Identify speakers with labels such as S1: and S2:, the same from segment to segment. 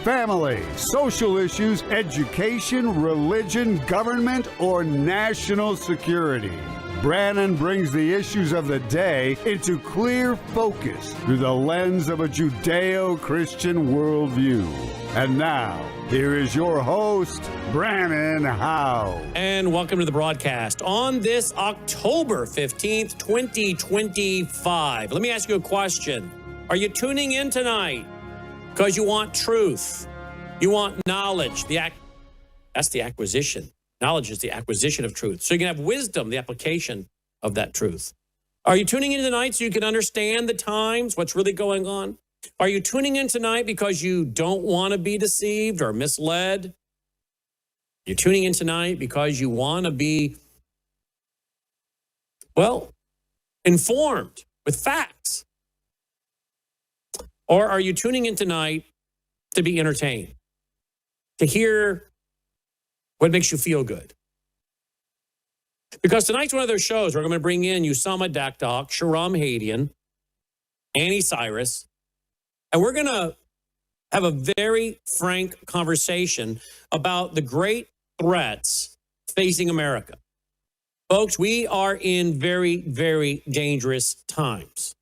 S1: family, social issues, education, religion, government, or national security. Brannon brings the issues of the day into clear focus through the lens of a Judeo-Christian worldview. And now, here is your host, Brannon Howse.
S2: And welcome to the broadcast on this October 15th, 2025. Let me ask you a question. Are you tuning in tonight because you want truth? You want knowledge? That's the acquisition. Knowledge is the acquisition of truth. So you can have wisdom, the application of that truth. Are you tuning in tonight so you can understand the times, what's really going on? Are you tuning in tonight because you don't want to be deceived or misled? You're tuning in tonight because you want to be, informed with facts. Or are you tuning in tonight to be entertained, to hear what makes you feel good? Because tonight's one of those shows where I'm going to bring in Usama Dakdok, Shahram Hadian, Anni Cyrus, and we're going to have a very frank conversation about the great threats facing America. Folks, we are in very, very dangerous times.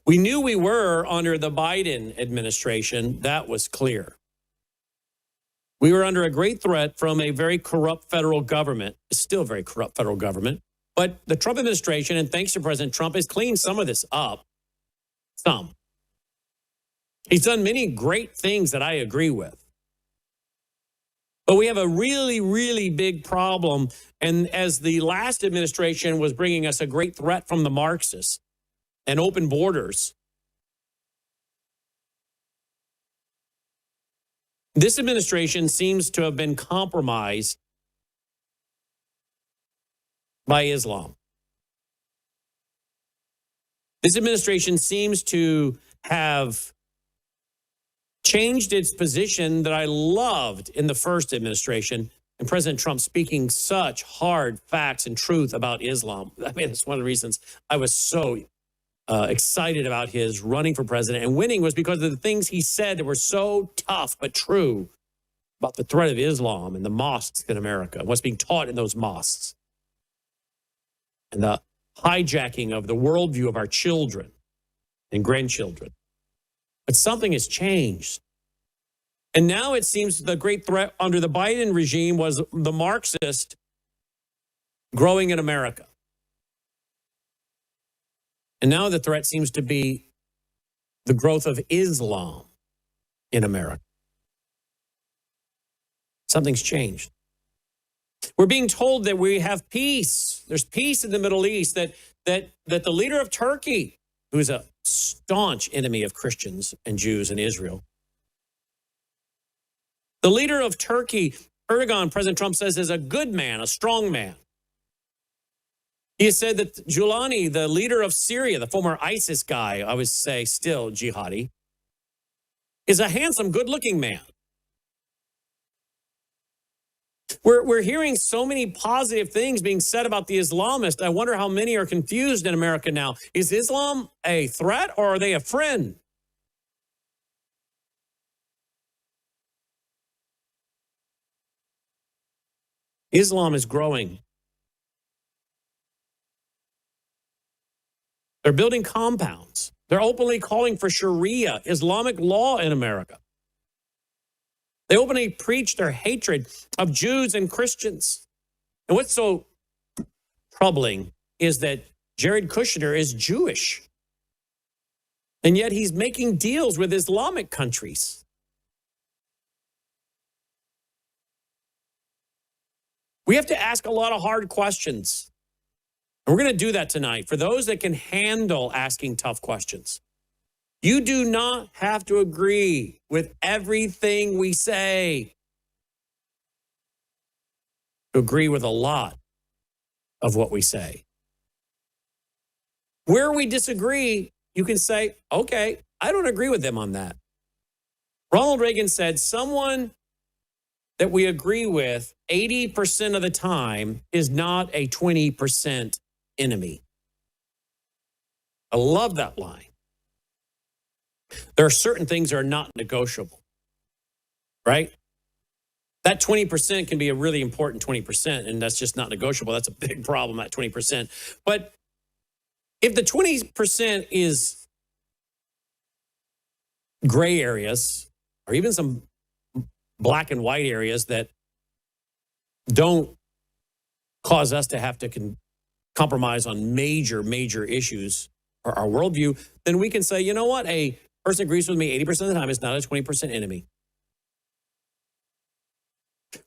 S2: We knew we were under the Biden administration. That was clear. We were under a great threat from a very corrupt federal government. It's still a very corrupt federal government. But the Trump administration, and thanks to President Trump, has cleaned some of this up. Some. He's done many great things that I agree with. But we have a really, really big problem. And as the last administration was bringing us a great threat from the Marxists and open borders, this administration seems to have been compromised by Islam. This administration seems to have changed its position that I loved in the first administration, and President Trump speaking such hard facts and truth about Islam. I mean, that's one of the reasons I was so excited about his running for president and winning, was because of the things he said that were so tough but true about the threat of Islam and the mosques in America, what's being taught in those mosques, and the hijacking of the worldview of our children and grandchildren. But something has changed. And now it seems the great threat under the Biden regime was the Marxist growing in America. And now the threat seems to be the growth of Islam in America. Something's changed. We're being told that we have peace. There's peace in the Middle East, that the leader of Turkey, who is a staunch enemy of Christians and Jews in Israel, the leader of Turkey, Erdogan, President Trump says, is a good man, a strong man. He has said that Giuliani, the leader of Syria, the former ISIS guy, I would say still jihadi, is a handsome, good-looking man. We're hearing so many positive things being said about the Islamists. I wonder how many are confused in America now. Is Islam a threat or are they a friend? Islam is growing. They're building compounds. They're openly calling for Sharia, Islamic law in America. They openly preach their hatred of Jews and Christians. And what's so troubling is that Jared Kushner is Jewish. And yet he's making deals with Islamic countries. We have to ask a lot of hard questions. And we're going to do that tonight for those that can handle asking tough questions. You do not have to agree with everything we say. To agree with a lot of what we say. Where we disagree, you can say, okay, I don't agree with them on that. Ronald Reagan said, someone that we agree with 80% of the time is not a 20% enemy. I love that line. There are certain things that are not negotiable. right? That 20% can be a really important 20%, and that's just not negotiable. That's a big problem, that 20%. But if the 20% is gray areas, or even some black and white areas that don't cause us to have to compromise on major issues or our worldview, then we can say, you know what? A person agrees with me 80% of the time is not a 20% enemy.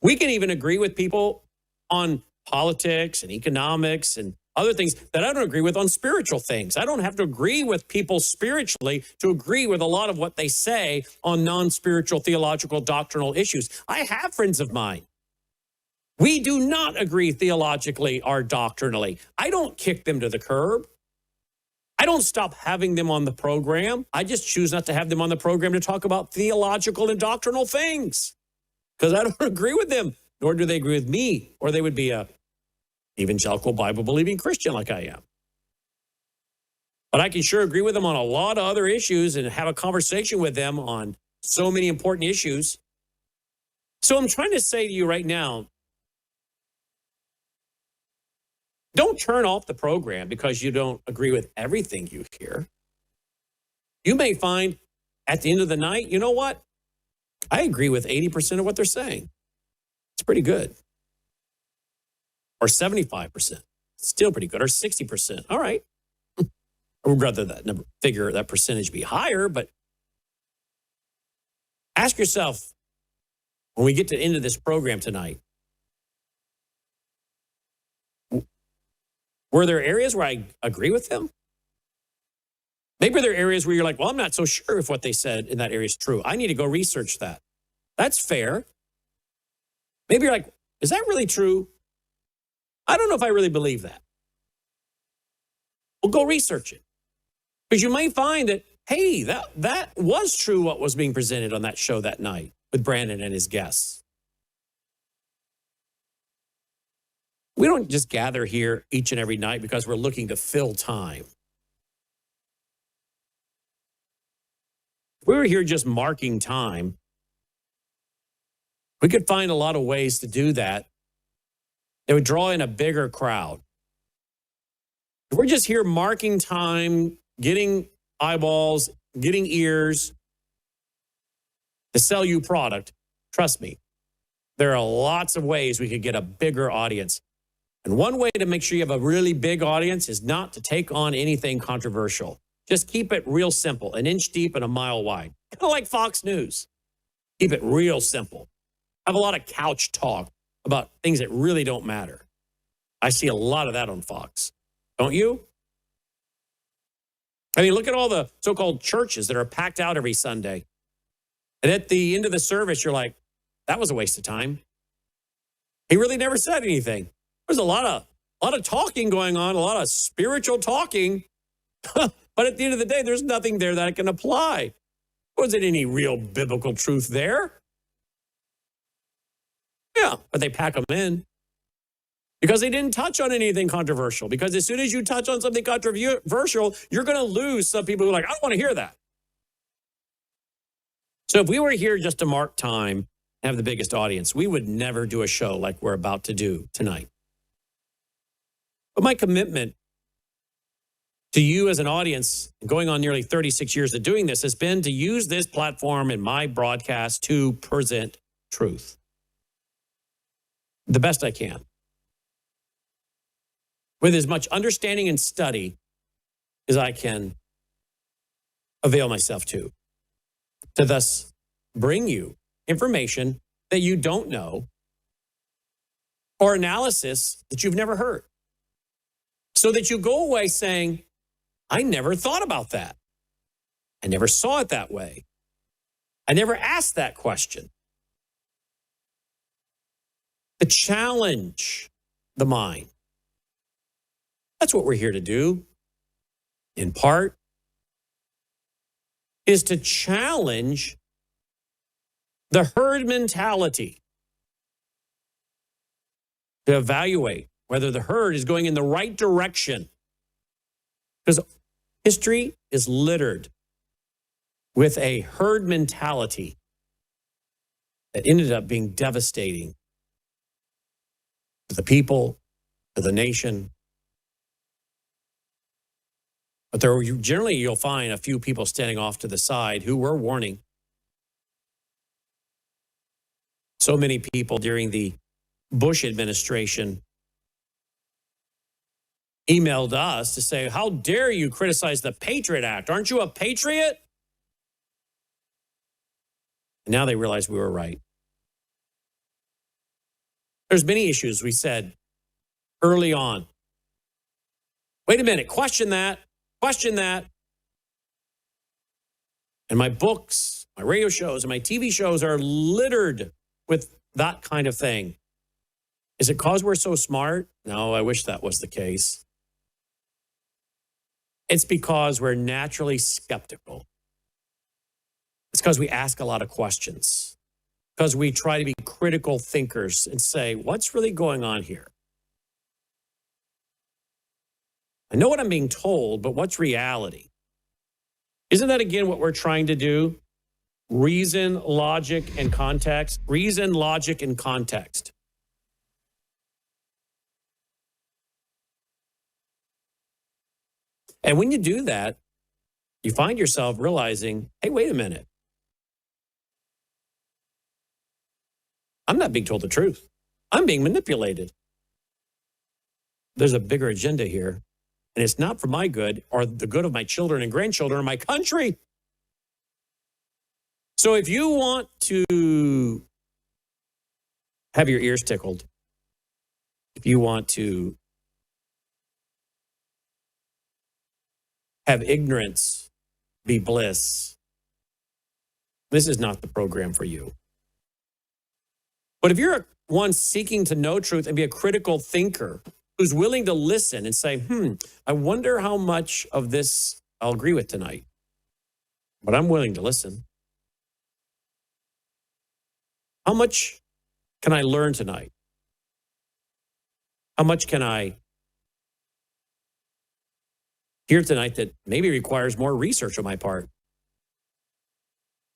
S2: We can even agree with people on politics and economics and other things that I don't agree with on spiritual things. I don't have to agree with people spiritually to agree with a lot of what they say on non-spiritual, theological, doctrinal issues. I have friends of mine. We do not agree theologically or doctrinally. I don't kick them to the curb. I don't stop having them on the program. I just choose not to have them on the program to talk about theological and doctrinal things because I don't agree with them, nor do they agree with me, or they would be a evangelical Bible-believing Christian like I am. But I can sure agree with them on a lot of other issues and have a conversation with them on so many important issues. So I'm trying to say to you right now, don't turn off the program because you don't agree with everything you hear. You may find at the end of the night, you know what? I agree with 80% of what they're saying. It's pretty good. Or 75%. Still pretty good. Or 60%. All right. I would rather that percentage be higher, but ask yourself when we get to the end of this program tonight, were there areas where I agree with them? Maybe there are areas where you're like, well, I'm not so sure if what they said in that area is true. I need to go research that. That's fair. Maybe you're like, is that really true? I don't know if I really believe that. Well, go research it. Because you might find that, hey, that was true what was being presented on that show that night with Brannon and his guests. We don't just gather here each and every night because we're looking to fill time. If we were here just marking time, we could find a lot of ways to do that. It would draw in a bigger crowd. If we're just here marking time, getting eyeballs, getting ears to sell you product, trust me, there are lots of ways we could get a bigger audience. And one way to make sure you have a really big audience is not to take on anything controversial. Just keep it real simple, an inch deep and a mile wide. Kind of like Fox News. Keep it real simple. Have a lot of couch talk about things that really don't matter. I see a lot of that on Fox. Don't you? I mean, look at all the so-called churches that are packed out every Sunday. And at the end of the service, you're like, that was a waste of time. He really never said anything. There's a lot of talking going on, a lot of spiritual talking. But at the end of the day, there's nothing there that can apply. Wasn't any real biblical truth there. Yeah, but they pack them in because they didn't touch on anything controversial. Because as soon as you touch on something controversial, you're going to lose some people who are like, I don't want to hear that. So if we were here just to mark time and have the biggest audience, we would never do a show like we're about to do tonight. But my commitment to you as an audience, going on nearly 36 years of doing this, has been to use this platform and my broadcast to present truth the best I can, with as much understanding and study as I can avail myself to thus bring you information that you don't know or analysis that you've never heard, so that you go away saying, I never thought about that. I never saw it that way. I never asked that question. To challenge the mind. That's what we're here to do, in part, is to challenge the herd mentality, to evaluate whether the herd is going in the right direction. Because history is littered with a herd mentality that ended up being devastating to the people, to the nation. But there were, generally, you'll find a few people standing off to the side who were warning. So many people during the Bush administration emailed us to say, how dare you criticize the Patriot Act? Aren't you a patriot? And now they realize we were right. There's many issues we said early on. Wait a minute, question that, question that. And my books, my radio shows, and my TV shows are littered with that kind of thing. Is it because we're so smart? No, I wish that was the case. It's because we're naturally skeptical. It's because we ask a lot of questions. Because we try to be critical thinkers and say, what's really going on here? I know what I'm being told, but what's reality? Isn't that, again, what we're trying to do? Reason, logic, and context. Reason, logic, and context. And when you do that, you find yourself realizing, hey, wait a minute. I'm not being told the truth. I'm being manipulated. There's a bigger agenda here, and it's not for my good or the good of my children and grandchildren or my country. So if you want to have your ears tickled, if you want to have ignorance be bliss, this is not the program for you. But if you're one seeking to know truth and be a critical thinker who's willing to listen and say, I wonder how much of this I'll agree with tonight, but I'm willing to listen. How much can I learn tonight? How much can I hear tonight that maybe requires more research on my part?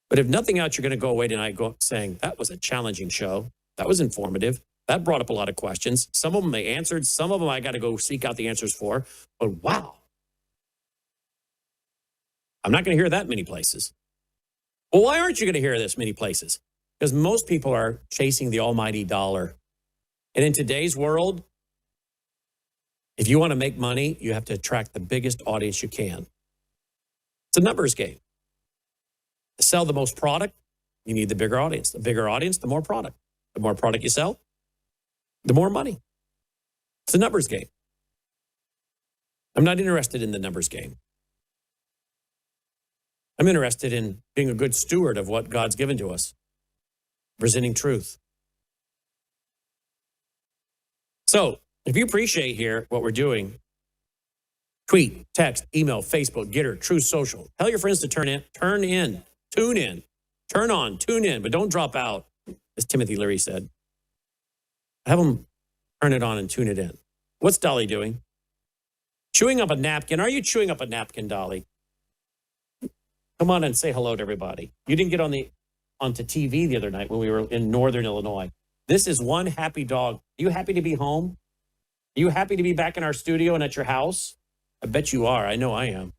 S2: But if nothing else, you're going to go away tonight saying, that was a challenging show. That was informative. That brought up a lot of questions. Some of them they answered. Some of them I got to go seek out the answers for. But wow. I'm not going to hear that many places. Well, why aren't you going to hear this many places? Because most people are chasing the almighty dollar. And in today's world, if you want to make money, you have to attract the biggest audience you can. It's a numbers game. To sell the most product, you need the bigger audience. The bigger audience, the more product. The more product you sell, the more money. It's a numbers game. I'm not interested in the numbers game. I'm interested in being a good steward of what God's given to us, presenting truth. So if you appreciate here what we're doing, tweet, text, email, Facebook, Getter, Truth Social. Tell your friends to tune in, turn on, tune in, but don't drop out, as Timothy Leary said. Have them turn it on and tune it in. What's Dolly doing? Chewing up a napkin. Are you chewing up a napkin, Dolly? Come on and say hello to everybody. You didn't get onto TV the other night when we were in Northern Illinois. This is one happy dog. Are you happy to be home? Are you happy to be back in our studio and at your house? I bet you are. I know I am.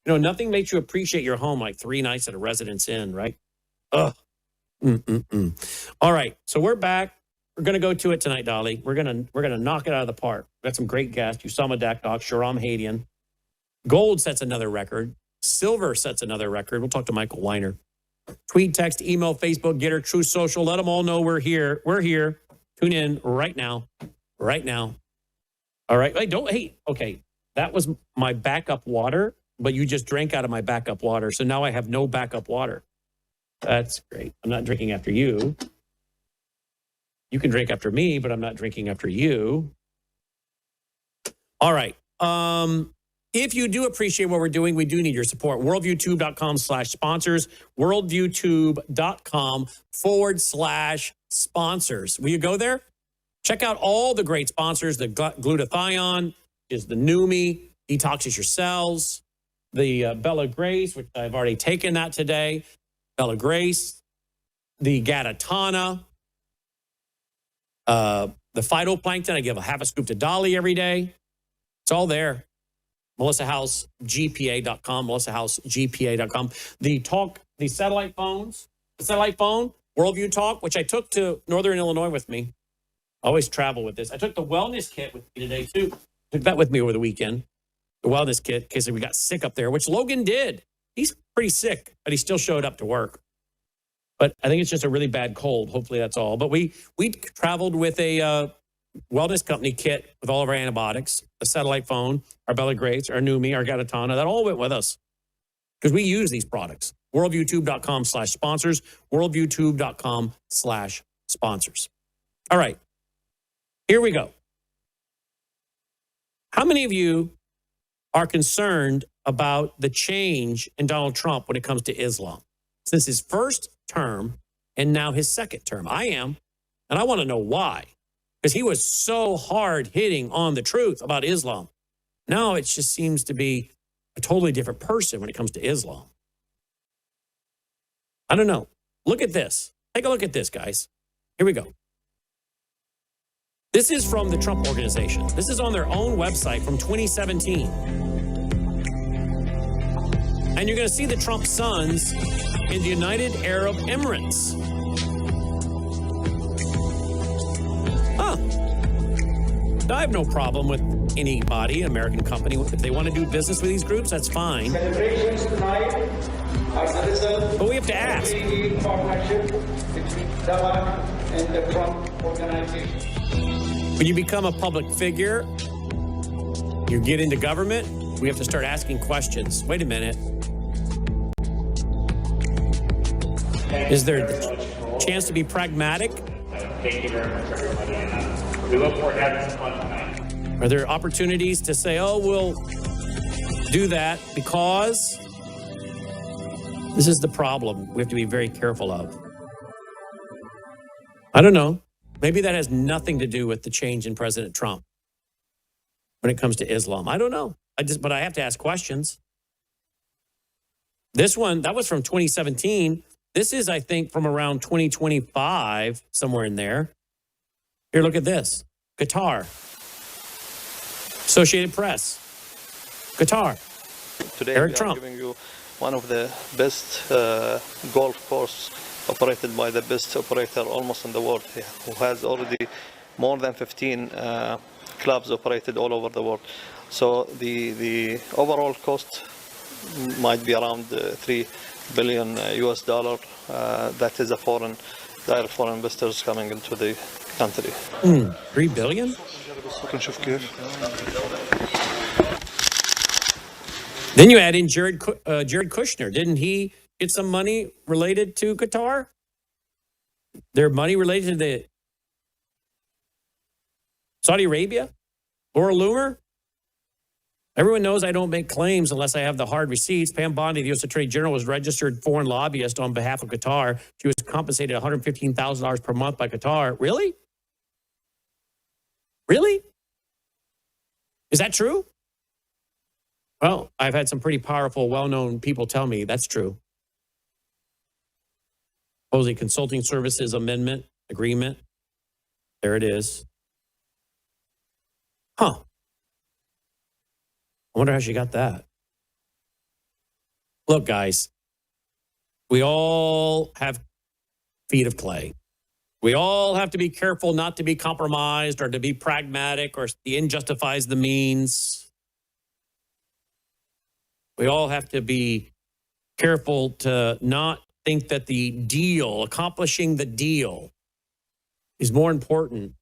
S2: You know, nothing makes you appreciate your home like 3 nights at a Residence Inn, right? Ugh. All right. So we're back. We're going to go to it tonight, Dolly. We're going to knock it out of the park. We've got some great guests. Usama Dakdok, Shahram Hadian. Gold sets another record. Silver sets another record. We'll talk to Michael Weiner. Tweet, text, email, Facebook, Getter, Truth Social. Let them all know we're here. We're here. Tune in right now. Right now. All right. Okay. That was my backup water, but you just drank out of my backup water. So now I have no backup water. That's great. I'm not drinking after you. You can drink after me, but I'm not drinking after you. All right. If you do appreciate what we're doing, we do need your support. WorldviewTube.com/sponsors. WorldviewTube.com/sponsors. Will you go there? Check out all the great sponsors. The glutathione is the Numi. Detoxes your cells. The Bella Grace, which I've already taken that today. Bella Grace. the Gatatana, the phytoplankton. I give a half a scoop to Dolly every day. It's all there. MelissaHouseGPA.com, MelissaHouseGPA.com. The satellite phones, the satellite phone, Worldview Talk, which I took to Northern Illinois with me. I always travel with this. I took the wellness kit with me today, too. Took that with me over the weekend. The wellness kit, in case we got sick up there, which Logan did. He's pretty sick, but he still showed up to work. But I think it's just a really bad cold. Hopefully that's all. But we traveled with a wellness company kit with all of our antibiotics, a satellite phone, our Belagrates, our Numi, our Gatatana. That all went with us because we use these products. WorldviewTube.com/sponsors. WorldviewTube.com/sponsors. All right. Here we go. How many of you are concerned about the change in Donald Trump when it comes to Islam? Since his first term and now his second term. I am, and I want to know why. Because he was so hard hitting on the truth about Islam. Now it just seems to be a totally different person when it comes to Islam. I don't know. Look at this. Take a look at this, guys. Here we go. This is from the Trump Organization. This is on their own website from 2017. And you're going to see the Trump sons in the United Arab Emirates. Huh. I have no problem with anybody, an American company. If they want to do business with these groups, that's fine.
S3: Celebrations tonight are the result
S2: But we have to ask.
S3: of a partnership between Dawa and the Trump Organization.
S2: When you become a public figure, you get into government, we have to start asking questions. Wait a minute. Is there a chance to be pragmatic?
S4: Thank you very much, everybody. And we look forward to having some fun tonight.
S2: Are there opportunities to say, oh, we'll do that because this is the problem we have to be very careful of? I don't know. Maybe that has nothing to do with the change in President Trump when it comes to Islam. I don't know. But I have to ask questions. This one, that was from 2017. This is, I think, from around 2025, somewhere in there. Here, look at this. Qatar. Associated Press. Qatar.
S5: Today
S2: Eric
S5: we
S2: Trump.
S5: are giving you one of the best golf course operated by the best operator almost in the world, who has already more than 15 clubs operated all over the world. So the overall cost might be around $3 billion US dollar. That is a direct foreign investors coming into the country.
S2: 3 billion? Then you add in Jared Kushner. Didn't he get some money related to Qatar? Their money related to the Saudi Arabia? Laura Loomer? Everyone knows I don't make claims unless I have the hard receipts. Pam Bondi, the U.S. Attorney General, was registered foreign lobbyist on behalf of Qatar. She was compensated $115,000 per month by Qatar. Really? Really? Is that true? Well, I've had some pretty powerful, well-known people tell me that's true. Supposedly Consulting Services Amendment Agreement. There it is. Huh. I wonder how she got that. Look, guys, we all have feet of clay. We all have to be careful not to be compromised or to be pragmatic, or the end justifies the means. We all have to be careful to not think that the deal, accomplishing the deal, is more important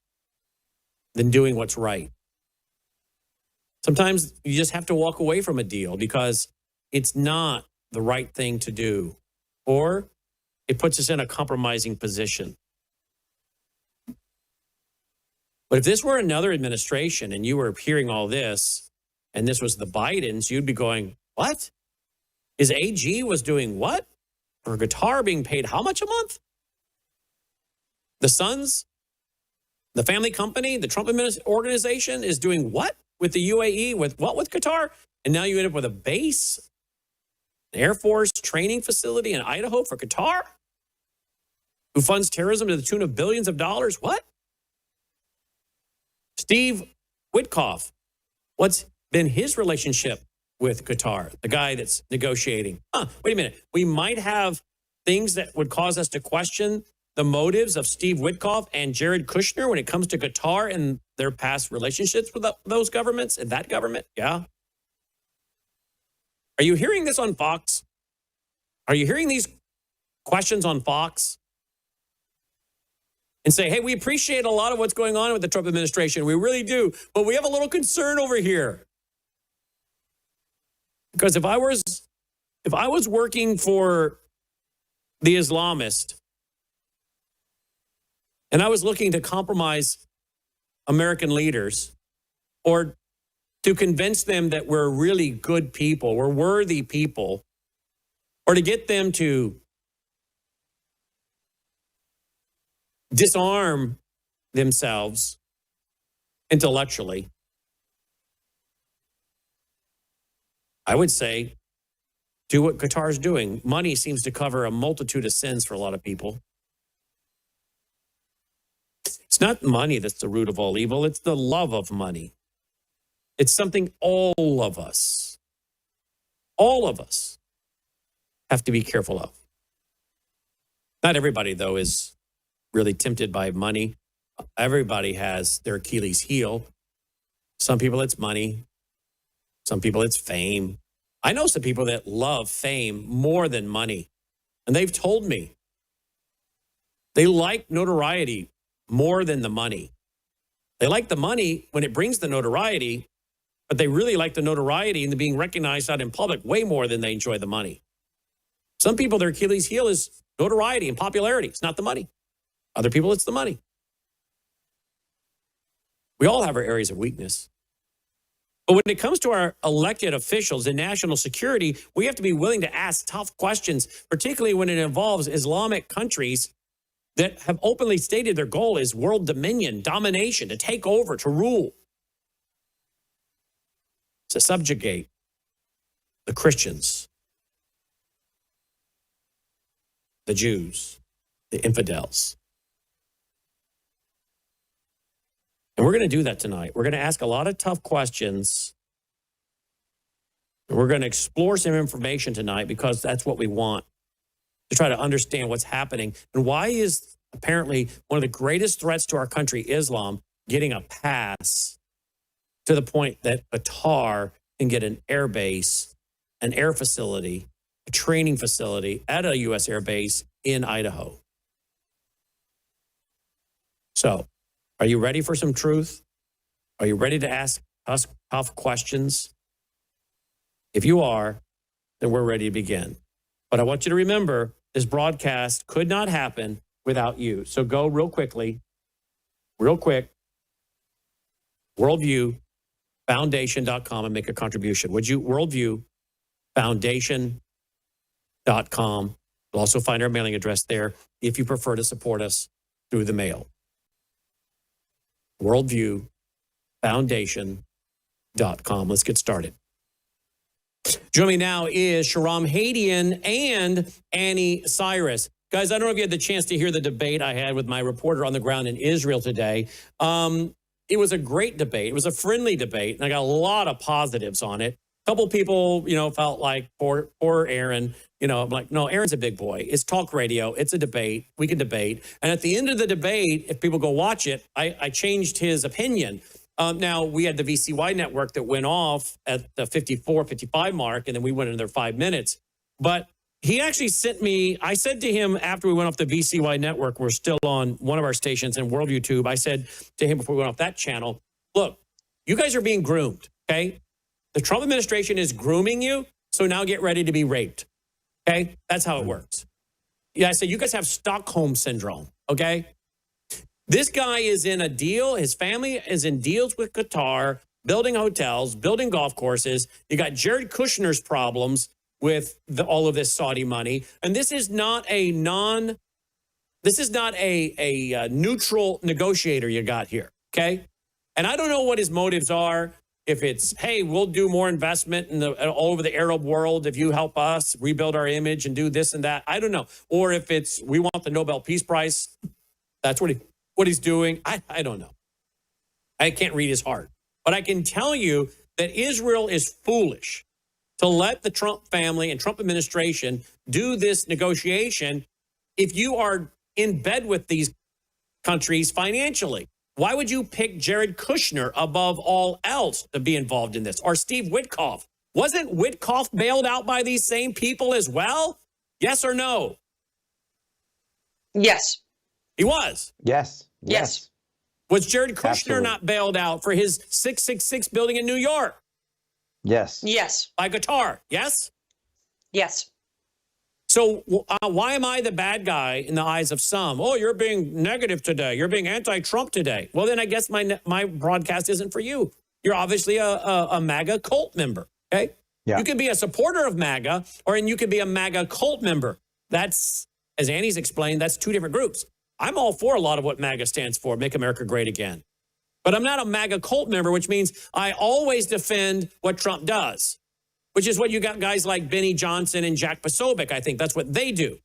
S2: than doing what's right. Sometimes you just have to walk away from a deal because it's not the right thing to do, or it puts us in a compromising position. But if this were another administration and you were hearing all this and this was the Bidens, you'd be going, what? His AG was doing what? For Qatar being paid how much a month? The sons, the family company, the Trump organization is doing what with the UAE? With what with Qatar? And now you end up with a base, an Air Force training facility in Idaho for Qatar? who funds terrorism to the tune of billions of dollars. What? Steve Witkoff, what's been his relationship with Qatar, the guy that's negotiating? Wait a minute. We might have things that would cause us to question the motives of Steve Witkoff and Jared Kushner when it comes to Qatar and their past relationships with those governments and that government. Yeah. Are you hearing this on Fox? Are you hearing these questions on Fox? And say, hey, we appreciate a lot of what's going on with the Trump administration. We really do. But we have a little concern over here. Because if I was working for the Islamist and I was looking to compromise American leaders or to convince them that we're really good people, we're worthy people, or to get them to disarm themselves intellectually, I would say do what Qatar's doing. Money seems to cover a multitude of sins for a lot of people. It's not money that's the root of all evil. It's the love of money. It's something all of us have to be careful of. Not everybody, though, is really tempted by money. Everybody has their Achilles heel. Some people it's money. Some people it's fame. I know some people that love fame more than money. And they've told me they like notoriety more than the money. They like the money when it brings the notoriety, but they really like the notoriety and the being recognized out in public way more than they enjoy the money. Some people, their Achilles heel is notoriety and popularity. It's not the money. Other people, it's the money. We all have our areas of weakness. But when it comes to our elected officials and national security, we have to be willing to ask tough questions, particularly when it involves Islamic countries that have openly stated their goal is world dominion, domination, to take over, to rule, to subjugate the Christians, the Jews, the infidels. And we're going to do that tonight. We're going to ask a lot of tough questions. And we're going to explore some information tonight because that's what we want, to try to understand what's happening and why is apparently one of the greatest threats to our country, Islam, getting a pass to the point that Qatar can get an air base, an air facility, a training facility at a U.S. air base in Idaho. So, are you ready for some truth? Are you ready to ask us tough questions? If you are, then we're ready to begin. But I want you to remember, this broadcast could not happen without you. So go real quick, worldviewfoundation.com and make a contribution. Would you? Worldviewfoundation.com. You'll also find our mailing address there if you prefer to support us through the mail. Worldviewfoundation.com. Let's get started. Joining me now is Shahram Hadian and Anni Cyrus. Guys, I don't know if you had the chance to hear the debate I had with my reporter on the ground in Israel today. It was a great debate. It was a friendly debate, and I got a lot of positives on it. A couple people, felt like poor Aaron. I'm like, no, Aaron's a big boy. It's talk radio. It's a debate. We can debate. And at the end of the debate, if people go watch it, I changed his opinion. Now, we had the VCY network that went off at the 54, 55 mark, and then we went into their 5 minutes. But he actually sent me, I said to him after we went off the VCY network, we're still on one of our stations in World YouTube. I said to him before we went off that channel, look, you guys are being groomed, okay? The Trump administration is grooming you, so now get ready to be raped, okay? That's how it works. Yeah, I said, you guys have Stockholm syndrome, okay? This guy is in a deal. His family is in deals with Qatar, building hotels, building golf courses. You got Jared Kushner's problems with all of this Saudi money. And this is not a neutral negotiator you got here, okay? And I don't know what his motives are. if it's, hey, we'll do more investment in all over the Arab world if you help us rebuild our image and do this and that. I don't know. Or if it's, we want the Nobel Peace Prize. That's what he's doing. I don't know. I can't read his heart. But I can tell you that Israel is foolish to let the Trump family and Trump administration do this negotiation if you are in bed with these countries financially. Why would you pick Jared Kushner above all else to be involved in this? Or Steve Witkoff? Wasn't Witkoff bailed out by these same people as well? Yes or no?
S6: Yes.
S2: He was.
S7: Yes.
S6: Yes.
S2: Was Jared Kushner
S7: Absolutely.
S2: not bailed out for his 666 building in New York
S7: Yes.
S6: Yes.
S2: by Qatar? Yes?
S6: Yes.
S2: So why am I the bad guy in the eyes of some? Oh, you're being negative today. You're being anti-Trump today. Well, then I guess my broadcast isn't for you. You're obviously a MAGA cult member, okay?
S7: Yeah.
S2: You could be a supporter of MAGA, and you could be a MAGA cult member. That's, as Annie's explained, that's two different groups. I'm all for a lot of what MAGA stands for, Make America Great Again. But I'm not a MAGA cult member, which means I always defend what Trump does, which is what you got guys like Benny Johnson and Jack Posobiec. I think that's what they do.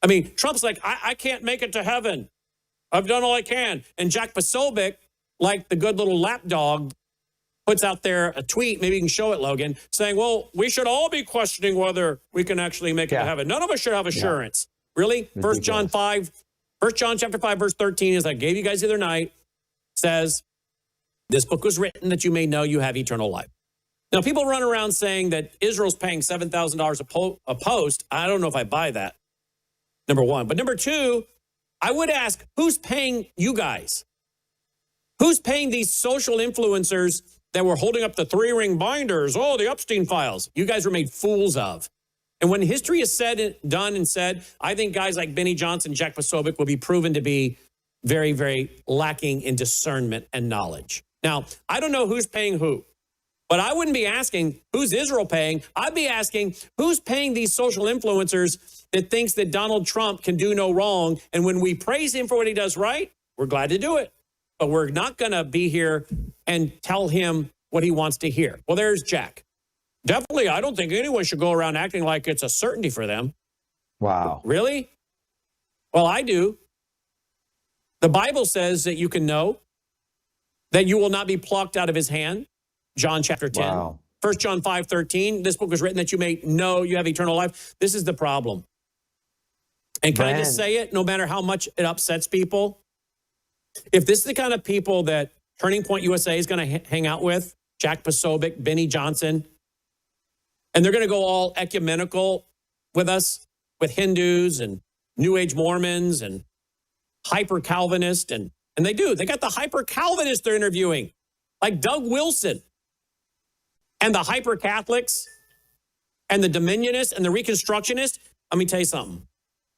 S2: I mean, Trump's like, I can't make it to heaven. I've done all I can. And Jack Posobiec, like the good little lapdog, puts out there a tweet, maybe you can show it, Logan, saying, well, we should all be questioning whether we can actually make it to heaven. None of us should have assurance. Really? First John chapter 5, verse 13, as I gave you guys the other night, says, this book was written that you may know you have eternal life. Now, people run around saying that Israel's paying $7,000 a post. I don't know if I buy that, number one. But number two, I would ask, who's paying you guys? Who's paying these social influencers that were holding up the 3-ring binders? Oh, the Epstein files. You guys were made fools of. And when history is done and said, I think guys like Benny Johnson, Jack Posobiec will be proven to be very, very lacking in discernment and knowledge. Now, I don't know who's paying who, but I wouldn't be asking who's Israel paying. I'd be asking who's paying these social influencers that thinks that Donald Trump can do no wrong. And when we praise him for what he does right, we're glad to do it. But we're not going to be here and tell him what he wants to hear. Well, there's Jack. Definitely, I don't think anyone should go around acting like it's a certainty for them.
S7: Wow.
S2: Really? Well, I do. The Bible says that you can know that you will not be plucked out of his hand. John chapter 10.
S7: Wow.
S2: 1 John 5:13. This book was written that you may know you have eternal life. This is the problem. And can I just say it, no matter how much it upsets people? If this is the kind of people that Turning Point USA is going to hang out with, Jack Posobiec, Benny Johnson, and they're going to go all ecumenical with us, with Hindus and New Age Mormons and hyper-Calvinist, and they do. They got the hyper-Calvinists they're interviewing, like Doug Wilson, and the hyper-Catholics, and the Dominionists, and the Reconstructionists. Let me tell you something.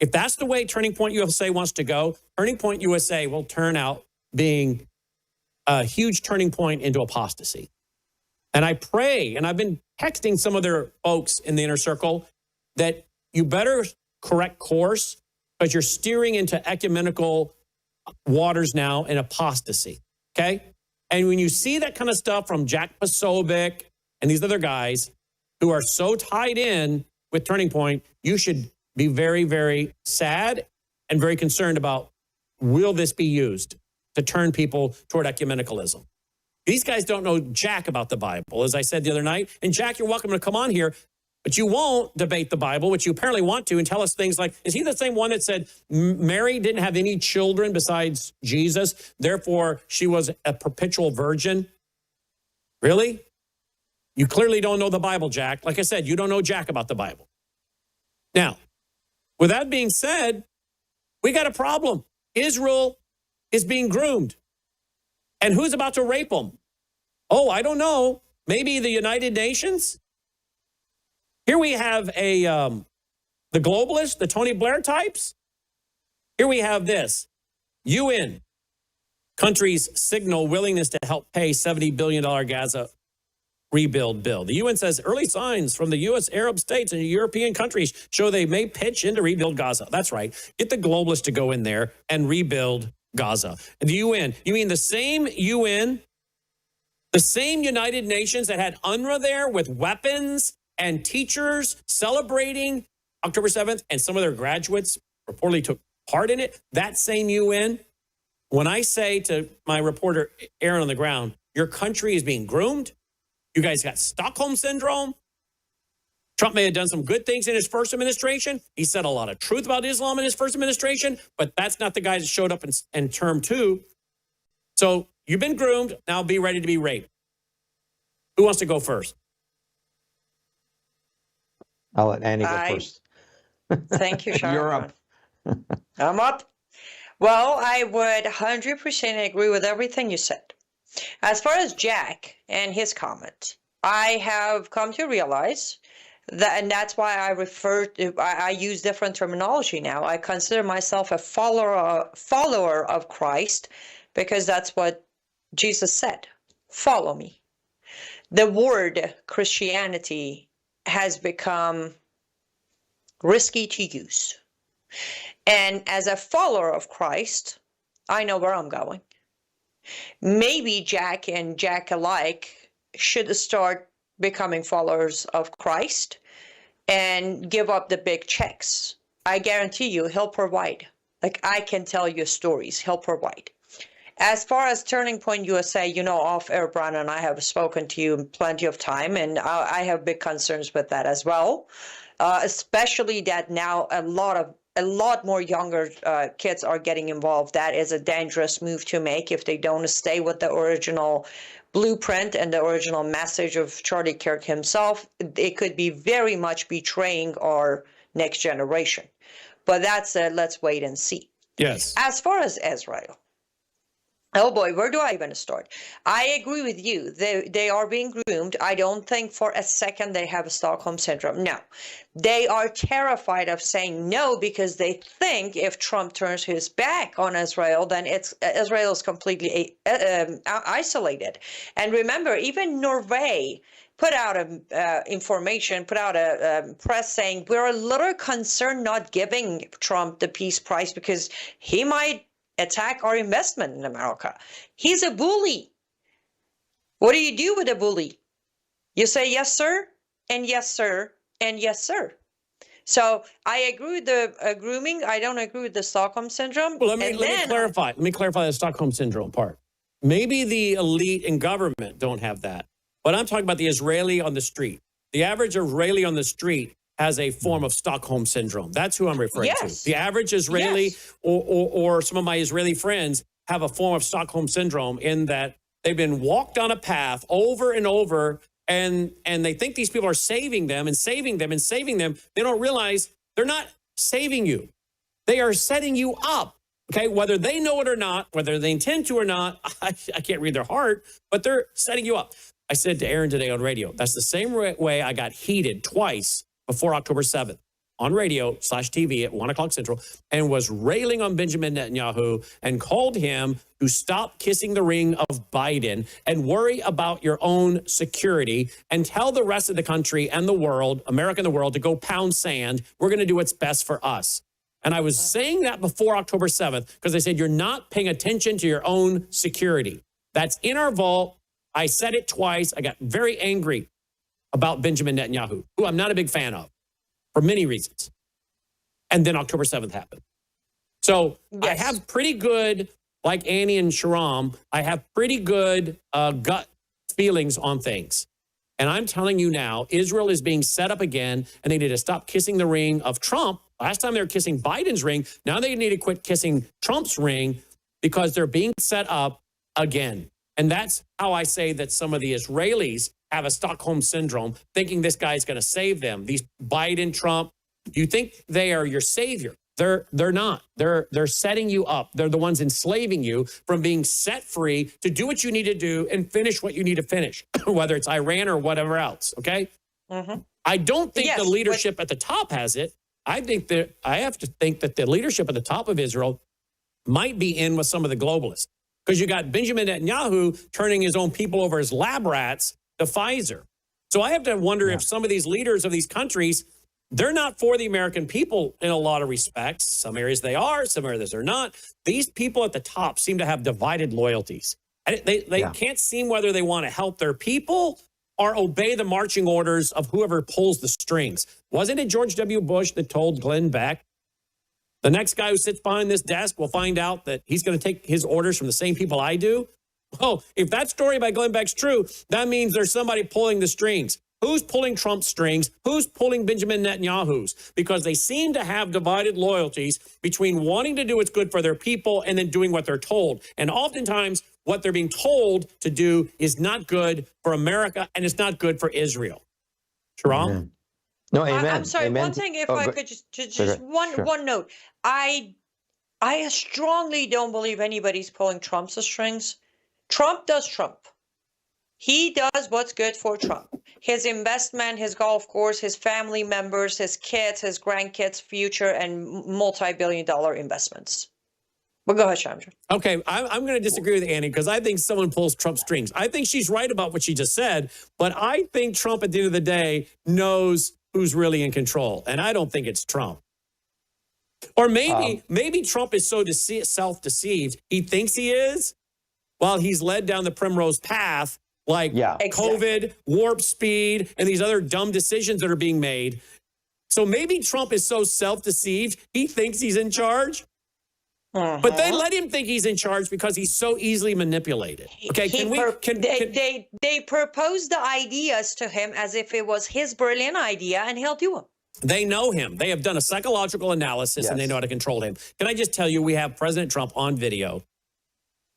S2: If that's the way Turning Point USA wants to go, Turning Point USA will turn out being a huge turning point into apostasy. And I pray, and I've been texting some of their folks in the inner circle, that you better correct course because you're steering into ecumenical waters now in apostasy, okay? And when you see that kind of stuff from Jack Posobiec and these other guys who are so tied in with Turning Point, you should be very, very sad and very concerned about, will this be used to turn people toward ecumenicalism? These guys don't know jack about the Bible, as I said the other night. And Jack, you're welcome to come on here, but you won't debate the Bible, which you apparently want to, and tell us things like, is he the same one that said Mary didn't have any children besides Jesus, therefore she was a perpetual virgin? Really? You clearly don't know the Bible, Jack. Like I said, you don't know jack about the Bible. Now, with that being said, we got a problem. Israel is being groomed. And who's about to rape them? Oh, I don't know. Maybe the United Nations? Here we have the globalists, the Tony Blair types. Here we have this. UN. Countries signal willingness to help pay $70 billion Gaza rebuild bill. The UN says early signs from the U.S., Arab states, and European countries show they may pitch in to rebuild Gaza. That's right. Get the globalists to go in there and rebuild Gaza. And the UN, you mean the same UN The same United Nations that had UNRWA there with weapons and teachers celebrating October 7th, and some of their graduates reportedly took part in it. That same UN, when I say to my reporter, Aaron on the ground, your country is being groomed, you guys got Stockholm Syndrome. Trump may have done some good things in his first administration. He said a lot of truth about Islam in his first administration, but that's not the guy that showed up in term 2. So you've been groomed. Now be ready to be raped. Who wants to go first?
S7: I'll let Annie go first.
S6: Thank you, Shahram.
S7: You're up.
S6: I'm up. Well, I would 100% agree with everything you said. As far as Jack and his comment, I have come to realize that, and that's why I use different terminology now. I consider myself a follower of Christ, because that's what Jesus said. Follow me. The word Christianity has become risky to use. And as a follower of Christ, I know where I'm going. Maybe Jack and Jack alike should start becoming followers of Christ and give up the big checks. I guarantee you, he'll provide. Like, I can tell you stories, he'll provide. As far as Turning Point USA, off air, Brannon, I have spoken to you plenty of time, and I have big concerns with that as well. Especially that now a lot more younger kids are getting involved. That is a dangerous move to make if they don't stay with the original blueprint and the original message of Charlie Kirk himself. It could be very much betraying our next generation. But that's let's wait and see.
S2: Yes.
S6: As far as Israel, oh boy, where do I even start? I agree with you. They are being groomed. I don't think for a second they have a Stockholm Syndrome. No. They are terrified of saying no, because they think if Trump turns his back on Israel, then Israel is completely isolated. And remember, even Norway put out a press saying, we're a little concerned not giving Trump the peace prize because he might attack our investment in America. He's a bully. What do you do with a bully? You say yes, sir, and yes, sir, and yes, sir. So I agree with the grooming. I don't agree with the Stockholm Syndrome.
S2: Well, let me clarify. Let me clarify the Stockholm Syndrome part. Maybe the elite in government don't have that, but I'm talking about the Israeli on the street. The average Israeli on the street has a form of Stockholm Syndrome. That's who I'm referring to. The average Israeli or some of my Israeli friends have a form of Stockholm Syndrome, in that they've been walked on a path over and over, and they think these people are saving them and saving them and saving them. They don't realize they're not saving you. They are setting you up, okay? Whether they know it or not, whether they intend to or not, I can't read their heart, but they're setting you up. I said to Aaron today on radio, that's the same way I got heated twice before October 7th on radio/TV at 1 o'clock Central, and was railing on Benjamin Netanyahu and called him to stop kissing the ring of Biden and worry about your own security, and tell the rest of the country and the world, America and the world, to go pound sand. We're going to do what's best for us. And I was saying that before October 7th because I said, you're not paying attention to your own security. That's in our vault. I said it twice. I got very angry about Benjamin Netanyahu, who I'm not a big fan of for many reasons. And then October 7th happened. So I have pretty good, like Annie and Shahram, I have pretty good gut feelings on things. And I'm telling you now, Israel is being set up again, and they need to stop kissing the ring of Trump. Last time they were kissing Biden's ring. Now they need to quit kissing Trump's ring, because they're being set up again. And that's how I say that some of the Israelis have a Stockholm Syndrome, thinking this guy's going to save them. These Biden, Trump, you think they are your savior. They're not. They're setting you up. They're the ones enslaving you from being set free to do what you need to do and finish what you need to finish, whether it's Iran or whatever else, okay? Mm-hmm. I don't think the leadership at the top has it. I have to think that the leadership at the top of Israel might be in with some of the globalists, because you got Benjamin Netanyahu turning his own people over as lab rats to Pfizer. So I have to wonder if some of these leaders of these countries, they're not for the American people in a lot of respects. Some areas they are, some areas they're not. These people at the top seem to have divided loyalties. They can't seem whether they want to help their people or obey the marching orders of whoever pulls the strings. Wasn't it George W. Bush that told Glenn Beck, the next guy who sits behind this desk will find out that he's going to take his orders from the same people I do? Oh, if that story by Glenn Beck's true, that means there's somebody pulling the strings. Who's pulling Trump's strings? Who's pulling Benjamin Netanyahu's? Because they seem to have divided loyalties between wanting to do what's good for their people and then doing what they're told. And oftentimes, what they're being told to do is not good for America, and it's not good for Israel. Shahram?
S7: Amen. No, amen.
S6: I'm sorry.
S7: Amen.
S6: One thing, if I could just one note. I strongly don't believe anybody's pulling Trump's strings. Trump does Trump. He does what's good for Trump. His investment, his golf course, his family members, his kids, his grandkids' future, and multi-billion-dollar investments. Well, go ahead, Chandra.
S2: Okay, I'm going to disagree with Annie because I think someone pulls Trump's strings. I think she's right about what she just said, but I think Trump at the end of the day knows who's really in control, and I don't think it's Trump. Or maybe Trump is so self-deceived, he thinks he is, while he's led down the primrose path, like COVID, warp speed, and these other dumb decisions that are being made. So maybe Trump is so self-deceived, he thinks he's in charge. But they let him think he's in charge because he's so easily manipulated. Okay,
S6: they propose the ideas to him as if it was his brilliant idea, and he'll do them.
S2: They know him. They have done a psychological analysis, and they know how to control him. Can I just tell you, we have President Trump on video.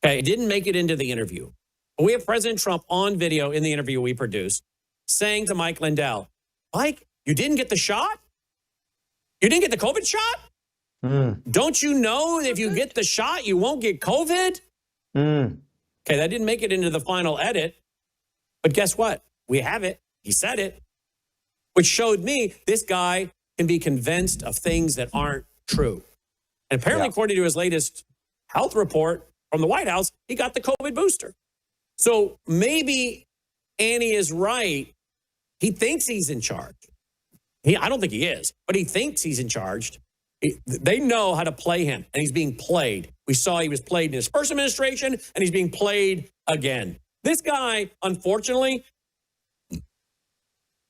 S2: Okay, didn't make it into the interview. But we have President Trump on video in the interview we produced saying to Mike Lindell, Mike, you didn't get the shot? You didn't get the COVID shot? Don't you know that if you get the shot, you won't get COVID? Okay, that didn't make it into the final edit. But guess what? We have it. He said it, which showed me this guy can be convinced of things that aren't true. And apparently, according to his latest health report from the White House, he got the COVID booster. So maybe Annie is right. He thinks he's in charge. I don't think he is, but he thinks he's in charge. They know how to play him, and he's being played. We saw he was played in his first administration, and he's being played again. This guy, unfortunately,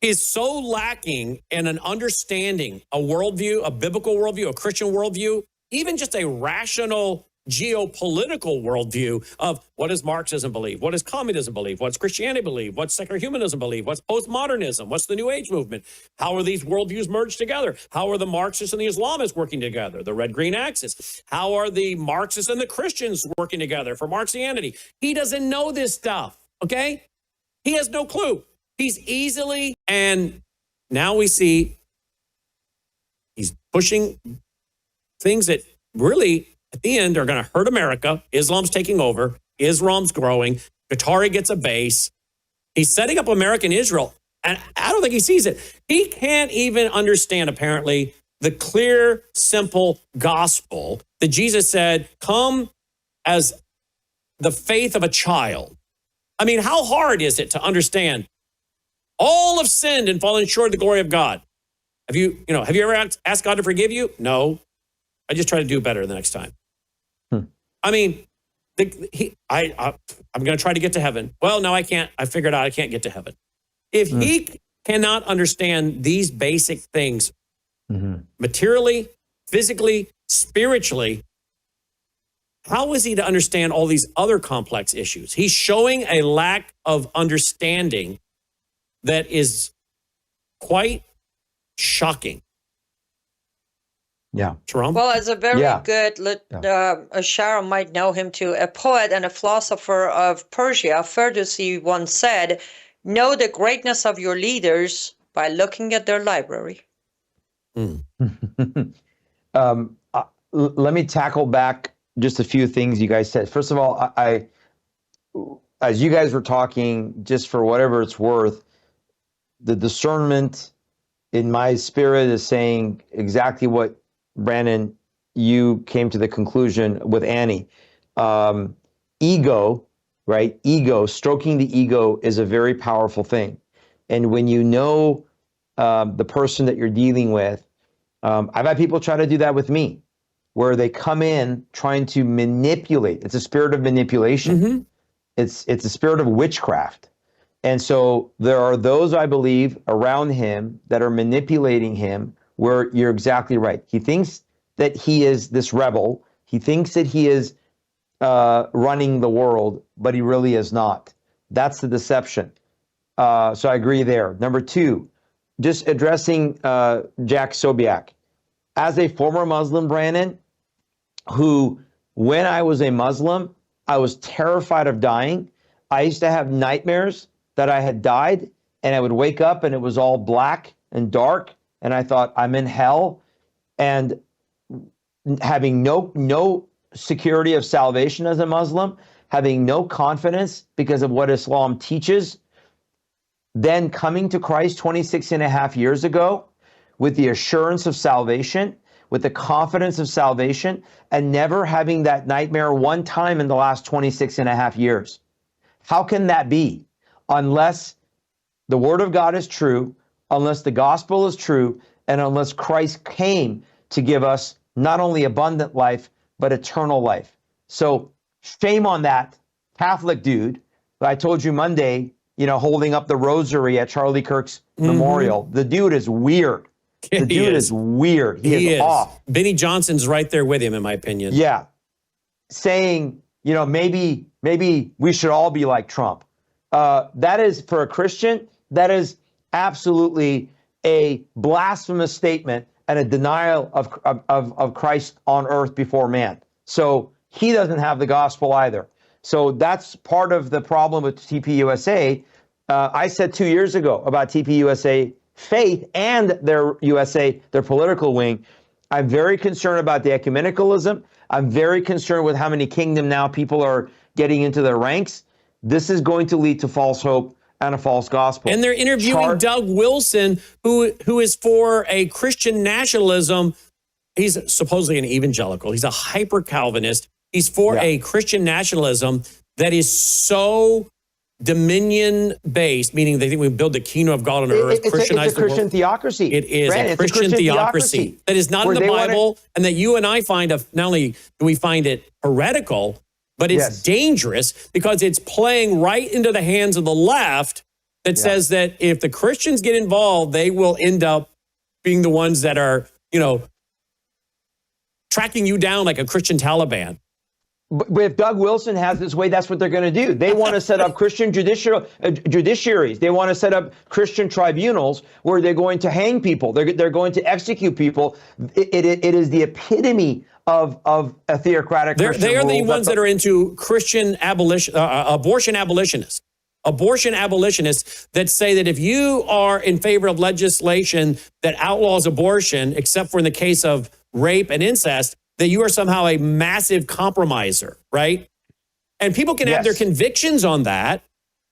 S2: is so lacking in an understanding, a worldview, a biblical worldview, a Christian worldview, even just a rational geopolitical worldview of what does Marxism believe? What does communism believe? What's Christianity believe? What's secular humanism believe? What's postmodernism? What's the New Age movement? How are these worldviews merged together? How are the Marxists and the Islamists working together? The red-green axis. How are the Marxists and the Christians working together for Marxianity? He doesn't know this stuff, okay? He has no clue. He's easily, and now we see he's pushing things that really, at the end, are going to hurt America. Islam's taking over. Islam's growing. Qatari gets a base. He's setting up American Israel, and I don't think he sees it. He can't even understand, apparently, the clear, simple gospel that Jesus said, come as the faith of a child. I mean, how hard is it to understand all have sinned and fallen short of the glory of God? Have you ever asked God to forgive you? No. I just try to do better the next time. I mean, I'm going to try to get to heaven. Well, no, I can't. I figured out I can't get to heaven. If he cannot understand these basic things materially, physically, spiritually, how is he to understand all these other complex issues? He's showing a lack of understanding that is quite shocking.
S7: Yeah.
S2: Shahram?
S6: Well, as a very good, Shahram might know him too, a poet and a philosopher of Persia, Ferdowsi, once said, know the greatness of your leaders by looking at their library.
S7: Let me tackle back just a few things you guys said. First of all, I as you guys were talking, just for whatever it's worth, the discernment in my spirit is saying exactly what, Brannon, you came to the conclusion with Annie. Ego, right? Ego, stroking the ego is a very powerful thing. And when you know the person that you're dealing with, I've had people try to do that with me, where they come in trying to manipulate. It's a spirit of manipulation. It's a spirit of witchcraft. And so there are those, I believe, around him that are manipulating him, where you're exactly right. He thinks that he is this rebel. He thinks that he is running the world, but he really is not. That's the deception. So I agree there. Number two, just addressing Jack Sobiak. As a former Muslim, Brannon, who, when I was a Muslim, I was terrified of dying. I used to have nightmares that I had died, and I would wake up and it was all black and dark, and I thought, I'm in hell. And having no security of salvation as a Muslim, having no confidence because of what Islam teaches, then coming to Christ 26 and a half years ago with the assurance of salvation, with the confidence of salvation, and never having that nightmare one time in the last 26 and a half years. How can that be? Unless the word of God is true, unless the gospel is true, and unless Christ came to give us not only abundant life, but eternal life. So shame on that Catholic dude that I told you Monday, holding up the rosary at Charlie Kirk's memorial. The dude is weird. The dude is weird. He is off.
S2: Benny Johnson's right there with him, in my opinion.
S7: Yeah. Saying, maybe we should all be like Trump. That is, for a Christian, that is absolutely a blasphemous statement and a denial of Christ on earth before man. So he doesn't have the gospel either. So that's part of the problem with TPUSA. I said 2 years ago about TPUSA faith and their political wing. I'm very concerned about the ecumenicalism. I'm very concerned with how many Kingdom Now people are getting into their ranks. This is going to lead to false hope and a false gospel.
S2: And they're interviewing Doug Wilson, who is for a Christian nationalism. He's supposedly an evangelical. He's a hyper-Calvinist. He's for a Christian nationalism that is so dominion-based, meaning they think we build the kingdom of God on earth, Christianize
S7: it's a Christian theocracy.
S2: It is a Christian theocracy that is not in the Bible, and that you and I find, not only do we find it heretical, but it's dangerous because it's playing right into the hands of the left that says that if the Christians get involved, they will end up being the ones that are, tracking you down like a Christian Taliban.
S7: But if Doug Wilson has his way, that's what they're going to do. They want to set up Christian judiciaries. They want to set up Christian tribunals where they're going to hang people. They're going to execute people. It is the epitome of a theocratic Christian
S2: They are
S7: rule.
S2: the ones that are into Christian abortion abolitionists. Abortion abolitionists that say that if you are in favor of legislation that outlaws abortion, except for in the case of rape and incest, that you are somehow a massive compromiser, right? And people can have their convictions on that,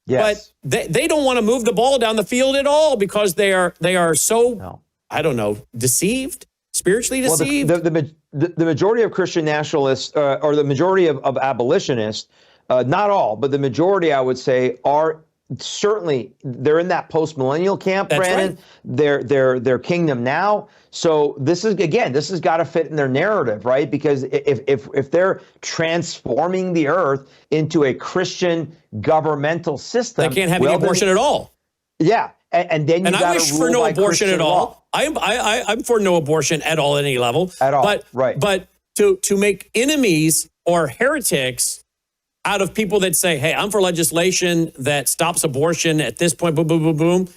S2: but they don't want to move the ball down the field at all because they are so, I don't know, deceived, spiritually deceived.
S7: Well, the majority of Christian nationalists, or the majority of abolitionists, not all, but the majority, I would say, are certainly, they're in that post-millennial camp, Brannon. Right. They're Kingdom Now. So this has got to fit in their narrative, right? Because if they're transforming the earth into a Christian governmental system,
S2: they can't have any abortion at all.
S7: Yeah, and then I wish for no abortion at all.
S2: I'm for no abortion at all at any level.
S7: At all,
S2: But to make enemies or heretics out of people that say, hey, I'm for legislation that stops abortion at this point, boom, boom, boom, boom.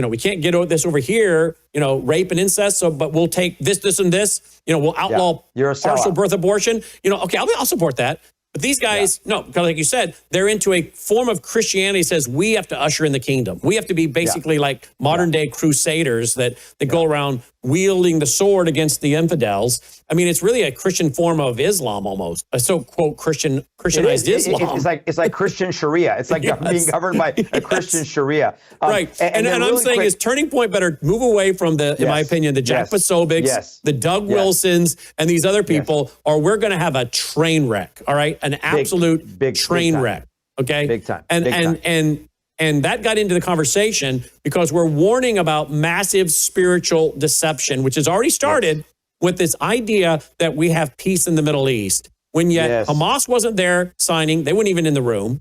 S2: We can't get this over here, rape and incest. So, but we'll take this, and this. We'll outlaw partial birth abortion. Okay, I'll support that. But these guys, no, because like you said, they're into a form of Christianity that says we have to usher in the kingdom. We have to be basically like modern day crusaders that go around wielding the sword against the infidels. I mean, it's really a Christian form of Islam almost, a so-quote Christianized Islam.
S7: It's like Christian Sharia. It's like being governed by a Christian Sharia.
S2: Right. And I'm saying is Turning Point better move away from in my opinion, the Jack Posobics, the Doug Wilsons, and these other people, or we're going to have a train wreck. All right. An absolute big train wreck. Okay.
S7: Big time.
S2: And that got into the conversation because we're warning about massive spiritual deception, which has already started with this idea that we have peace in the Middle East. When yet Hamas wasn't there signing, they weren't even in the room.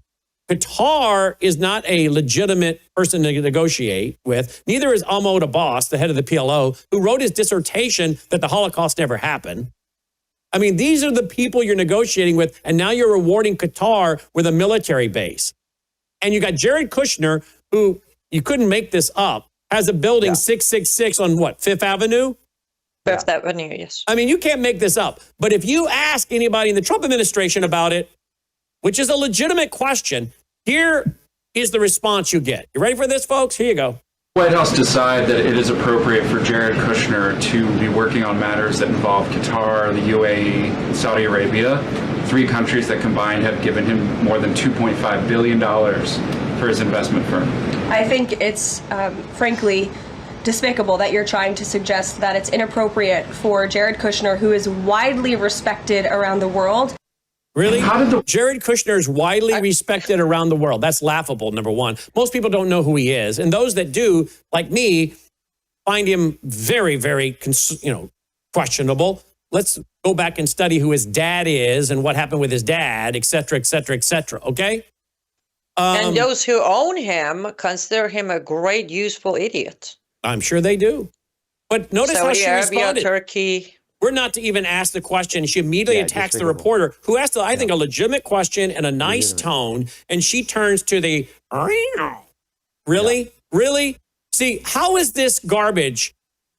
S2: Qatar is not a legitimate person to negotiate with. Neither is Ahmad Abbas, the head of the PLO, who wrote his dissertation that the Holocaust never happened. I mean, these are the people you're negotiating with, and now you're rewarding Qatar with a military base. And you got Jared Kushner, who, you couldn't make this up, has a building 666 on what, Fifth Avenue?
S6: Fifth Avenue, yes.
S2: I mean, you can't make this up. But if you ask anybody in the Trump administration about it, which is a legitimate question, here is the response you get. You ready for this, folks? Here you go.
S8: The White House decide that it is appropriate for Jared Kushner to be working on matters that involve Qatar, the UAE, and Saudi Arabia, 3 countries that combined have given him more than $2.5 billion for his investment firm.
S9: I think it's, frankly, despicable that you're trying to suggest that it's inappropriate for Jared Kushner, who is widely respected around the world.
S2: Really? Jared Kushner is widely respected around the world. That's laughable, number one. Most people don't know who he is. And those that do, like me, find him very, very, questionable. Let's go back and study who his dad is and what happened with his dad, et cetera, et cetera, et cetera. Okay?
S6: And those who own him consider him a great, useful idiot.
S2: I'm sure they do. But notice how she responded.
S6: Turkey.
S2: We're not to even ask the question. She immediately attacks the reporter, who asked, I think, a legitimate question in a nice tone, and she turns to the, really? Really? See, how is this garbage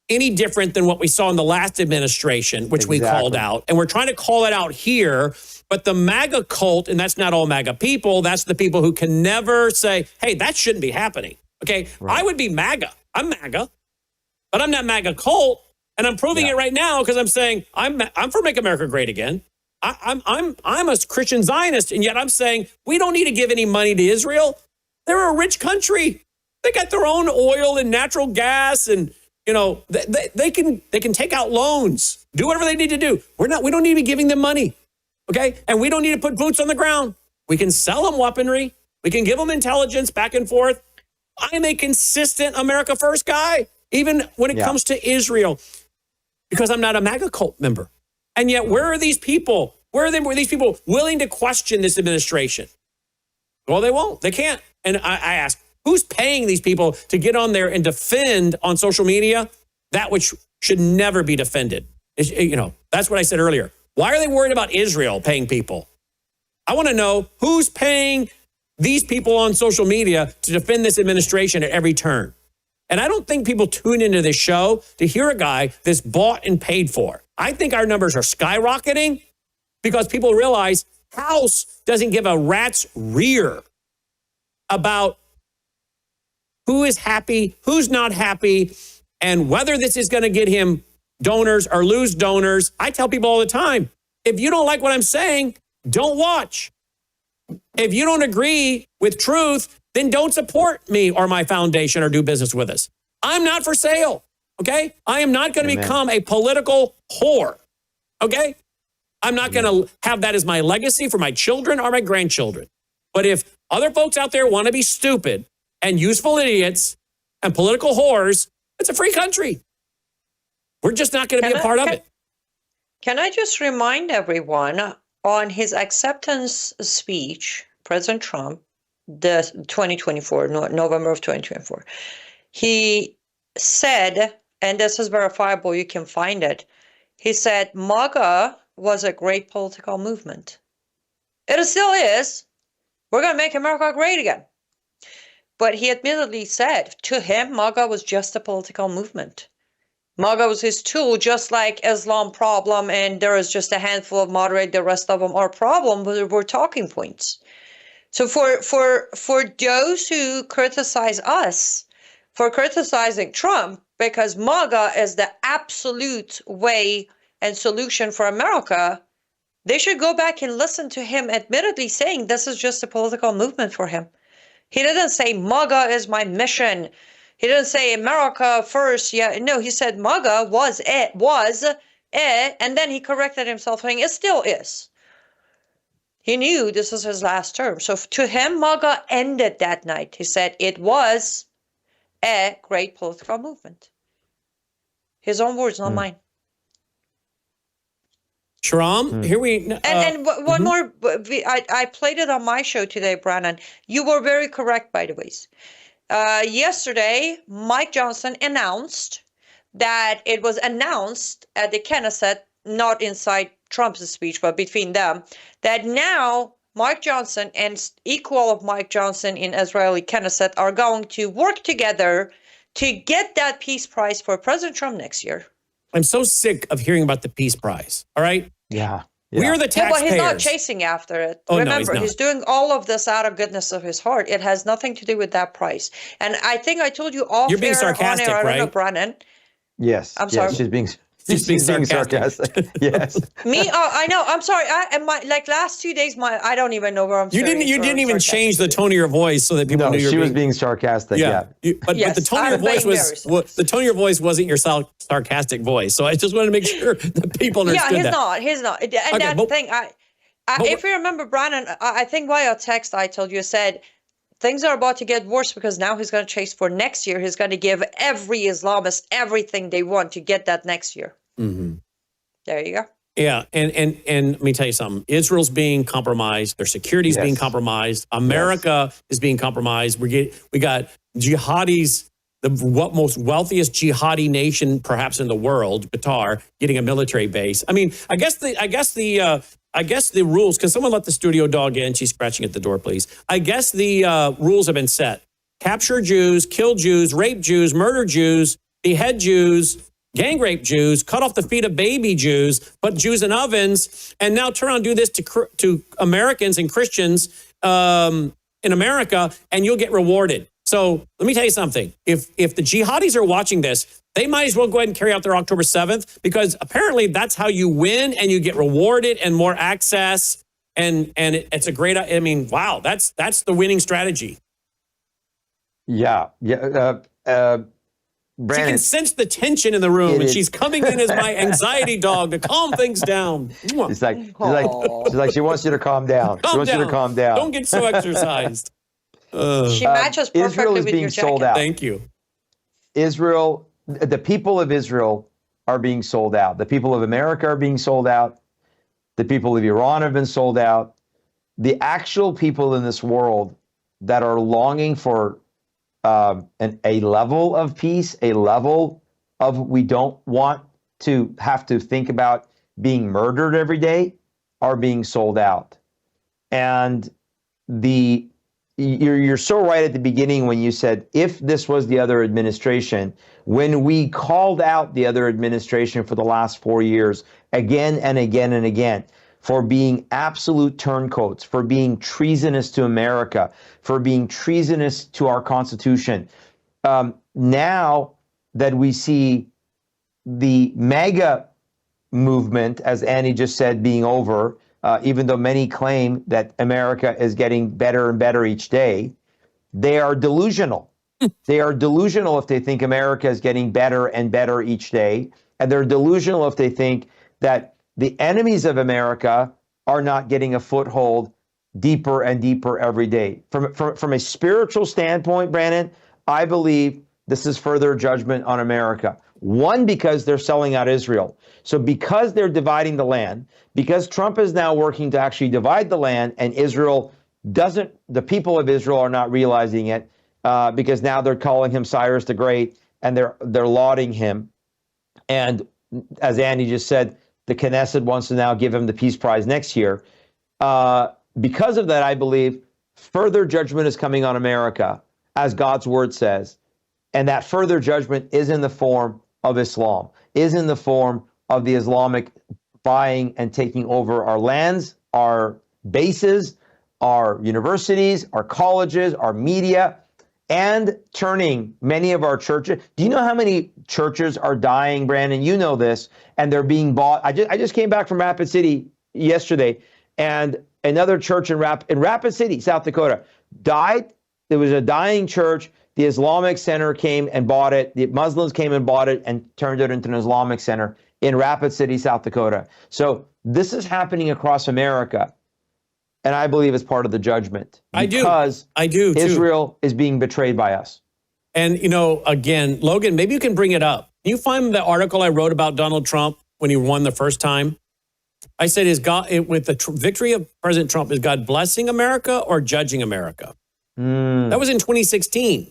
S2: any different than what we saw in the last administration, which we called out? And we're trying to call it out here, but the MAGA cult, and that's not all MAGA people, that's the people who can never say, hey, that shouldn't be happening. Okay, right. I would be MAGA. I'm MAGA, but I'm not MAGA cult. And I'm proving it right now because I'm saying I'm for Make America Great Again. I'm a Christian Zionist, and yet I'm saying we don't need to give any money to Israel. They're a rich country. They got their own oil and natural gas, and they can take out loans, do whatever they need to do. We don't need to be giving them money, okay? And we don't need to put boots on the ground. We can sell them weaponry. We can give them intelligence back and forth. I am a consistent America First guy, even when it comes to Israel. Because I'm not a MAGA cult member. And yet, where are these people? Where are these people willing to question this administration? Well, they won't. They can't. And I ask, who's paying these people to get on there and defend on social media that which should never be defended? That's what I said earlier. Why are they worried about Israel paying people? I want to know who's paying these people on social media to defend this administration at every turn. And I don't think people tune into this show to hear a guy that's bought and paid for. I think our numbers are skyrocketing because people realize House doesn't give a rat's rear about who is happy, who's not happy, and whether this is going to get him donors or lose donors. I tell people all the time, if you don't like what I'm saying, don't watch. If you don't agree with truth, then don't support me or my foundation or do business with us. I'm not for sale, okay? I am not going to become a political whore, okay? I'm not going to have that as my legacy for my children or my grandchildren. But if other folks out there want to be stupid and useful idiots and political whores, it's a free country. We're just not going to be a part of it.
S6: Can I just remind everyone, on his acceptance speech, President Trump, the 2024, November of 2024, he said, and this is verifiable, you can find it, he said MAGA was a great political movement. It still is. We're going to make America great again. But he admittedly said, to him, MAGA was just a political movement. MAGA was his tool, just like Islam problem, and there is just a handful of moderate, the rest of them are problem, but we're talking points. So for those who criticize us for criticizing Trump because MAGA is the absolute way and solution for America, they should go back and listen to him admittedly saying this is just a political movement for him. He didn't say MAGA is my mission. He didn't say America first. Yeah, no, he said MAGA was it, and then he corrected himself saying it still is. He knew this was his last term. So to him, MAGA ended that night. He said it was a great political movement. His own words, not mine.
S2: Shahram, here we...
S6: And one more, I played it on my show today, Brannon. You were very correct, by the way. Yesterday, Mike Johnson announced that it was announced at the Knesset, not inside Trump's speech, but between them, that now Mike Johnson and equal of Mike Johnson in Israeli Knesset are going to work together to get that peace prize for President Trump next year.
S2: I'm so sick of hearing about the peace prize. All right.
S7: Yeah.
S2: We're the taxpayers.
S6: But he's not chasing after it.
S2: Oh,
S6: Remember,
S2: no,
S6: he's doing all of this out of goodness of his heart. It has nothing to do with that price. And I think I told you off
S2: You're being
S6: air,
S2: sarcastic,
S6: on air, I don't know,
S2: right?
S6: Brannon.
S7: Yes.
S6: I'm sorry.
S7: Yes, she's being
S2: sarcastic.
S7: Yes.
S6: Me? Oh, I know. I'm sorry. Like last 2 days, I don't even know where I'm.
S2: You didn't even change the tone of your voice so that people knew
S7: she was being sarcastic. Yeah.
S2: But
S6: Yes,
S2: the tone of your voice the tone of your voice wasn't your sarcastic voice. So I just wanted to make sure that people understood that.
S6: He's not. And that's the thing. If you remember, Brannon, I think via text I told you, said things are about to get worse because now he's going to chase for next year. He's going to give every Islamist everything they want to get that next year.
S2: Mm-hmm.
S6: There you go.
S2: Yeah, and let me tell you something. Israel's being compromised. Their security is being compromised. America is being compromised. We got jihadis, the most wealthiest jihadi nation perhaps in the world, Qatar, getting a military base. I mean, I guess the rules. Can someone let the studio dog in? She's scratching at the door, please. I guess the rules have been set. Capture Jews, kill Jews, rape Jews, murder Jews, behead Jews, gang rape Jews, cut off the feet of baby Jews, put Jews in ovens, and now turn around and do this to Americans and Christians in America, and you'll get rewarded. So let me tell you something. If the jihadis are watching this, they might as well go ahead and carry out their October 7th, because apparently that's how you win and you get rewarded and more access. And it's a great, I mean, wow, that's the winning strategy.
S7: Yeah. Brannon,
S2: she can sense the tension in the room, and she's coming in as my anxiety dog to calm things down.
S7: She's like, she wants you to calm down. She wants you to calm down.
S2: Don't get so exercised.
S6: She matches perfectly
S7: Israel is
S6: with
S7: being
S6: your jacket.
S7: sold out.
S2: Thank you.
S7: Israel, the people of Israel are being sold out. The people of America are being sold out. The people of Iran have been sold out. The actual people in this world that are longing for a level of peace, a level of we don't want to have to think about being murdered every day, are being sold out. And you're so right at the beginning when you said, if this was the other administration, when we called out the other administration for the last 4 years, again and again and again, for being absolute turncoats, for being treasonous to America, for being treasonous to our Constitution. Now that we see the MAGA movement, as Annie just said, being over, even though many claim that America is getting better and better each day, they are delusional. They are delusional if they think America is getting better and better each day. And they're delusional if they think that the enemies of America are not getting a foothold deeper and deeper every day. From a spiritual standpoint, Brannon, I believe this is further judgment on America. One, because they're selling out Israel. So because they're dividing the land, because Trump is now working to actually divide the land, and Israel doesn't, the people of Israel are not realizing it, because now they're calling him Cyrus the Great, and they're lauding him. And as Andy just said, the Knesset wants to now give him the Peace Prize next year. Because of that, I believe further judgment is coming on America, as God's word says. And that further judgment is in the form of Islam, is in the form of the Islamic buying and taking over our lands, our bases, our universities, our colleges, our media, and turning many of our churches. Do you know how many churches are dying, Brandon? You know this, and they're being bought. I just came back from Rapid City yesterday, and another church in Rapid City, South Dakota, died. There was a dying church. The Islamic Center came and bought it. The Muslims came and bought it and turned it into an Islamic Center in Rapid City, South Dakota. So this is happening across America. And I believe it's part of the judgment. I do too. Israel is being betrayed by us.
S2: And, you know, again, Logan, maybe you can bring it up. Can you find the article I wrote about Donald Trump when he won the first time? I said, is God, with the victory of President Trump, is God blessing America or judging America? That was in 2016.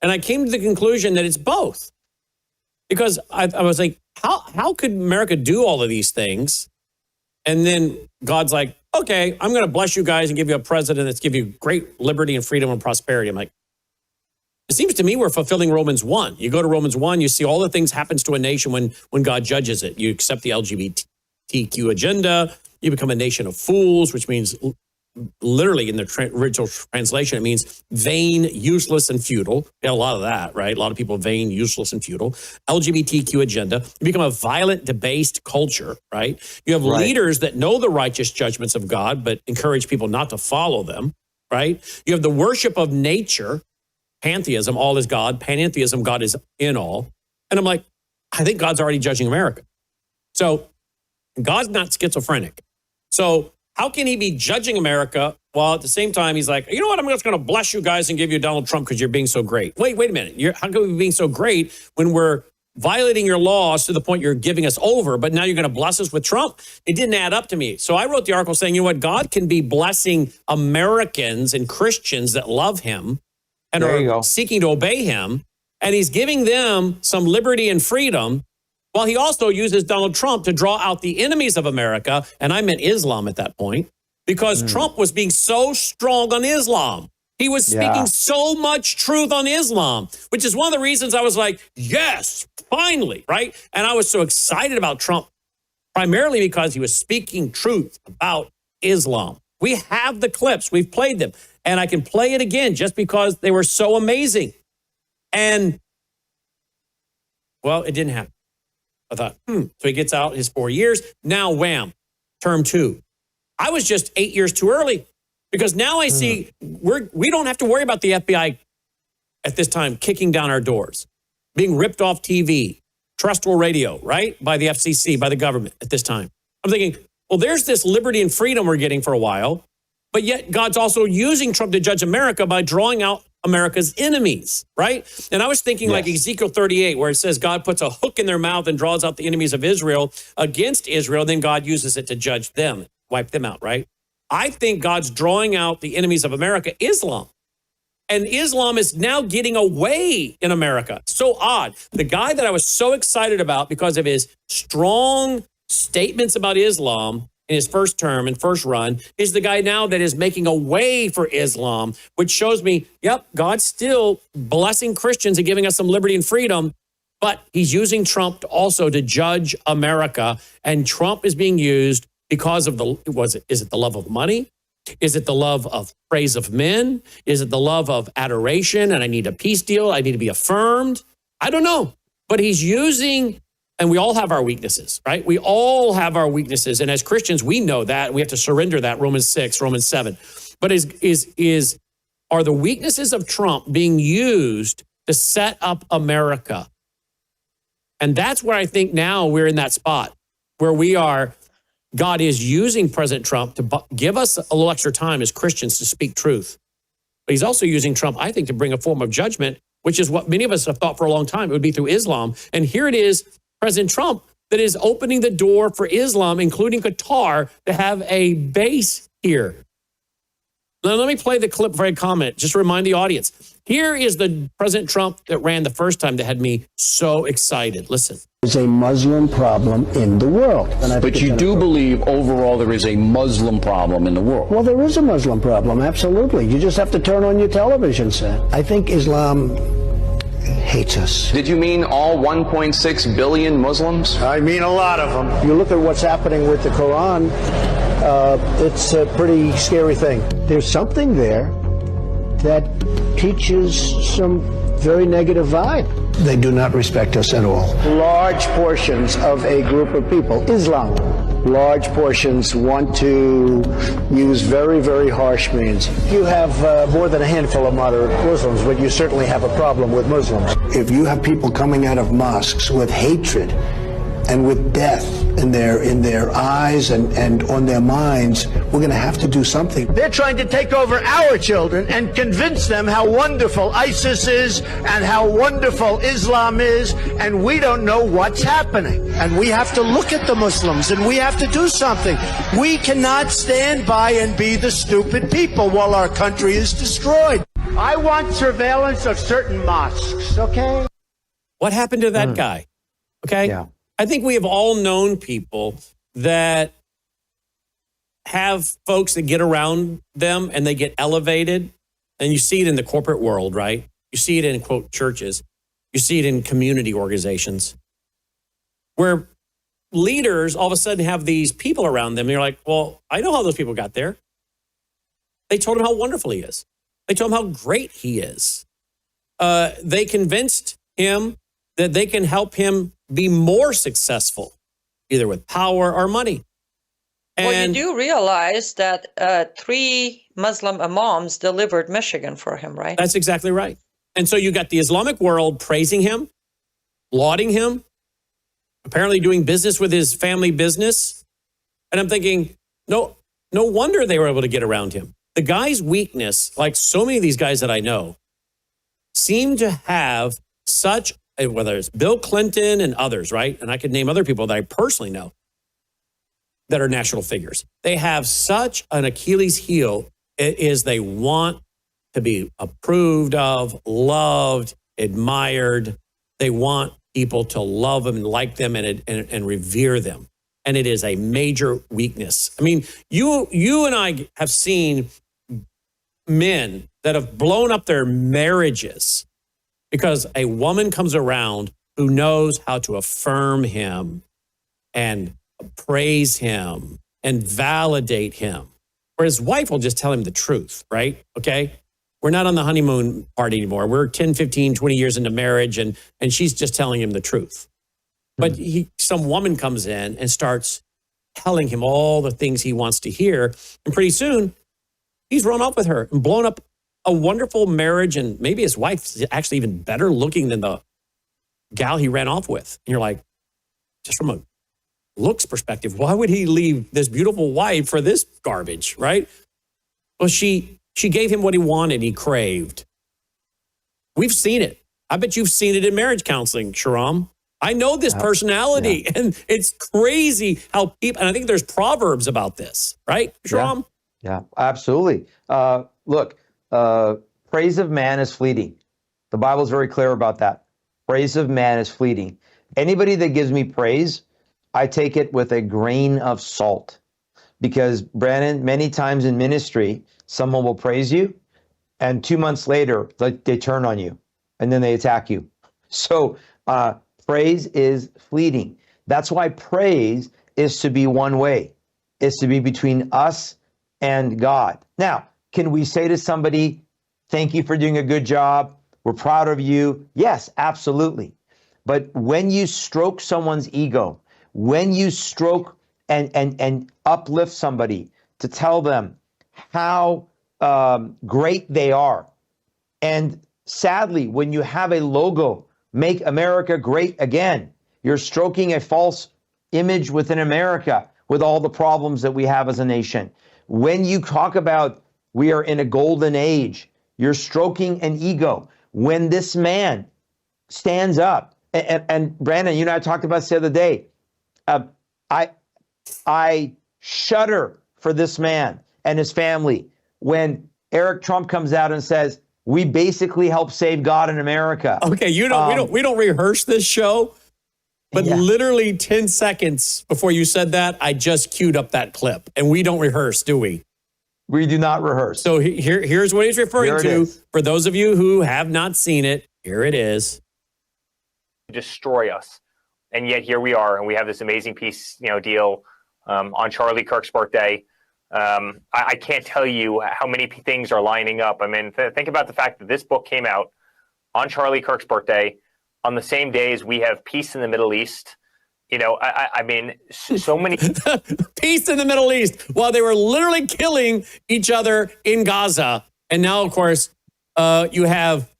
S2: And I came to the conclusion that it's both. Because I was like, how could America do all of these things? And then God's like, okay, I'm going to bless you guys and give you a president that's give you great liberty and freedom and prosperity. I'm like, it seems to me we're fulfilling Romans 1. You go to Romans 1, you see all the things happens to a nation when God judges it. You accept the LGBTQ agenda. You become a nation of fools, which means literally in the original translation, it means vain, useless, and futile. You have a lot of that, right? A lot of people vain, useless, and futile. LGBTQ agenda. You become a violent, debased culture, right? You have leaders that know the righteous judgments of God, but encourage people not to follow them, right? You have the worship of nature, pantheism, all is God. Panentheism, God is in all. And I'm like, I think God's already judging America. So God's not schizophrenic. So how can he be judging America while at the same time he's like, you know what, I'm just going to bless you guys and give you Donald Trump because you're being so great. Wait a minute. How can we be being so great when we're violating your laws to the point you're giving us over, but now you're going to bless us with Trump? It didn't add up to me. So I wrote the article saying, you know what, God can be blessing Americans and Christians that love him and are seeking to obey him. And he's giving them some liberty and freedom, while he also uses Donald Trump to draw out the enemies of America. And I meant Islam at that point, because Trump was being so strong on Islam. He was speaking so much truth on Islam, which is one of the reasons I was like, yes, finally, right? And I was so excited about Trump, primarily because he was speaking truth about Islam. We have the clips. We've played them. And I can play it again just because they were so amazing. And, well, it didn't happen. I thought, So he gets out his 4 years. Now, wham, term 2. I was just 8 years too early, because now I see we don't have to worry about the FBI at this time kicking down our doors, being ripped off TV, terrestrial radio, right, by the FCC, by the government at this time. I'm thinking, well, there's this liberty and freedom we're getting for a while, but yet God's also using Trump to judge America by drawing out America's enemies, right? And I was thinking like Ezekiel 38, where it says God puts a hook in their mouth and draws out the enemies of Israel against Israel. Then God uses it to judge them, wipe them out, right? I think God's drawing out the enemies of America, Islam. And Islam is now getting away in America. So odd. The guy that I was so excited about because of his strong statements about Islam in his first term and first run is the guy now that is making a way for Islam, which shows me, yep, God's still blessing Christians and giving us some liberty and freedom, but he's using Trump also to judge America. And Trump is being used because of is it the love of money? Is it the love of praise of men? Is it the love of adoration? And I need a peace deal. I need to be affirmed. I don't know, but he's using. And we all have our weaknesses, right? We all have our weaknesses. And as Christians, we know that. We have to surrender that, Romans 6, Romans 7. But are the weaknesses of Trump being used to set up America? And that's where I think now we're in that spot where God is using President Trump to give us a little extra time as Christians to speak truth. But he's also using Trump, I think, to bring a form of judgment, which is what many of us have thought for a long time. It would be through Islam. And here it is, President Trump, that is opening the door for Islam, including Qatar, to have a base here. Now, let me play the clip for a comment, just to remind the audience. Here is the President Trump that ran the first time that had me so excited. Listen.
S10: There's a Muslim problem in the world.
S11: But you do believe overall there is a Muslim problem in the world?
S10: Well, there is a Muslim problem, absolutely. You just have to turn on your television set. I think Islam hates us.
S11: Did you mean all 1.6 billion Muslims?
S10: I mean a lot of them. You look at what's happening with the Quran, it's a pretty scary thing. There's something there that teaches some very negative vibe. They do not respect us at all. Large portions of a group of people, Islam, large portions want to use very, very harsh means. You have more than a handful of moderate Muslims, but you certainly have a problem with Muslims. If you have people coming out of mosques with hatred and with death in their eyes and on their minds, we're going to have to do something. They're trying to take over our children and convince them how wonderful ISIS is and how wonderful Islam is, and we don't know what's happening. And we have to look at the Muslims, and we have to do something. We cannot stand by and be the stupid people while our country is destroyed. I want surveillance of certain mosques, okay?
S2: What happened to that guy? Okay.
S7: Yeah.
S2: I think we have all known people that have folks that get around them and they get elevated. And you see it in the corporate world, right? You see it in, quote, churches. You see it in community organizations where leaders all of a sudden have these people around them. And you're like, well, I know how those people got there. They told him how wonderful he is. They told him how great he is. They convinced him that they can help him be more successful, either with power or money.
S6: Well, you do realize that 3 Muslim imams delivered Michigan for him, right?
S2: That's exactly right. And so you got the Islamic world praising him, lauding him, apparently doing business with his family business. And I'm thinking, no wonder they were able to get around him. The guy's weakness, like so many of these guys that I know, seem to have such, whether it's Bill Clinton and others, right? And I could name other people that I personally know that are national figures. They have such an Achilles heel. It is they want to be approved of, loved, admired. They want people to love them and like them and revere them. And it is a major weakness. I mean, you and I have seen men that have blown up their marriages because a woman comes around who knows how to affirm him and praise him and validate him. Where his wife will just tell him the truth, right? Okay? We're not on the honeymoon party anymore. We're 10, 15, 20 years into marriage, and she's just telling him the truth. But some woman comes in and starts telling him all the things he wants to hear. And pretty soon, he's run off with her and blown up a wonderful marriage. And maybe his wife's actually even better looking than the gal he ran off with. And you're like, just from a looks perspective, why would he leave this beautiful wife for this garbage, right? Well, she gave him what he wanted, he craved. We've seen it. I bet you've seen it in marriage counseling, Shahram. I know this personality, and it's crazy how people, and I think there's proverbs about this, right, Shahram?
S7: Yeah, absolutely. Look, praise of man is fleeting. The Bible is very clear about that. Praise of man is fleeting. Anybody that gives me praise, I take it with a grain of salt. Because, Brannon, many times in ministry, someone will praise you, and 2 months later, they turn on you, and then they attack you. So, praise is fleeting. That's why praise is to be one way. It's to be between us and God. Now, can we say to somebody, thank you for doing a good job, we're proud of you? Yes, absolutely. But when you stroke someone's ego, when you stroke and uplift somebody to tell them how great they are, and sadly, when you have a logo, Make America Great Again, you're stroking a false image within America with all the problems that we have as a nation. When you talk about we are in a golden age, you're stroking an ego. When this man stands up, and Brannon, you and I talked about this the other day, I shudder for this man and his family when Eric Trump comes out and says, we basically help save God in America.
S2: Okay, we don't rehearse this show, but literally 10 seconds before you said that, I just queued up that clip, and we don't rehearse, do we?
S7: We do not rehearse.
S2: So here's what he's referring to. For those of you who have not seen it, here it is.
S12: Destroy us, and yet here we are, and we have this amazing peace, deal on Charlie Kirk's birthday. I can't tell you how many things are lining up. I mean, think about the fact that this book came out on Charlie Kirk's birthday, on the same day as we have peace in the Middle East. I mean, so many...
S2: Peace in the Middle East, while they were literally killing each other in Gaza. And now, of course, you have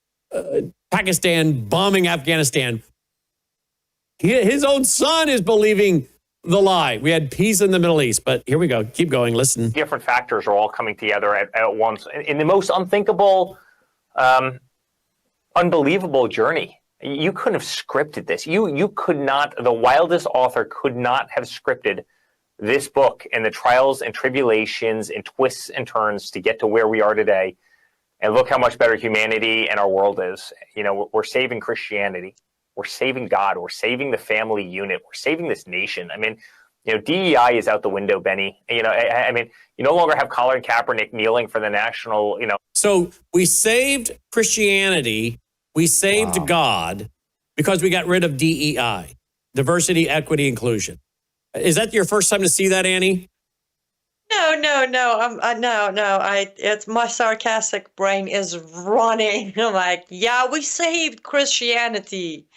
S2: Pakistan bombing Afghanistan. His own son is believing the lie. We had peace in the Middle East, but here we go. Keep going. Listen.
S12: Different factors are all coming together at once in the most unthinkable, unbelievable journey. You couldn't have scripted this. You could not, the wildest author could not have scripted this book and the trials and tribulations and twists and turns to get to where we are today. And look how much better humanity and our world is. You know, we're saving Christianity. We're saving God. We're saving the family unit. We're saving this nation. I mean, you know, DEI is out the window, Benny. You know, I mean, you no longer have Colin Kaepernick kneeling for the national, you know.
S2: So we saved Christianity. We saved God because we got rid of DEI, diversity, equity, inclusion. Is that your first time to see that, Annie?
S6: No. It's my sarcastic brain is running. I'm like, yeah, we saved Christianity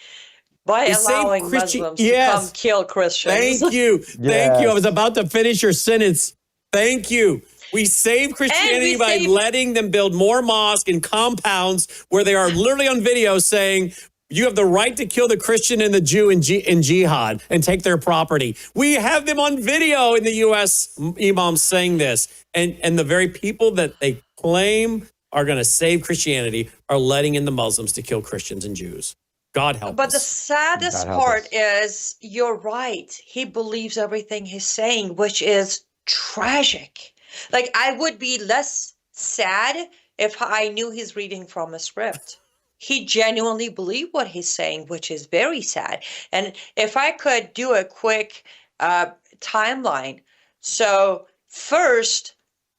S6: by allowing Muslims to come kill Christians.
S2: Thank you. Thank you. I was about to finish your sentence. Thank you. We saved Christianity by letting them build more mosques and compounds where they are literally on video saying, you have the right to kill the Christian and the Jew in jihad and take their property. We have them on video in the U.S. imams saying this. And the very people that they claim are going to save Christianity are letting in the Muslims to kill Christians and Jews. God help us.
S6: But the saddest part is, you're right. He believes everything he's saying, which is tragic. Like, I would be less sad if I knew he's reading from a script. He genuinely believed what he's saying, which is very sad. And if I could do a quick timeline. So first,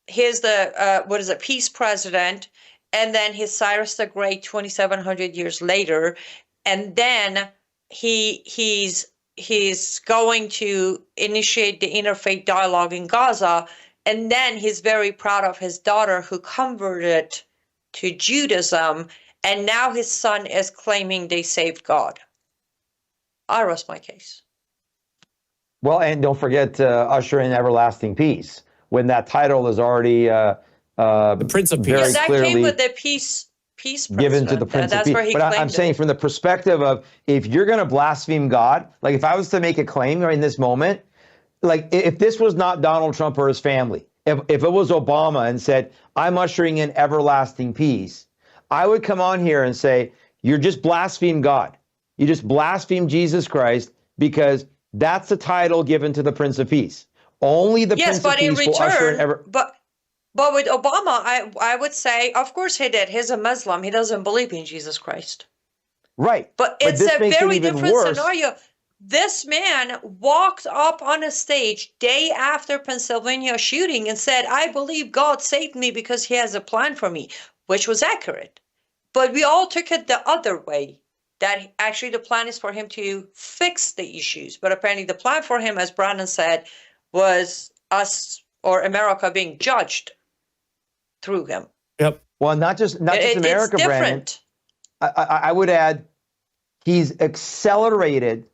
S6: here's the peace president, and then his Cyrus the Great 2,700 years later. And then he's going to initiate the interfaith dialogue in Gaza. And then he's very proud of his daughter who converted to Judaism. And now his son is claiming they saved God. I rest my case.
S7: Well, and don't forget usher in everlasting peace, when that title is already
S2: the Prince of Peace.
S7: Very
S6: that
S7: clearly
S6: came with the peace
S7: given to the Prince of Peace. But I'm saying from the perspective of, if you're going to blaspheme God, like if I was to make a claim in this moment, like if this was not Donald Trump or his family, if it was Obama and said, I'm ushering in everlasting peace, I would come on here and say, you're just blaspheme God. You just blaspheme Jesus Christ, because that's the title given to the Prince of Peace. Only the Prince of Peace will usher in
S6: But with Obama, I would say, of course he did. He's a Muslim. He doesn't believe in Jesus Christ.
S7: Right.
S6: But it's a very different scenario. This man walked up on a stage day after Pennsylvania shooting and said, I believe God saved me because he has a plan for me, which was accurate. But we all took it the other way, that actually the plan is for him to fix the issues. But apparently the plan for him, as Brannon said, was us or America being judged through him.
S2: Yep.
S7: Well, not just America, Brannon. I would add, he's accelerated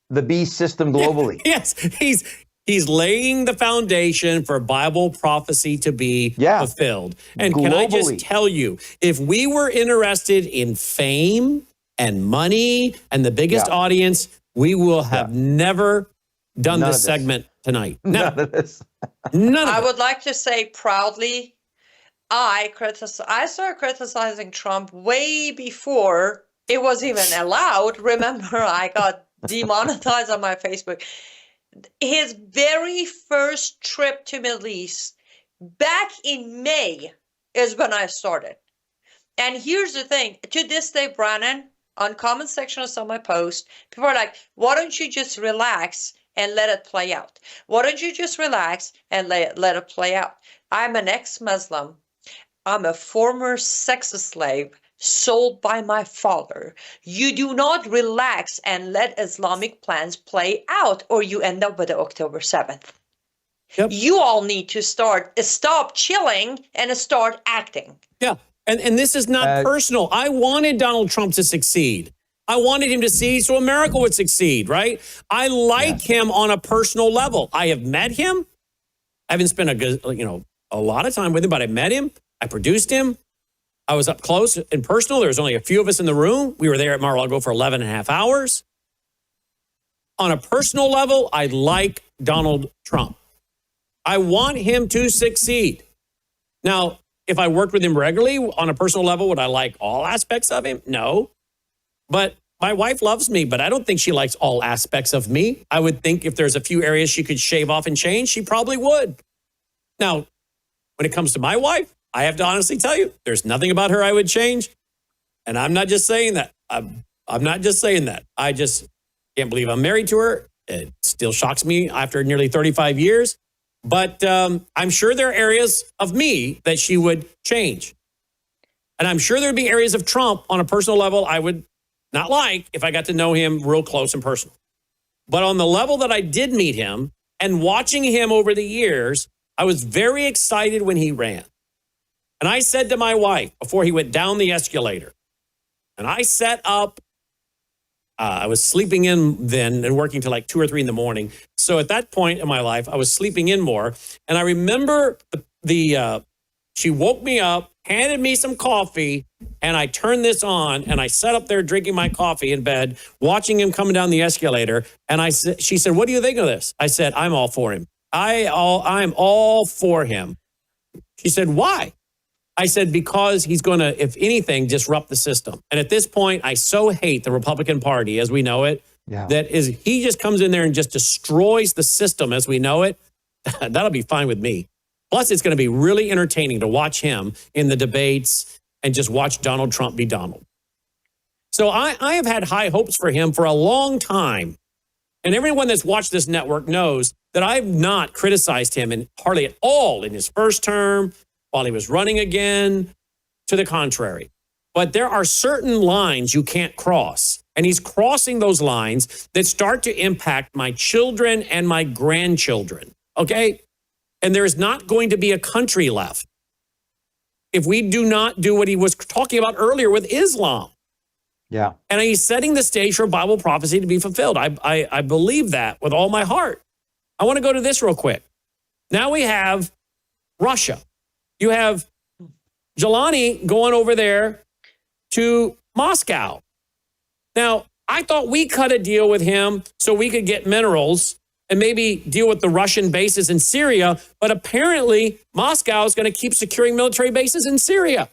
S7: the beast system globally.
S2: Yes, he's laying the foundation for Bible prophecy to be fulfilled. And globally. Can I just tell you, if we were interested in fame and money and the biggest audience, we will have never done this segment tonight.
S7: None of this.
S6: I would like to say proudly, I started criticizing Trump way before it was even allowed. Remember, I got demonetized on my Facebook. His very first trip to Middle East back in May is when I started. And here's the thing, to this day, Brannon, on comment section of some of my posts, people are like, why don't you just relax and let it play out? Why don't you just relax and let it play out? I'm an ex-Muslim. I'm a former sex slave sold by my father. You do not relax and let Islamic plans play out, or you end up with the October 7th. Yep. You all need to stop chilling and start acting.
S2: Yeah. And this is not personal. I wanted Donald Trump to succeed. I wanted him to succeed so America would succeed, right? I like him on a personal level. I have met him. I haven't spent a lot of time with him, but I met him. I produced him. I was up close and personal. There was only a few of us in the room. We were there at Mar-a-Lago for 11 and a half hours. on a personal level, I like Donald Trump. I want him to succeed. Now, if I worked with him regularly on a personal level, would I like all aspects of him? No. But my wife loves me, but I don't think she likes all aspects of me. I would think if there's a few areas she could shave off and change, she probably would. Now, when it comes to my wife, I have to honestly tell you, there's nothing about her I would change. And I'm not just saying that. I'm not just saying that. I just can't believe I'm married to her. It still shocks me after nearly 35 years. But I'm sure there are areas of me that she would change. And I'm sure there'd be areas of Trump on a personal level I would not like if I got to know him real close and personal. But on the level that I did meet him and watching him over the years, I was very excited when he ran. And I said to my wife before he went down the escalator, and I set up, I was sleeping in then and working till like 2 or 3 in the morning. So at that point in my life, I was sleeping in more. And I remember she woke me up, handed me some coffee, and I turned this on, and I sat up there drinking my coffee in bed, watching him coming down the escalator. And she said, "What do you think of this?" I said, "I'm all for him. I'm all for him." She said, "Why?" I said, "Because he's going to, if anything, disrupt the system." And at this point, I so hate the Republican Party as we know it, he just comes in there and just destroys the system as we know it. That'll be fine with me. Plus, it's going to be really entertaining to watch him in the debates and just watch Donald Trump be Donald. So I have had high hopes for him for a long time. And everyone that's watched this network knows that I've not criticized him hardly at all in his first term, while he was running again, to the contrary. But there are certain lines you can't cross. And he's crossing those lines that start to impact my children and my grandchildren, okay? And there is not going to be a country left if we do not do what he was talking about earlier with Islam.
S7: Yeah.
S2: And he's setting the stage for Bible prophecy to be fulfilled. I believe that with all my heart. I want to go to this real quick. Now we have Russia. You have Jelani going over there to Moscow. Now, I thought we cut a deal with him so we could get minerals and maybe deal with the Russian bases in Syria. But apparently, Moscow is going to keep securing military bases in Syria.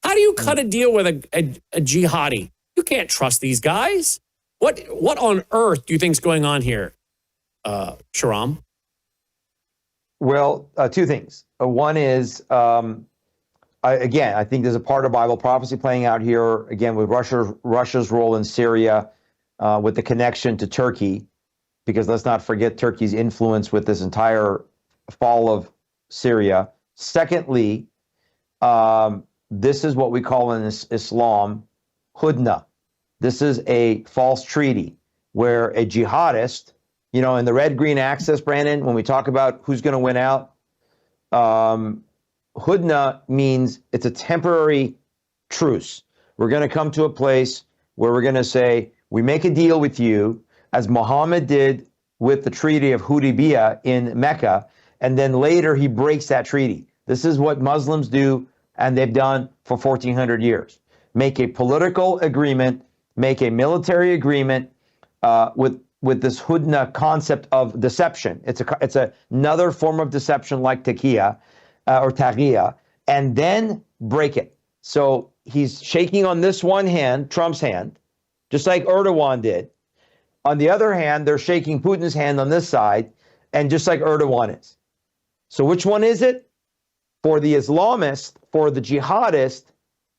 S2: How do you cut a deal with a jihadi? You can't trust these guys. What on earth do you think is going on here, Shahram?
S7: Well, 2 things. One is, I think there's a part of Bible prophecy playing out here, again, with Russia's role in Syria, with the connection to Turkey, because let's not forget Turkey's influence with this entire fall of Syria. Secondly, this is what we call in Islam, hudna. This is a false treaty where a jihadist, in the red-green axis, Brandon, when we talk about who's going to win out, hudna means it's a temporary truce. We're going to come to a place where we're going to say, we make a deal with you, as Muhammad did with the Treaty of Hudaybiyah in Mecca, and then later he breaks that treaty. This is what Muslims do, and they've done for 1,400 years. Make a political agreement, make a military agreement with this hudna concept of deception. It's another form of deception like taqiyya or taghiya, and then break it. So he's shaking on this one hand, Trump's hand, just like Erdogan did. On the other hand, they're shaking Putin's hand on this side, and just like Erdogan is. So which one is it? For the Islamist, for the jihadist,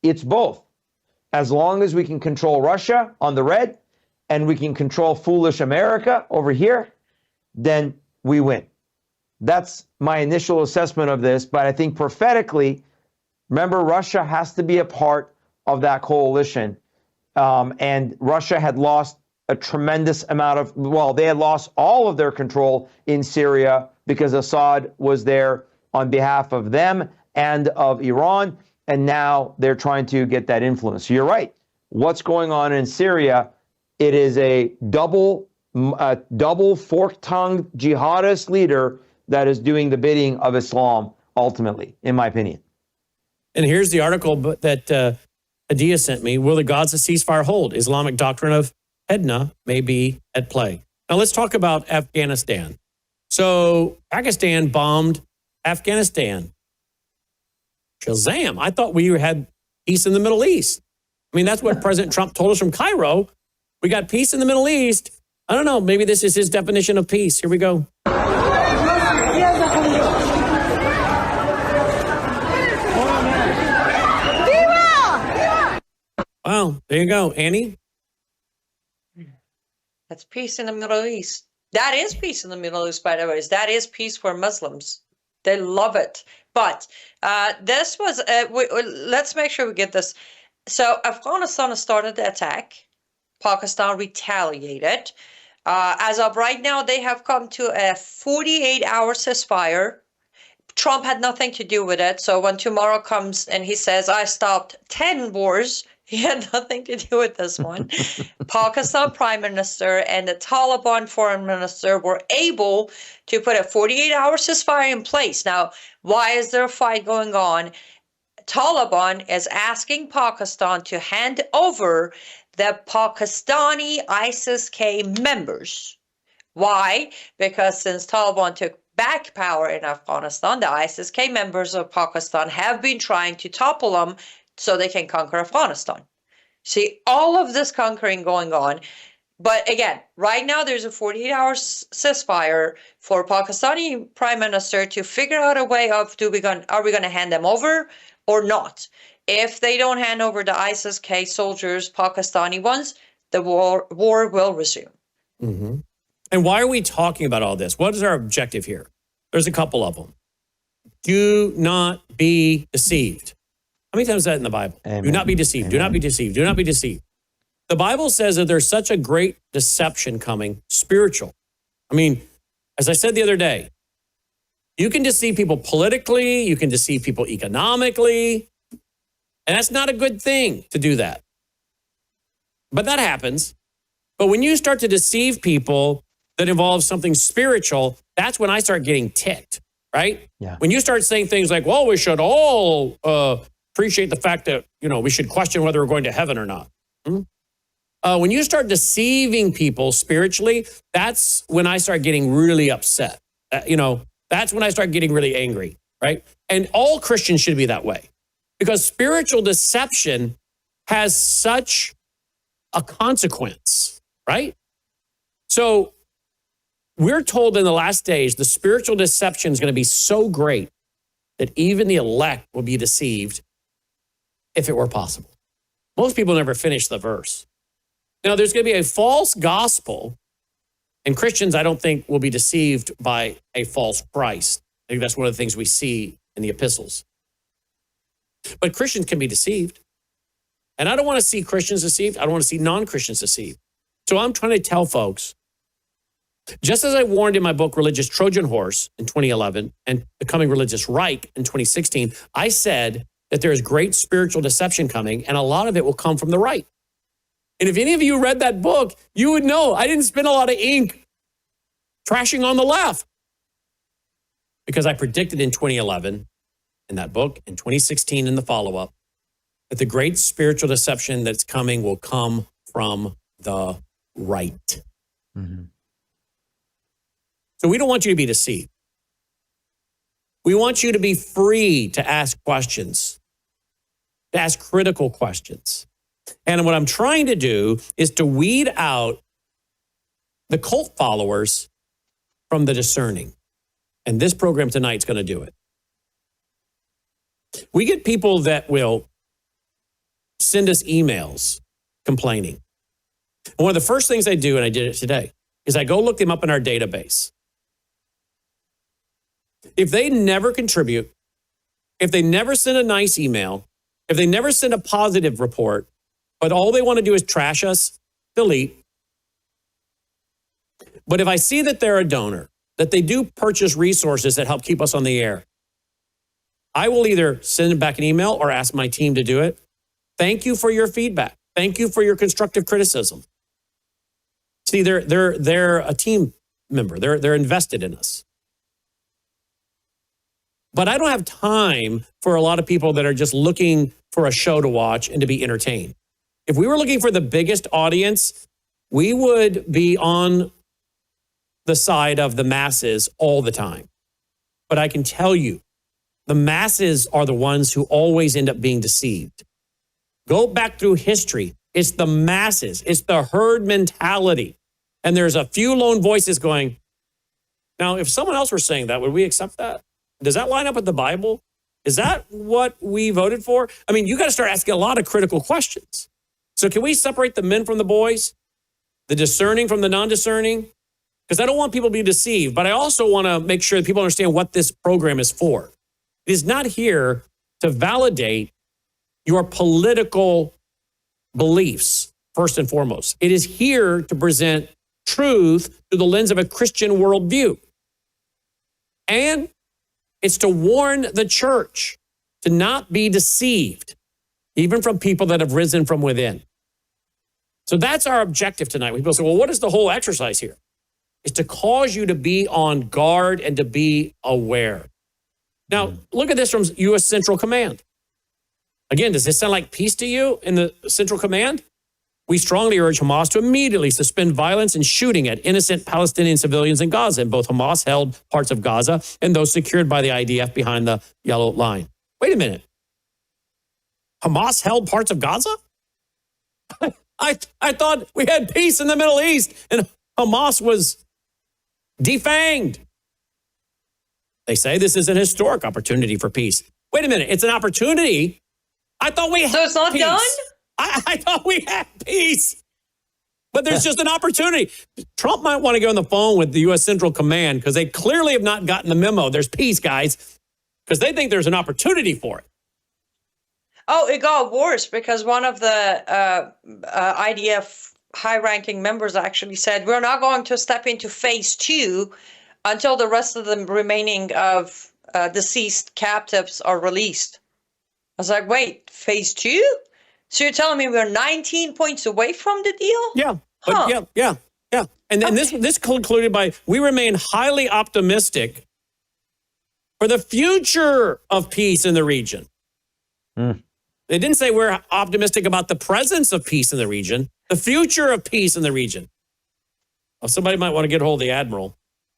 S7: it's both. As long as we can control Russia on the red, and we can control foolish America over here, then we win. That's my initial assessment of this. But I think prophetically, remember, Russia has to be a part of that coalition. And Russia had lost a tremendous amount they had lost all of their control in Syria because Assad was there on behalf of them and of Iran. And now they're trying to get that influence. So you're right. What's going on in Syria? It is a double fork-tongued jihadist leader that is doing the bidding of Islam, ultimately, in my opinion.
S2: And here's the article that Adia sent me. Will the gods of ceasefire hold? Islamic doctrine of Hedna may be at play. Now let's talk about Afghanistan. So Pakistan bombed Afghanistan. Shazam. I thought we had peace in the Middle East. I mean, that's what President Trump told us from Cairo. We got peace in the Middle East. I don't know. Maybe this is his definition of peace. Here we go. Wow. There you go. Annie?
S6: That's peace in the Middle East. That is peace in the Middle East, by the way. That is peace for Muslims. They love it. But this was, let's make sure we get this. So Afghanistan started the attack. Pakistan retaliated. As of right now, they have come to a 48-hour ceasefire. Trump had nothing to do with it. So when tomorrow comes and he says, I stopped 10 wars, he had nothing to do with this one. Pakistan Prime Minister and the Taliban Foreign Minister were able to put a 48-hour ceasefire in place. Now, why is there a fight going on? Taliban is asking Pakistan to hand over the Pakistani ISIS-K members. Why? Because since Taliban took back power in Afghanistan, the ISIS-K members of Pakistan have been trying to topple them so they can conquer Afghanistan. See, all of this conquering going on. But again, right now there's a 48-hour ceasefire for Pakistani Prime Minister to figure out a way of are we going to hand them over or not? If they don't hand over the ISIS-K soldiers, Pakistani ones, the war will resume.
S2: Mm-hmm. And why are we talking about all this? What is our objective here? There's a couple of them. Do not be deceived. How many times is that in the Bible? Amen. Do not be deceived. Amen. Do not be deceived. Do not be deceived. The Bible says that there's such a great deception coming, spiritual. I mean, as I said the other day, you can deceive people politically, you can deceive people economically, and that's not a good thing to do that. But that happens. But when you start to deceive people that involves something spiritual, that's when I start getting ticked, right? Yeah. When you start saying things like, well, we should all appreciate the fact that, we should question whether we're going to heaven or not. When you start deceiving people spiritually, that's when I start getting really upset. That's when I start getting really angry, right? And all Christians should be that way because spiritual deception has such a consequence, right? So we're told in the last days, the spiritual deception is going to be so great that even the elect will be deceived if it were possible. Most people never finish the verse. Now, there's going to be a false gospel, and Christians, I don't think, will be deceived by a false Christ. I think that's one of the things we see in the epistles. But Christians can be deceived. And I don't want to see Christians deceived. I don't want to see non-Christians deceived. So I'm trying to tell folks, just as I warned in my book, Religious Trojan Horse in 2011 and Becoming Religious Reich in 2016, I said that there is great spiritual deception coming, and a lot of it will come from the right. And if any of you read that book, you would know I didn't spend a lot of ink trashing on the left because I predicted in 2011 in that book, in 2016 in the follow-up, that the great spiritual deception that's coming will come from the right. Mm-hmm. So we don't want you to be deceived. We want you to be free to ask questions, to ask critical questions. And what I'm trying to do is to weed out the cult followers from the discerning. And this program tonight is going to do it. We get people that will send us emails complaining. And one of the first things I do, and I did it today, is I go look them up in our database. If they never contribute, if they never send a nice email, if they never send a positive report, but all they want to do is trash us, delete. But if I see that they're a donor, that they do purchase resources that help keep us on the air, I will either send them back an email or ask my team to do it. Thank you for your feedback. Thank you for your constructive criticism. See, they're a team member. They're invested in us. But I don't have time for a lot of people that are just looking for a show to watch and to be entertained. If we were looking for the biggest audience, we would be on the side of the masses all the time. But I can tell you, the masses are the ones who always end up being deceived. Go back through history. It's the masses. It's the herd mentality. And there's a few lone voices going, now, if someone else were saying that, would we accept that? Does that line up with the Bible? Is that what we voted for? I mean, you got to start asking a lot of critical questions. So can we separate the men from the boys, the discerning from the non-discerning? Because I don't want people to be deceived, but I also want to make sure that people understand what this program is for. It is not here to validate your political beliefs, first and foremost. It is here to present truth through the lens of a Christian worldview. And it's to warn the church to not be deceived, even from people that have risen from within. So that's our objective tonight. When people say, well, what is the whole exercise here? It's to cause you to be on guard and to be aware. Now, look at this from U.S. Central Command. Again, does this sound like peace to you in the Central Command? We strongly urge Hamas to immediately suspend violence and shooting at innocent Palestinian civilians in Gaza, in both Hamas-held parts of Gaza and those secured by the IDF behind the yellow line. Wait a minute. Hamas held parts of Gaza? I thought we had peace in the Middle East and Hamas was defanged. They say this is an historic opportunity for peace. Wait a minute. It's an opportunity. I thought we had
S6: So it's not
S2: peace.
S6: done?
S2: I thought we had peace. But there's just an opportunity. Trump might want to get on the phone with the U.S. Central Command because they clearly have not gotten the memo. There's peace, guys, because they think there's an opportunity for it.
S6: Oh, it got worse because one of the IDF high-ranking members actually said, we're not going to step into phase 2 until the rest of the remaining of deceased captives are released. I was like, wait, phase 2? So you're telling me we're 19 points away from the deal?
S2: Yeah. But yeah. And then this concluded by, we remain highly optimistic for the future of peace in the region. They didn't say we're optimistic about the presence of peace in the region, the future of peace in the region. Oh, somebody might want to get a hold of the Admiral.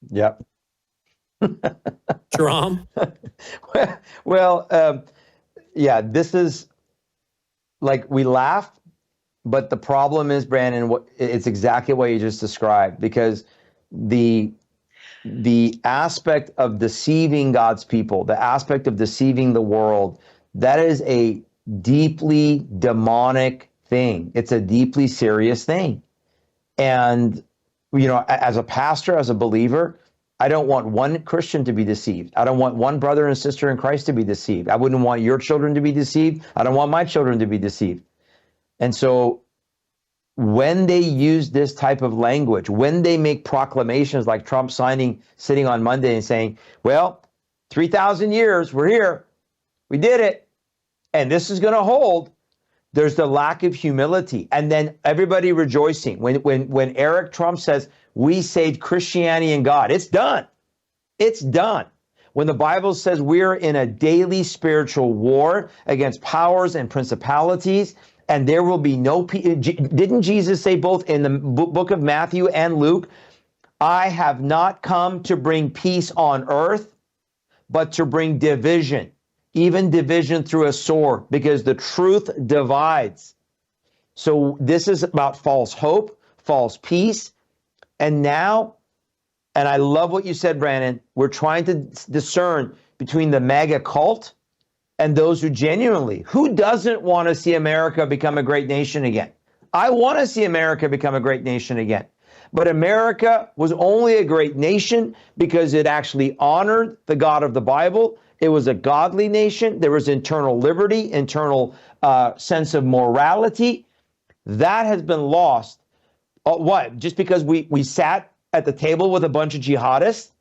S7: Yep.
S2: Shahram?
S7: Well, yeah, this is like, we laugh, but the problem is, Brandon, it's exactly what you just described, because the aspect of deceiving God's people, the aspect of deceiving the world, that is a deeply demonic thing. It's a deeply serious thing. And, you know, as a pastor, as a believer, I don't want one Christian to be deceived. I don't want one brother and sister in Christ to be deceived. I wouldn't want your children to be deceived. I don't want my children to be deceived. And so when they use this type of language, when they make proclamations like Trump sitting on Monday and saying, well, 3,000 years, we're here, we did it, and this is going to hold, there's the lack of humility. And then everybody rejoicing. When Eric Trump says, we saved Christianity and God, it's done. It's done. When the Bible says we're in a daily spiritual war against powers and principalities, and there will be no peace. Didn't Jesus say both in the book of Matthew and Luke, I have not come to bring peace on earth, but to bring division, even division through a sword, because the truth divides. So this is about false hope, false peace. And now, and I love what you said, Brannon, we're trying to discern between the mega cult and those who doesn't want to see America become a great nation again? I want to see America become a great nation again. But America was only a great nation because it actually honored the God of the Bible. It was a godly nation. There was internal liberty, internal sense of morality. That has been lost. What? Just because we sat at the table with a bunch of jihadists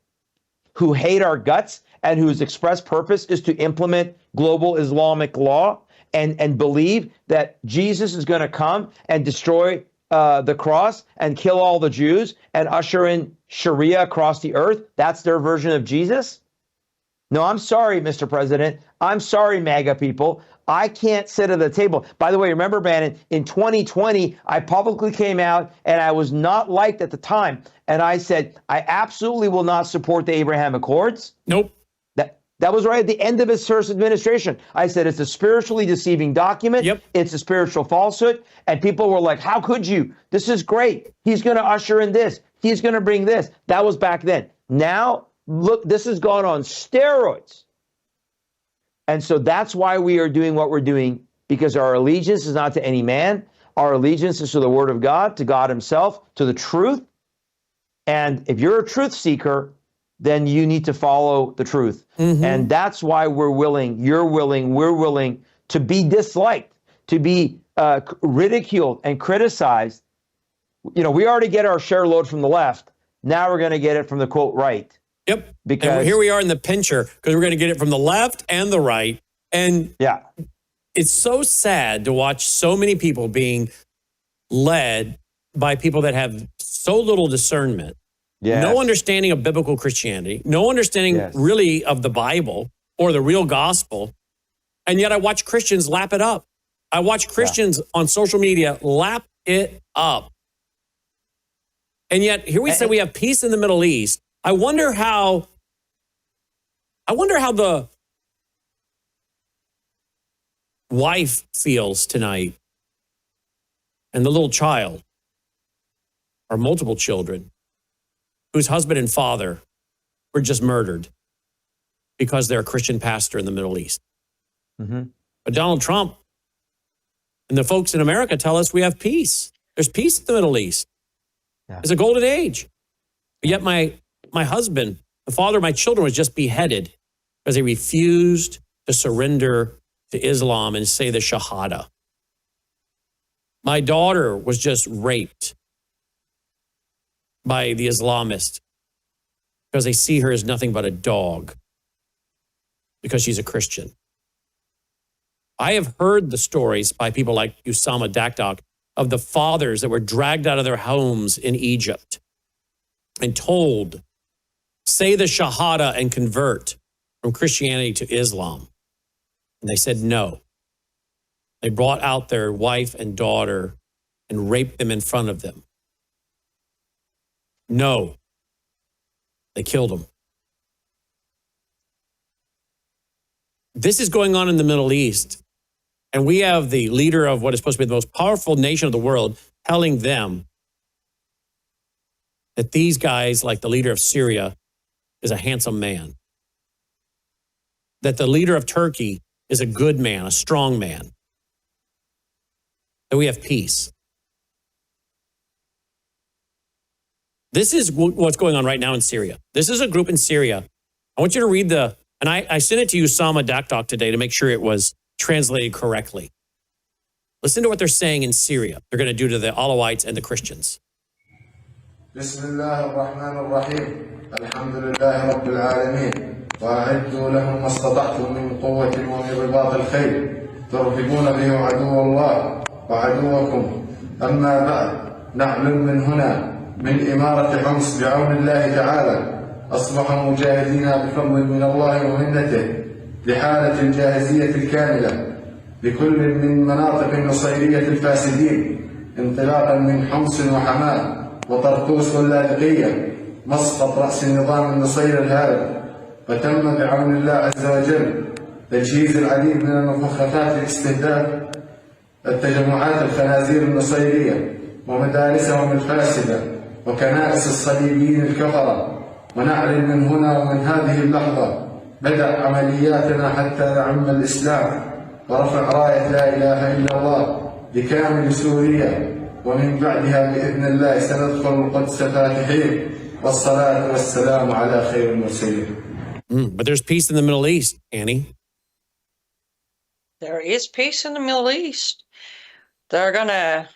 S7: who hate our guts and whose express purpose is to implement global Islamic law and believe that Jesus is going to come and destroy the cross and kill all the Jews and usher in Sharia across the earth. That's their version of Jesus. No, I'm sorry, Mr. President. I'm sorry, MAGA people. I can't sit at the table. By the way, remember, Brannon, in 2020, I publicly came out and I was not liked at the time. And I said, I absolutely will not support the Abraham Accords.
S2: Nope.
S7: That was right at the end of his first administration. I said, it's a spiritually deceiving document.
S2: Yep.
S7: It's a spiritual falsehood. And people were like, how could you? This is great. He's going to usher in this. He's going to bring this. That was back then. Now, look, this has gone on steroids. And so that's why we are doing what we're doing, because our allegiance is not to any man. Our allegiance is to the word of God, to God himself, to the truth. And if you're a truth seeker, then you need to follow the truth. Mm-hmm. And that's why we're willing, you're willing, we're willing to be disliked, to be ridiculed and criticized. You know, we already get our share load from the left. Now we're going to get it from the quote right.
S2: Yep.
S7: Because
S2: and here we are in the pincher, because we're going to get it from the left and the right. And
S7: yeah,
S2: it's so sad to watch so many people being led by people that have so little discernment. Yes. No understanding of biblical Christianity, no understanding really of the Bible or the real gospel. And yet I watch Christians lap it up. I watch Christians on social media lap it up. And yet here we say we have peace in the Middle East. I wonder how the wife feels tonight and the little child or multiple children whose husband and father were just murdered because they're a Christian pastor in the Middle East. Mm-hmm. But Donald Trump and the folks in America tell us we have peace. There's peace in the Middle East. Yeah. It's a golden age. But yet my husband, the father of my children, was just beheaded because he refused to surrender to Islam and say the Shahada. My daughter was just raped by the Islamists because they see her as nothing but a dog because she's a Christian. I have heard the stories by people like Usama Dakdok of the fathers that were dragged out of their homes in Egypt and told, say the Shahada and convert from Christianity to Islam. And they said no. They brought out their wife and daughter and raped them in front of them. No. They killed them. This is going on in the Middle East. And we have the leader of what is supposed to be the most powerful nation of the world telling them that these guys, like the leader of Syria, is a handsome man. That the leader of Turkey is a good man, a strong man. That we have peace. This is what's going on right now in Syria. This is a group in Syria. I want you to read and I sent it to Usama Dakdok today to make sure it was translated correctly. Listen to what they're saying in Syria. They're going to do to the Alawites and the Christians.
S13: Bismillah ar-Rahman ar-Rahim. Alhamdulillah Rabbil Alameen. وأعدوا لهم ما استطعتم من قوة ومن رباط الخيل ترهبون به عدو الله وعدوكم أما بعد نعلم من هنا من إمارة حمص بعون الله تعالى أصبح مجاهدين بفضل من الله ومنته لحالة الجاهزية الكاملة لكل من مناطق النصيرية الفاسدين انطلاقا من حمص وحماة وطرطوس واللاذقية مسقط رأس النظام النصيري الهارب. وتم بعون الله عز وجل تجهيز العديد من المخططات لاستهداف التجمعات الخنازير النصيرية ومدارسهم الفاسدة وكنائس الصليبيين الكفرة. ونعلن من هنا ومن هذه اللحظة بدأ عملياتنا حتى نعم الإسلام ورفع راية لا إله إلا الله بكامل سوريا ومن بعدها بإذن الله سندخل القدس فاتحين والصلاة والسلام على خير المرسلين.
S2: But there's peace in the Middle East, Annie.
S6: There is peace in the Middle East. They're gonna,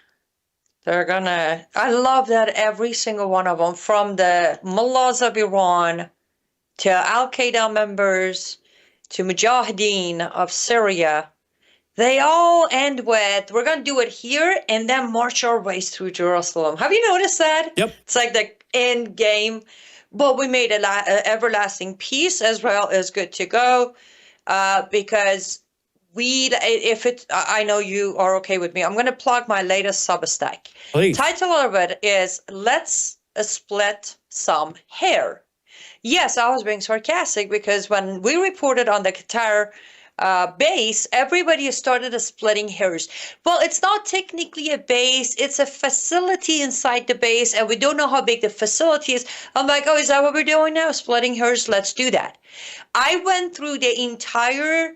S6: I love that every single one of them, from the mullahs of Iran to Al-Qaeda members to Mujahideen of Syria, they all end with, we're going to do it here and then march our ways through Jerusalem. Have you noticed that?
S2: Yep.
S6: It's like the end game But we made a everlasting peace. Israel is good to go because I know you are okay with me. I'm going to plug my latest Substack.
S2: Please.
S6: Title of it is Let's Split Some Hair. Yes, I was being sarcastic because when we reported on the Qatar base, everybody started splitting hairs. Well, it's not technically a base, it's a facility inside the base, and we don't know how big the facility is. I'm like, oh, is that what we're doing now? Splitting hairs? Let's do that. I went through the entire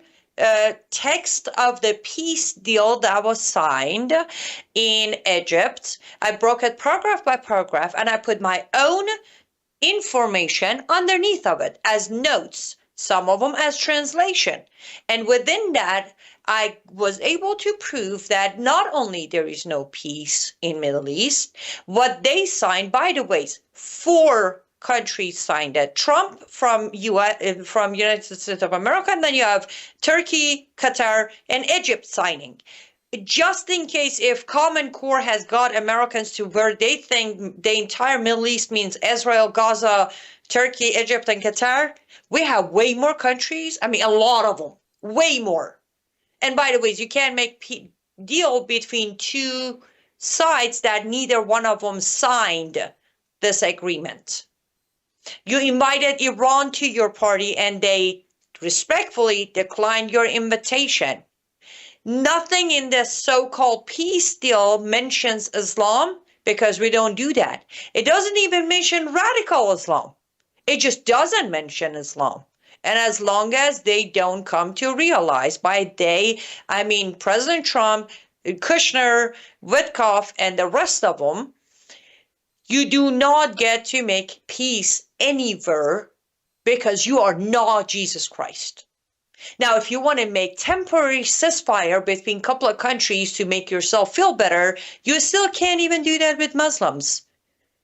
S6: text of the peace deal that was signed in Egypt. I broke it paragraph by paragraph, and I put my own information underneath of it as notes, some of them as translation. And within that, I was able to prove that not only there is no peace in Middle East, what they signed, by the way, 4 countries signed it. Trump from United States of America, and then you have Turkey, Qatar, and Egypt signing. Just in case if Common Core has got Americans to where they think the entire Middle East means Israel, Gaza, Turkey, Egypt, and Qatar, we have way more countries. I mean, a lot of them, way more. And by the way, you can't make deal between 2 sides that neither one of them signed this agreement. You invited Iran to your party and they respectfully declined your invitation. Nothing in this so-called peace deal mentions Islam because we don't do that. It doesn't even mention radical Islam. It just doesn't mention Islam. And as long as they don't come to realize, by they, I mean President Trump, Kushner, Witkoff, and the rest of them, you do not get to make peace anywhere because you are not Jesus Christ. Now, if you want to make temporary ceasefire between a couple of countries to make yourself feel better, you still can't even do that with Muslims.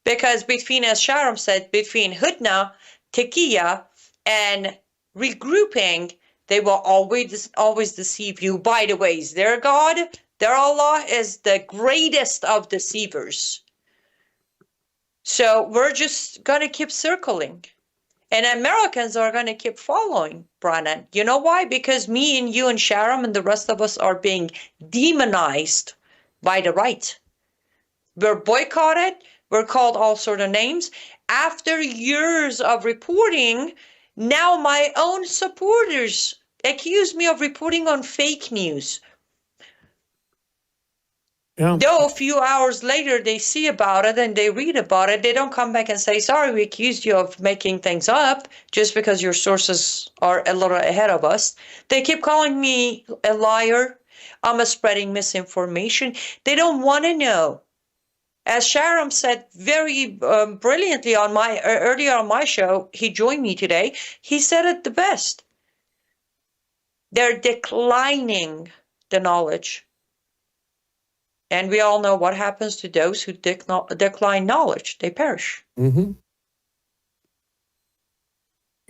S6: Because between, as Shahram said, between Hudna, Taqiyya, and regrouping, they will always deceive you. By the way, their God, their Allah is the greatest of deceivers. So we're just going to keep circling. And Americans are going to keep following, Brannon. You know why? Because me and you and Shahram and the rest of us are being demonized by the right. We're boycotted. We're called all sort of names. After years of reporting, now my own supporters accuse me of reporting on fake news.
S2: Yeah.
S6: Though a few hours later they see about it and they read about it, they don't come back and say, sorry, we accused you of making things up just because your sources are a little ahead of us. They keep calling me a liar. I'm spreading misinformation. They don't want to know. As Shahram said very brilliantly on earlier on my show, he joined me today. He said it the best. They're declining the knowledge. And we all know what happens to those who decline knowledge. They perish.
S2: Mm-hmm.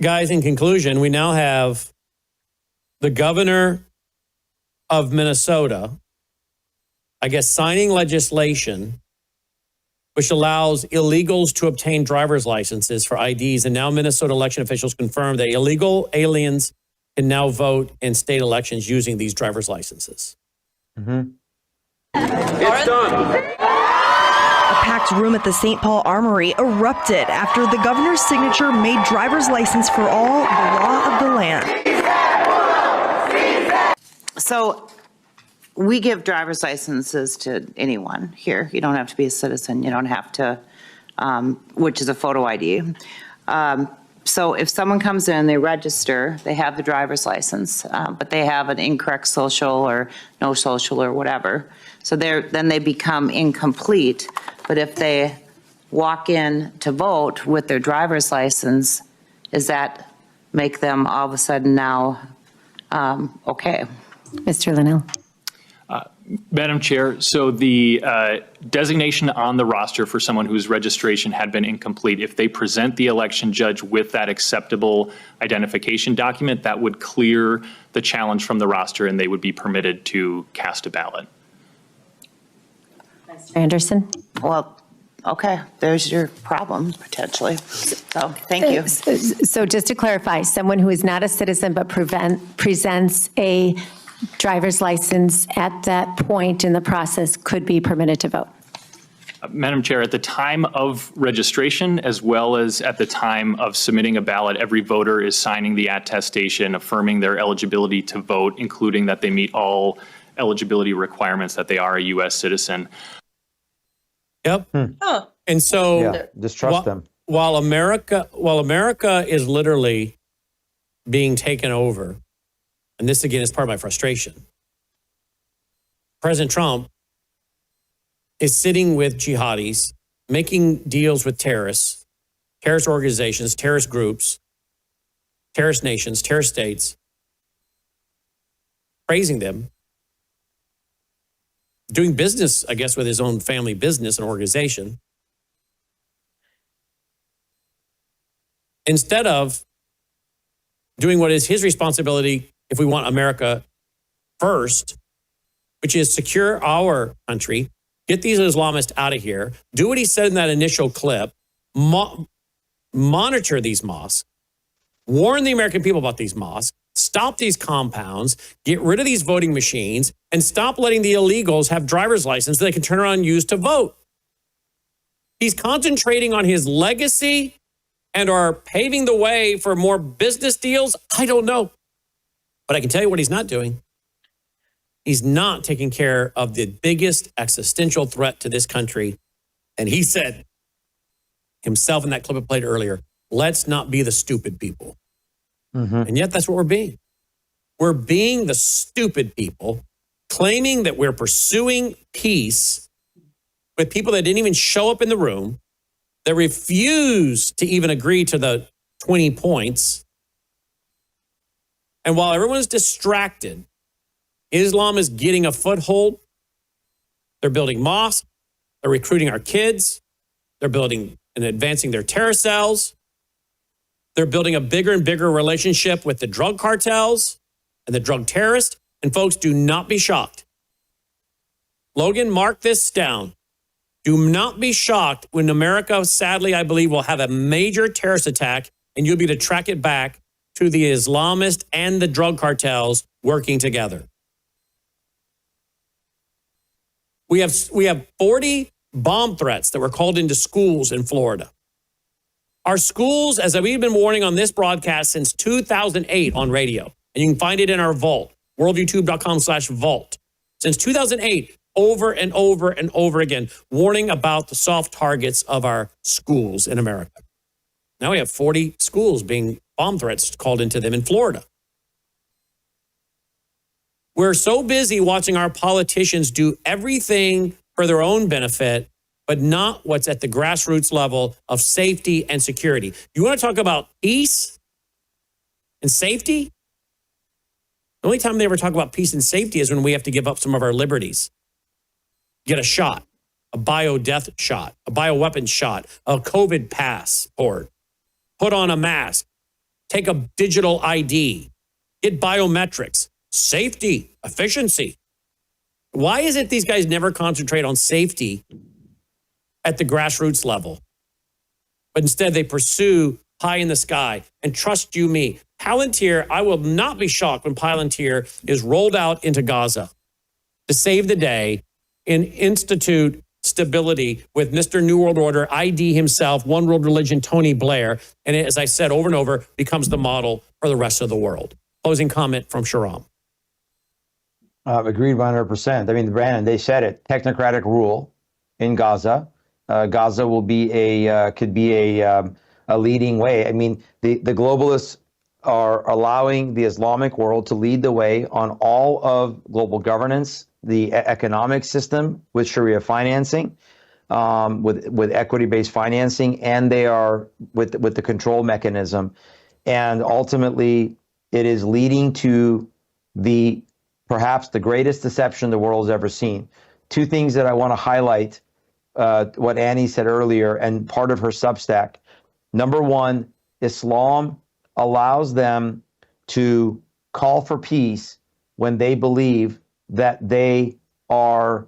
S2: Guys, in conclusion, we now have the governor of Minnesota, I guess, signing legislation which allows illegals to obtain driver's licenses for IDs. And now Minnesota election officials confirm that illegal aliens can now vote in state elections using these driver's licenses.
S7: Mm-hmm.
S14: It's done. A packed room at the St. Paul Armory erupted after the governor's signature made driver's license for all the law of the land.
S15: So we give driver's licenses to anyone here. You don't have to be a citizen. You don't have to, which is a photo ID. So if someone comes in, they register, they have the driver's license, but they have an incorrect social or no social or whatever. So then they become incomplete. But if they walk in to vote with their driver's license, does that make them all of a sudden now okay?
S16: Mr. Linnell.
S17: Madam Chair, so the designation on the roster for someone whose registration had been incomplete, if they present the election judge with that acceptable identification document, that would clear the challenge from the roster and they would be permitted to cast a ballot.
S16: Mr. Anderson.
S15: Well, okay, there's your problem potentially. So thank you.
S16: So just to clarify, someone who is not a citizen but presents a driver's license at that point in the process could be permitted to vote.
S17: Madam Chair, at the time of registration, as well as at the time of submitting a ballot, every voter is signing the attestation affirming their eligibility to vote, including that they meet all eligibility requirements, that they are a U.S. citizen.
S2: Yep. And so
S7: just trust them.
S2: While America is literally being taken over, and this again is part of my frustration, President Trump is sitting with jihadis, making deals with terrorists, terrorist organizations, terrorist groups, terrorist nations, terrorist states, praising them, doing business, I guess, with his own family business and organization, instead of doing what is his responsibility if we want America first, which is secure our country, get these Islamists out of here, do what he said in that initial clip, monitor these mosques, warn the American people about these mosques, stop these compounds, get rid of these voting machines, and stop letting the illegals have driver's licenses they can turn around and use to vote. He's concentrating on his legacy and are paving the way for more business deals. I don't know. But I can tell you what he's not doing. He's not taking care of the biggest existential threat to this country. And he said himself in that clip I played earlier, let's not be the stupid people. And yet that's what we're being. We're being the stupid people, claiming that we're pursuing peace with people that didn't even show up in the room, that refuse to even agree to the 20 points. And while everyone's distracted, Islam is getting a foothold. They're building mosques. They're recruiting our kids. They're building and advancing their terror cells. They're building a bigger and bigger relationship with the drug cartels and the drug terrorists. And folks, do not be shocked. Logan, mark this down. Do not be shocked when America, sadly, I believe, will have a major terrorist attack and you'll be able to track it back to the Islamists and the drug cartels working together. We have 40 bomb threats that were called into schools in Florida. Our schools, as we've been warning on this broadcast since 2008 on radio, and you can find it in our vault, worldyoutube.com/vault. Since 2008, over and over and over again, warning about the soft targets of our schools in America. Now we have 40 schools being bomb threats called into them in Florida. We're so busy watching our politicians do everything for their own benefit, but not what's at the grassroots level of safety and security. You want to talk about peace and safety? The only time they ever talk about peace and safety is when we have to give up some of our liberties. Get a shot, a bio-death shot, a bioweapon shot, a COVID passport, put on a mask, take a digital ID, get biometrics, safety, efficiency. Why is it these guys never concentrate on safety at the grassroots level? But instead they pursue pie in the sky. And trust you me, Palantir, I will not be shocked when Palantir is rolled out into Gaza to save the day and institute stability with Mr. New World Order, ID himself, one world religion, Tony Blair. And it, as I said over and over, becomes the model for the rest of the world. Closing comment from Shahram.
S7: Agreed 100%. I mean, Brannon, they said it, technocratic rule in Gaza. Gaza will be could be a leading way. I mean, the globalists are allowing the Islamic world to lead the way on all of global governance, the economic system with Sharia financing, with equity-based financing, and they are with the control mechanism. And ultimately, it is leading to perhaps the greatest deception the world has ever seen. Two things that I want to highlight, what Annie said earlier and part of her Substack. Number one, Islam allows them to call for peace when they believe that they are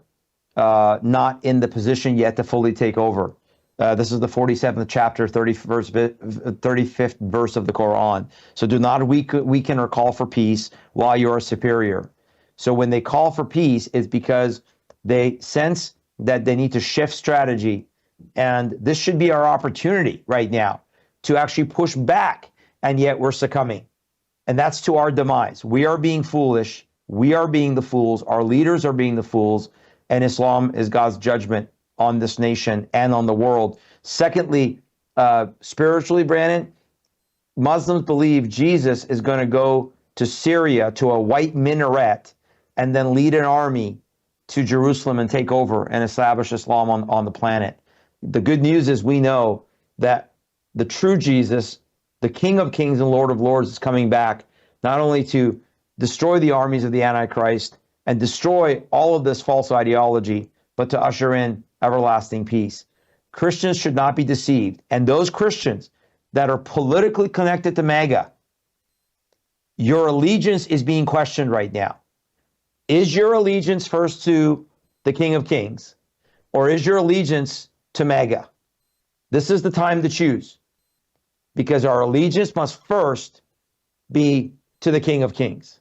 S7: not in the position yet to fully take over. This is the 47th chapter, 35th verse of the Quran. So do not weaken or call for peace while you are superior. So when they call for peace, it's because they sense that they need to shift strategy. And this should be our opportunity right now to actually push back, and yet we're succumbing. And that's to our demise. We are being foolish. We are being the fools. Our leaders are being the fools. And Islam is God's judgment on this nation and on the world. Secondly, spiritually, Brannon, Muslims believe Jesus is going to go to Syria, to a white minaret, and then lead an army to Jerusalem and take over and establish Islam on the planet. The good news is we know that the true Jesus, the King of Kings and Lord of Lords, is coming back, not only to destroy the armies of the Antichrist and destroy all of this false ideology, but to usher in everlasting peace. Christians should not be deceived. And those Christians that are politically connected to MAGA, your allegiance is being questioned right now. Is your allegiance first to the King of Kings, or is your allegiance to MAGA? This is the time to choose, because our allegiance must first be to the King of Kings.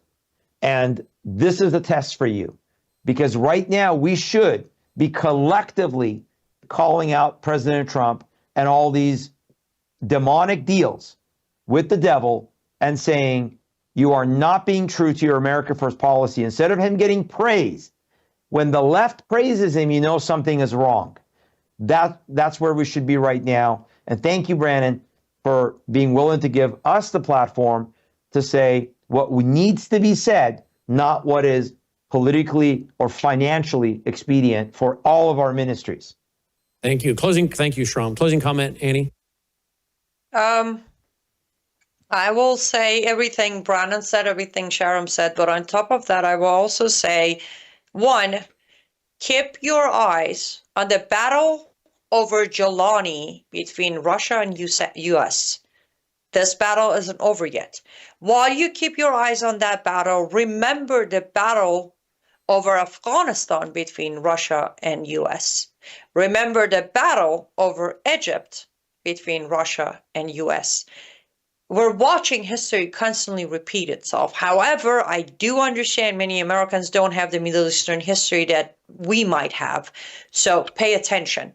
S7: And this is the test for you, because right now we should be collectively calling out President Trump and all these demonic deals with the devil and saying, you are not being true to your America First policy. Instead of him getting praise, when the left praises him, you know something is wrong. That's where we should be right now. And thank you, Brannon, for being willing to give us the platform to say what needs to be said, not what is politically or financially expedient for all of our ministries.
S2: Thank you. Thank you, Shahram. Closing comment, Annie?
S6: I will say everything Brannon said, everything Shahram said, but on top of that, I will also say, one, keep your eyes on the battle over Jelani between Russia and US. This battle isn't over yet. While you keep your eyes on that battle, remember the battle over Afghanistan between Russia and US. Remember the battle over Egypt between Russia and US. We're watching history constantly repeat itself. However, I do understand many Americans don't have the Middle Eastern history that we might have. So pay attention.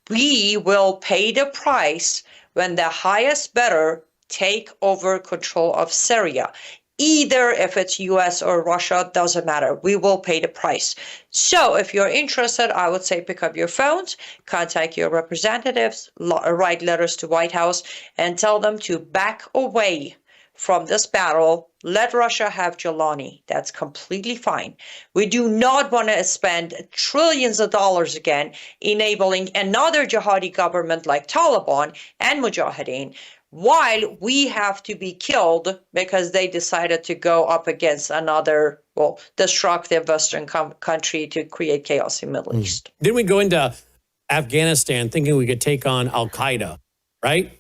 S6: We will pay the price when the highest bidder take over control of Syria. Either if it's US or Russia, doesn't matter. We will pay the price. So if you're interested, I would say pick up your phones, contact your representatives, write letters to White House, and tell them to back away from this battle. Let Russia have Jelani. That's completely fine. We do not want to spend trillions of dollars again enabling another jihadi government like Taliban and Mujahideen, while we have to be killed because they decided to go up against another, destructive Western country to create chaos in the Middle East.
S2: Didn't we go into Afghanistan thinking we could take on Al-Qaeda, right?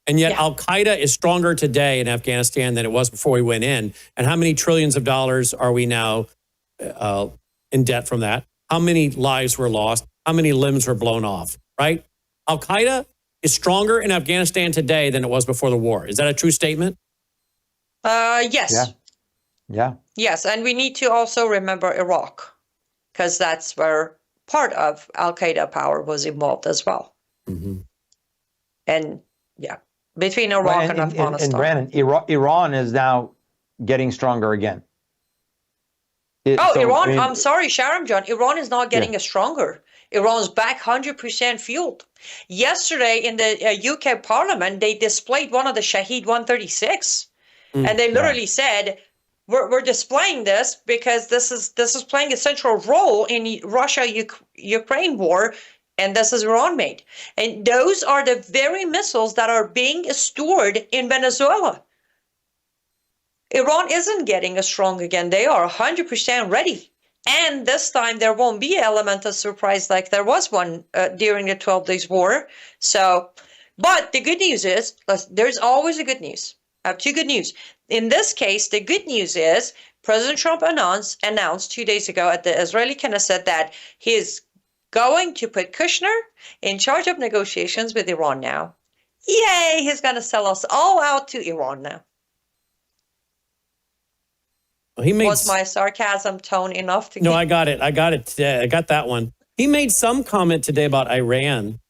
S2: And yet Al-Qaeda is stronger today in Afghanistan than it was before we went in. And how many trillions of dollars are we now in debt from that? How many lives were lost? How many limbs were blown off, right? Al-Qaeda is stronger in Afghanistan today than it was before the war. Is that a true statement?
S6: Yes.
S7: Yeah.
S6: Yes, and we need to also remember Iraq, because that's where part of Al-Qaeda power was involved as well.
S2: Mm-hmm.
S6: And between Iraq and Afghanistan.
S7: And Brannon, Iran is now getting stronger again.
S6: Iran, I'm sorry, Shahram John, Iran is not getting stronger. Iran's back 100% fueled. Yesterday in the UK Parliament, they displayed one of the Shahed 136. And they literally said, we're displaying this because this is playing a central role in Russia-Ukraine war, and this is Iran made. And those are the very missiles that are being stored in Venezuela. Iran isn't getting strong again. They are 100% ready. And this time there won't be an element of surprise like there was one during the 12 Days War. So, but the good news is, there's always a good news. I have two good news. In this case, the good news is President Trump announced 2 days ago at the Israeli Knesset that he's going to put Kushner in charge of negotiations with Iran now. Yay, he's going to sell us all out to Iran now. Was my sarcasm tone enough to
S2: No, I got it. I got it today. I got that one. He made some comment today about Iran.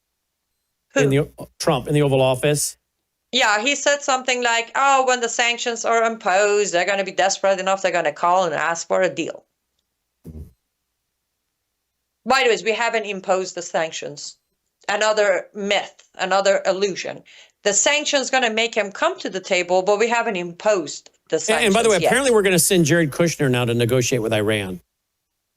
S2: Trump in the Oval Office.
S6: Yeah, he said something like, oh, when the sanctions are imposed, they're going to be desperate enough, they're going to call and ask for a deal. By the way, we haven't imposed the sanctions. Another myth, another illusion. The sanctions going to make him come to the table, but we haven't imposed the sanctions
S2: And by the way,
S6: yet.
S2: apparently we're going to send Jared Kushner now to negotiate with Iran.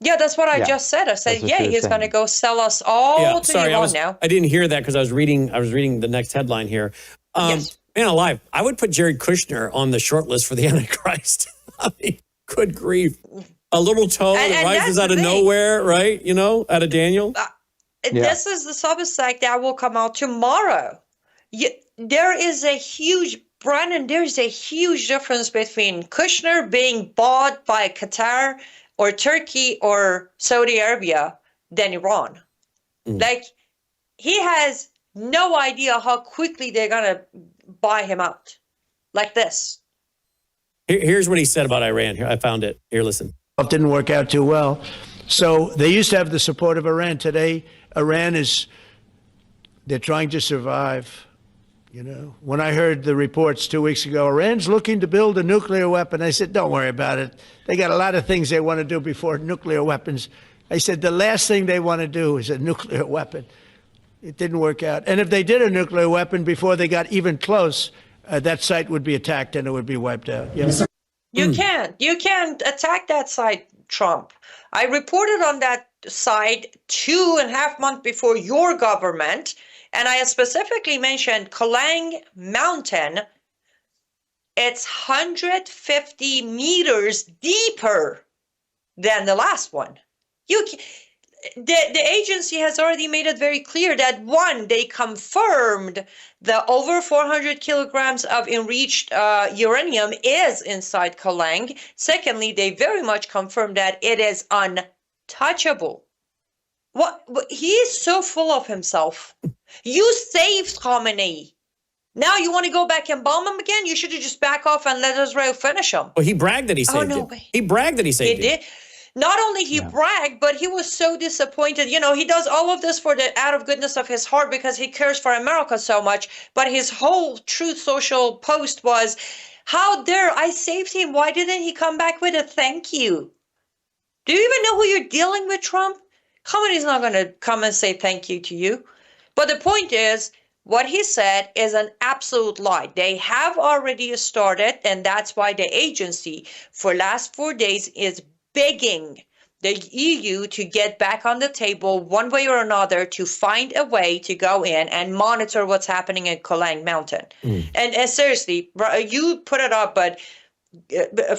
S6: Yeah, that's what I just said. I said, yeah, he's going to go sell us all to Iran now.
S2: I didn't hear that because I was reading the next headline here.
S6: Yes.
S2: Man alive, I would put Jared Kushner on the short list for the Antichrist. I mean, good grief. A little toe that rises out of nowhere, right? You know, out of Daniel.
S6: This is the Substack that will come out tomorrow. There is a huge, Brannon, there's a huge difference between Kushner being bought by Qatar or Turkey or Saudi Arabia than Iran. Like, he has no idea how quickly they're going to buy him out. Like this.
S2: Here's what he said about Iran. Here, I found it. Here, listen.
S10: It didn't work out too well. So they used to have the support of Iran. Today, Iran they're trying to survive. You know, when I heard the reports 2 weeks ago, Iran's looking to build a nuclear weapon, I said, don't worry about it. They got a lot of things they want to do before nuclear weapons. I said, the last thing they want to do is a nuclear weapon. It didn't work out. And if they did a nuclear weapon before they got even close, that site would be attacked and it would be wiped out. Yes.
S6: You can't attack that site, Trump. I reported on that site 2.5 months before your government. And I specifically mentioned Kolang Mountain. It's 150 meters deeper than the last one. The agency has already made it very clear that, one, they confirmed the over 400 kilograms of enriched uranium is inside Kolang. Secondly, they very much confirmed that it is untouchable. What? He is so full of himself. You saved Khamenei. Now you want to go back and bomb him again? You should have just back off and let Israel finish him.
S2: Well, he bragged that he saved it. He bragged that he saved it.
S6: He did. Not only he bragged, but he was so disappointed. You know, he does all of this for the out of goodness of his heart because he cares for America so much. But his whole Truth Social post was, how dare I saved him? Why didn't he come back with a thank you? Do you even know who you're dealing with, Trump? Khamenei's not going to come and say thank you to you. But the point is, what he said is an absolute lie. They have already started, and that's why the agency for last 4 days is begging the EU to get back on the table one way or another to find a way to go in and monitor what's happening at Kolang Mountain. And seriously, you put it up, but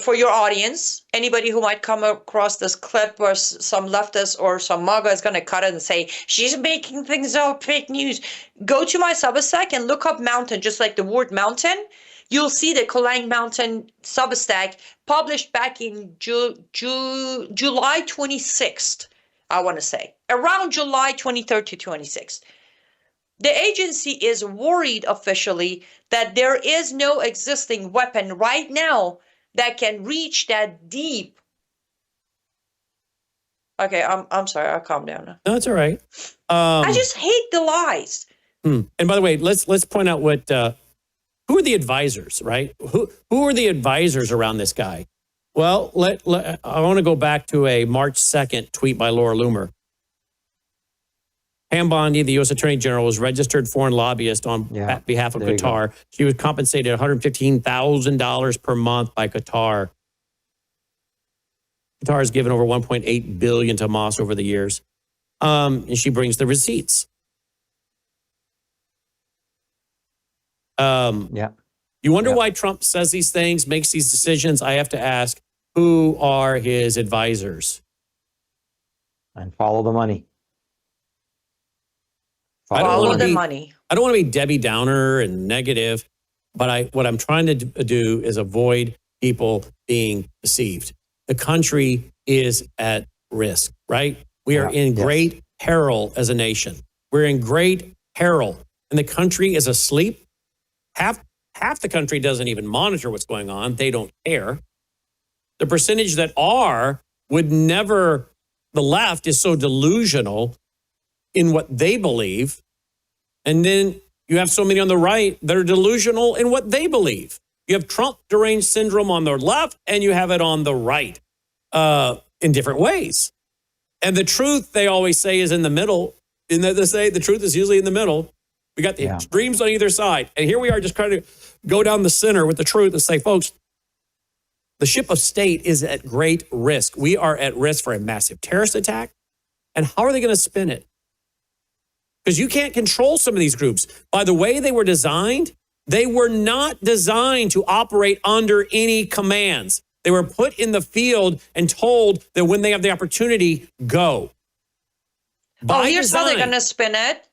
S6: for your audience, anybody who might come across this clip where some leftist or some MAGA is going to cut it and say, she's making things up, fake news. Go to my Substack and look up mountain, just like the word mountain. You'll see the Kolang Mountain Substack published back in July 26th, I want to say. Around July 23rd to 26th. The agency is worried officially that there is no existing weapon right now that can reach that deep. Okay, I'm sorry, I'll calm down now.
S2: No, it's all right.
S6: I just hate the lies.
S2: And by the way, let's point out what who are the advisors, right? Who are the advisors around this guy? Well, I want to go back to a March 2nd tweet by Laura Loomer. Pam Bondi, the U.S. Attorney General, was registered foreign lobbyist on behalf of Qatar. She was compensated $115,000 per month by Qatar. Qatar has given over $1.8 billion to Hamas over the years. And she brings the receipts. You wonder why Trump says these things, makes these decisions. I have to ask, who are his advisors?
S7: And follow the money.
S6: Follow the money.
S2: I don't want to be Debbie Downer and negative, but what I'm trying to do is avoid people being deceived. The country is at risk, right? We are in great peril as a nation. We're in great peril, and the country is asleep. Half the country doesn't even monitor what's going on. They don't care. The percentage that are would never, the left is so delusional in what they believe. And then you have so many on the right that are delusional in what they believe. You have Trump deranged syndrome on the left, and you have it on the right in different ways. And the truth, they always say, is in the middle. And they say the truth is usually in the middle. We got the extremes on either side. And here we are just trying to go down the center with the truth and say, folks, the ship of state is at great risk. We are at risk for a massive terrorist attack. And how are they going to spin it? Because you can't control some of these groups. By the way they were designed, they were not designed to operate under any commands. They were put in the field and told that when they have the opportunity, go.
S6: Here's how they're going to spin it.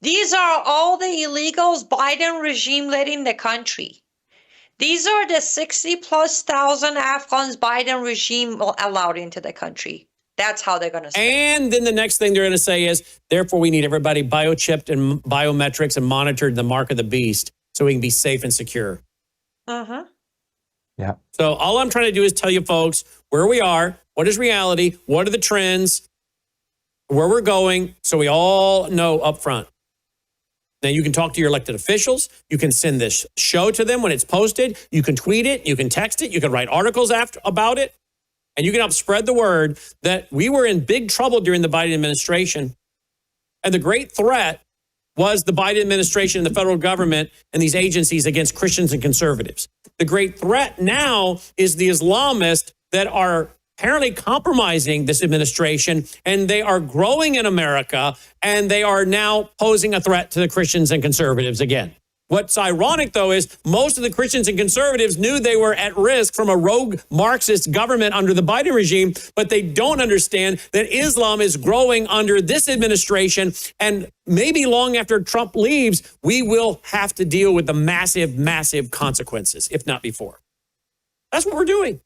S6: These are all the illegals Biden regime led in the country. These are the 60,000+ Afghans Biden regime allowed into the country. That's how they're going to spin it.
S2: And then the next thing they're going to say is, therefore, we need everybody biochipped and biometrics and monitored the mark of the beast so we can be safe and secure.
S6: Uh-huh.
S7: Yeah.
S2: So all I'm trying to do is tell you folks where we are, what is reality, what are the trends, where we're going, so we all know up front. Then you can talk to your elected officials. You can send this show to them when it's posted. You can tweet it. You can text it. You can write articles about it. And you can help spread the word that we were in big trouble during the Biden administration. And the great threat was the Biden administration and the federal government and these agencies against Christians and conservatives. The great threat now is the Islamists that are apparently compromising this administration, and they are growing in America, and they are now posing a threat to the Christians and conservatives again. What's ironic, though, is most of the Christians and conservatives knew they were at risk from a rogue Marxist government under the Biden regime, but they don't understand that Islam is growing under this administration, and maybe long after Trump leaves, we will have to deal with the massive, massive consequences, if not before. That's what we're doing.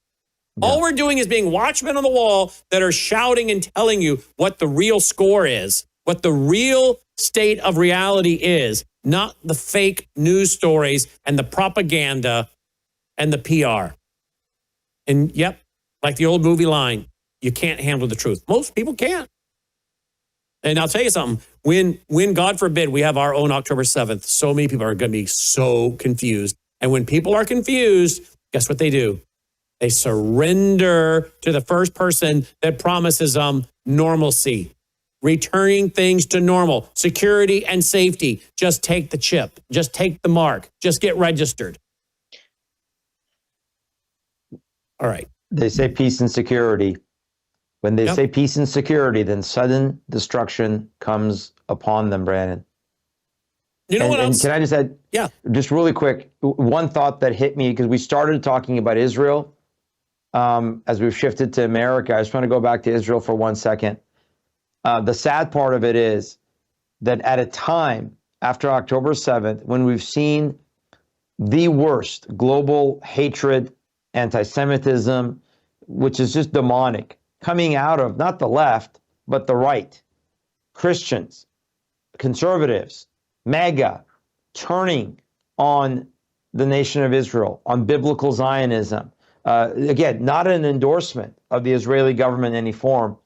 S2: Yeah. All we're doing is being watchmen on the wall that are shouting and telling you what the real score is, what the real state of reality is, not the fake news stories and the propaganda and the PR. And yep, like the old movie line, you can't handle the truth. Most people can't. And I'll tell you something, when God forbid we have our own October 7th, so many people are going to be so confused. And when people are confused, guess what they do? They surrender to the first person that promises them normalcy, returning things to normal, security and safety. Just take the chip. Just take the mark. Just get registered. All right.
S7: They say peace and security. When they say peace and security, then sudden destruction comes upon them, Brannon.
S2: You know what else?
S7: And can I just add, just really quick, one thought that hit me, because we started talking about Israel as we've shifted to America. I just want to go back to Israel for 1 second. The sad part of it is that at a time after October 7th, when we've seen the worst global hatred, anti-Semitism, which is just demonic, coming out of not the left, but the right, Christians, conservatives, MAGA, turning on the nation of Israel, on biblical Zionism. Again, not an endorsement of the Israeli government in any form.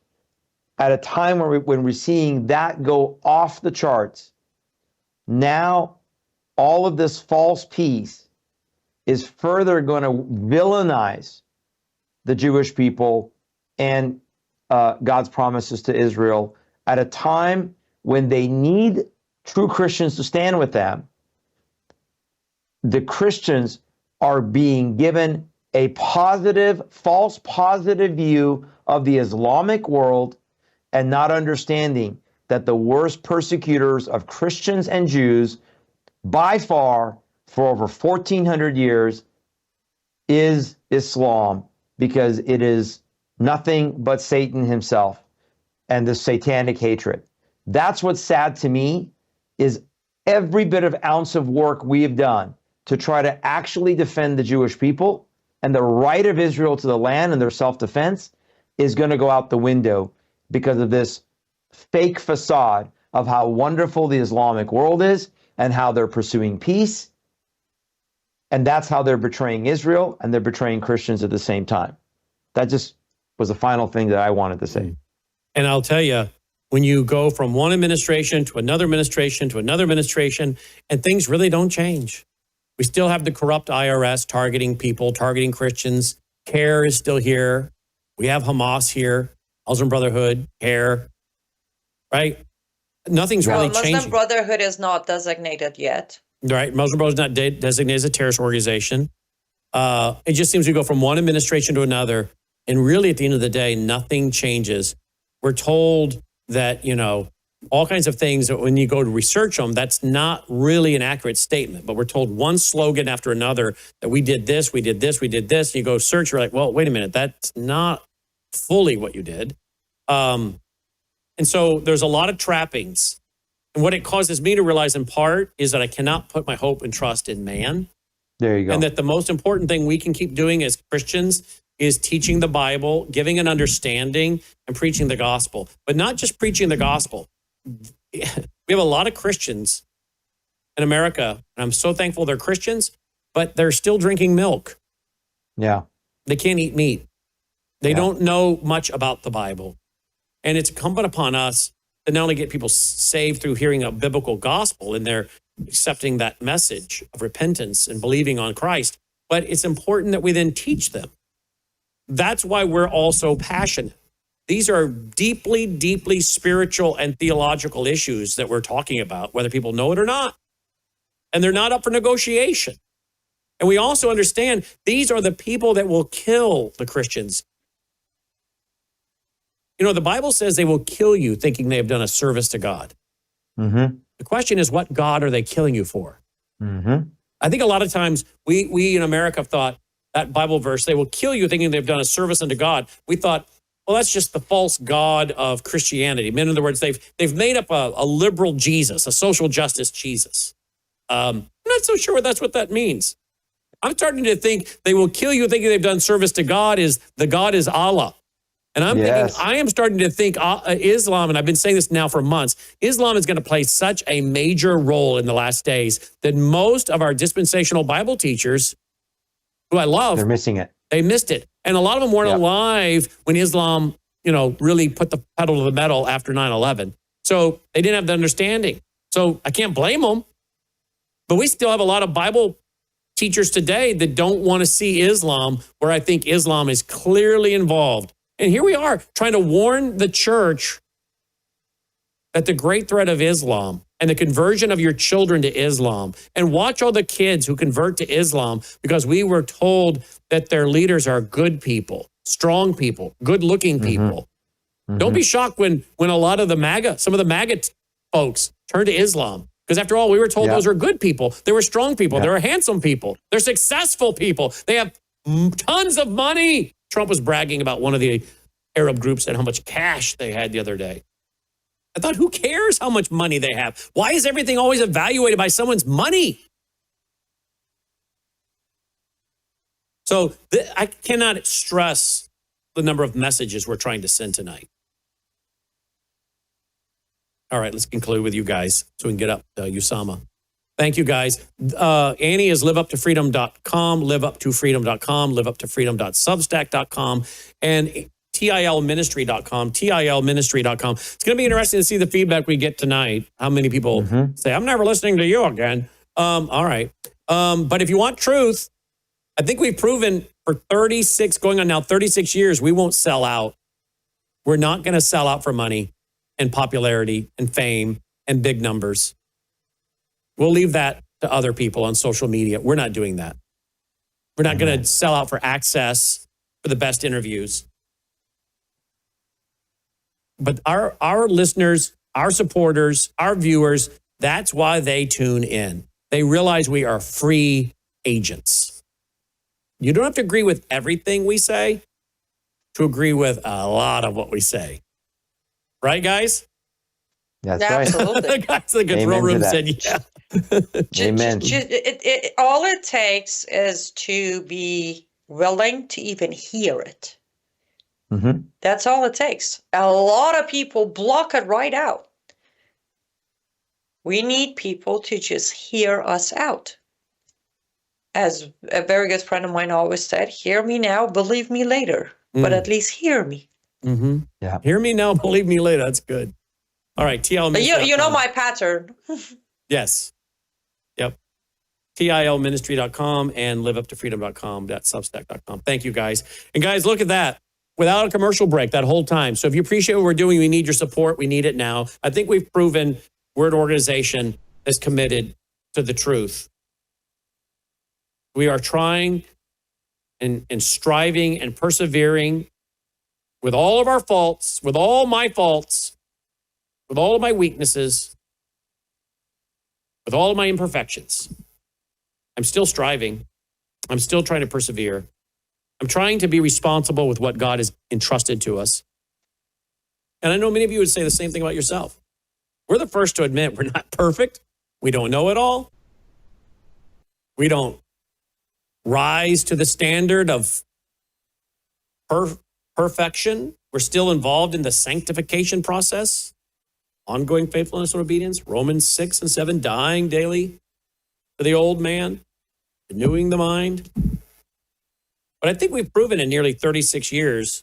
S7: At a time when we're seeing that go off the charts, now all of this false peace is further going to villainize the Jewish people and God's promises to Israel at a time when they need true Christians to stand with them. The Christians are being given a positive, false positive view of the Islamic world and not understanding that the worst persecutors of Christians and Jews by far for over 1,400 years is Islam, because it is nothing but Satan himself and the satanic hatred. That's what's sad to me, is every bit of ounce of work we have done to try to actually defend the Jewish people and the right of Israel to the land and their self-defense is going to go out the window because of this fake facade of how wonderful the Islamic world is and how they're pursuing peace. And that's how they're betraying Israel and they're betraying Christians at the same time. That just was the final thing that I wanted to say.
S2: And I'll tell you, when you go from one administration to another administration to another administration, and things really don't change. We still have the corrupt IRS targeting people, targeting Christians. CARE is still here. We have Hamas here, Muslim Brotherhood, CARE, right? Nothing's really
S6: Muslim
S2: changing.
S6: Brotherhood is not designated yet.
S2: Right. Muslim Brotherhood is not designated as a terrorist organization. It just seems we go from one administration to another. And really, at the end of the day, nothing changes. We're told that, all kinds of things that when you go to research them, that's not really an accurate statement. But we're told one slogan after another that we did this, we did this, we did this. And you go search, you're like, well, wait a minute, that's not fully what you did. And so there's a lot of trappings. And what it causes me to realize in part is that I cannot put my hope and trust in man.
S7: There you go.
S2: And that the most important thing we can keep doing as Christians is teaching the Bible, giving an understanding, and preaching the gospel. But not just preaching the gospel. We have a lot of Christians in America, and I'm so thankful they're Christians, but they're still drinking milk.
S7: Yeah.
S2: They can't eat meat. They don't know much about the Bible. And it's incumbent upon us to not only get people saved through hearing a biblical gospel and they're accepting that message of repentance and believing on Christ, but it's important that we then teach them. That's why we're all so passionate. These are deeply, deeply spiritual and theological issues that we're talking about, whether people know it or not. And they're not up for negotiation. And we also understand these are the people that will kill the Christians. The Bible says they will kill you thinking they have done a service to God.
S7: Mm-hmm.
S2: The question is, what God are they killing you for?
S7: Mm-hmm.
S2: I think a lot of times we in America have thought that Bible verse, they will kill you thinking they've done a service unto God. We thought, well, that's just the false God of Christianity. In other words, they've made up a liberal Jesus, a social justice Jesus. I'm not so sure that's what that means. I'm starting to think they will kill you thinking they've done service to God is the God is Allah. And I'm thinking, I am starting to think Islam, and I've been saying this now for months, Islam is going to play such a major role in the last days that most of our dispensational Bible teachers, who I love,
S7: they're missing it.
S2: They missed it. And a lot of them weren't alive when Islam, really put the pedal to the metal after 9/11. So they didn't have the understanding. So I can't blame them. But we still have a lot of Bible teachers today that don't want to see Islam, where I think Islam is clearly involved. And here we are trying to warn the church that the great threat of Islam and the conversion of your children to Islam, and watch all the kids who convert to Islam because we were told that their leaders are good people, strong people, good-looking people. Mm-hmm. Don't be shocked when a lot of some of the MAGA folks turn to Islam. Because after all, we were told those were good people. They were strong people. They were handsome people. They're successful people. They have tons of money. Trump was bragging about one of the Arab groups and how much cash they had the other day. I thought, who cares how much money they have? Why is everything always evaluated by someone's money? So I cannot stress the number of messages we're trying to send tonight. All right, let's conclude with you guys so we can get up to Usama. Thank you, guys. Annie is liveuptofreedom.com, liveuptofreedom.com, liveuptofreedom.substack.com, and tilministry.com, tilministry.com. It's going to be interesting to see the feedback we get tonight. How many people say, I'm never listening to you again. All right. But if you want truth, I think we've proven for 36 years, we won't sell out. We're not going to sell out for money and popularity and fame and big numbers. We'll leave that to other people on social media. We're not doing that. We're not going to sell out for access for the best interviews. But our listeners, our supporters, our viewers, that's why they tune in. They realize we are free agents. You don't have to agree with everything we say to agree with a lot of what we say. Right, guys?
S7: That's right.
S6: Absolutely.
S2: The guys in the control room said, yeah.
S7: Amen.
S6: All it takes is to be willing to even hear it. That's all it takes. A lot of people block it right out. We need people to just hear us out. As a very good friend of mine always said, hear me now, believe me later, but at least hear me.
S2: Mm-hmm.
S7: Yeah.
S2: Hear me now, believe me later. That's good. All right, TL
S6: But
S2: Ministry.
S6: you know my pattern.
S2: Yes. Yep. TILministry.com and liveuptofreedom.com, substack.com. Thank you, guys. And guys, look at that. Without a commercial break that whole time. So if you appreciate what we're doing, we need your support. We need it now. I think we've proven we're an organization that's committed to the truth. We are trying and striving and persevering with all of our faults, with all my faults, with all of my weaknesses, with all of my imperfections. I'm still striving. I'm still trying to persevere. I'm trying to be responsible with what God has entrusted to us. And I know many of you would say the same thing about yourself. We're the first to admit we're not perfect. We don't know it all. We don't rise to the standard of perfection. We're still involved in the sanctification process, ongoing faithfulness and obedience. Romans 6 and 7, dying daily to the old man, renewing the mind. But I think we've proven in nearly 36 years,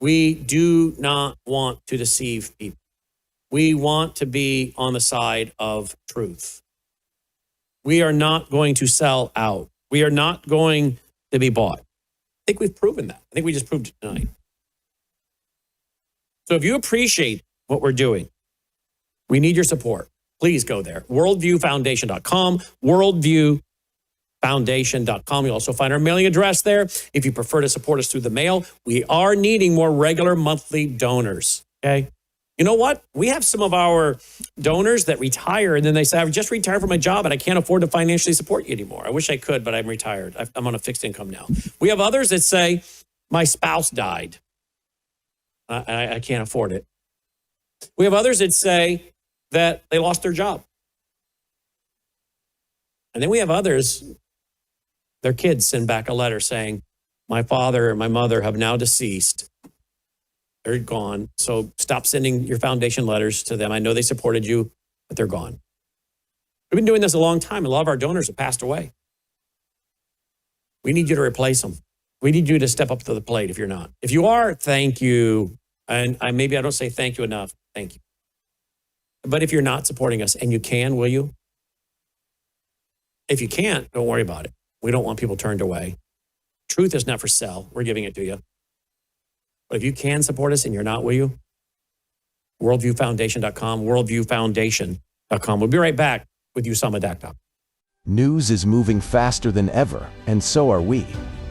S2: we do not want to deceive people. We want to be on the side of truth. We are not going to sell out. We are not going to be bought. I think we've proven that. I think we just proved it tonight. So if you appreciate what we're doing, we need your support. Please go there. Worldviewfoundation.com, worldviewfoundation.com. You'll also find our mailing address there. If you prefer to support us through the mail, we are needing more regular monthly donors, okay? You know what? We have some of our donors that retire and then they say, I've just retired from my job and I can't afford to financially support you anymore. I wish I could, but I'm retired. I'm on a fixed income now. We have others that say, my spouse died. I can't afford it. We have others that say that they lost their job. And then we have others, their kids send back a letter saying, my father and my mother have now deceased. They're gone. So stop sending your foundation letters to them. I know they supported you, but they're gone. We've been doing this a long time. A lot of our donors have passed away. We need you to replace them. We need you to step up to the plate if you're not. If you are, thank you. And maybe I don't say thank you enough. Thank you. But if you're not supporting us, and you can, will you? If you can't, don't worry about it. We don't want people turned away. Truth is not for sale. We're giving it to you. But if you can support us and you're not, will you? Worldviewfoundation.com, worldviewfoundation.com. We'll be right back with Usama Dakdok.
S18: News is moving faster than ever, and so are we.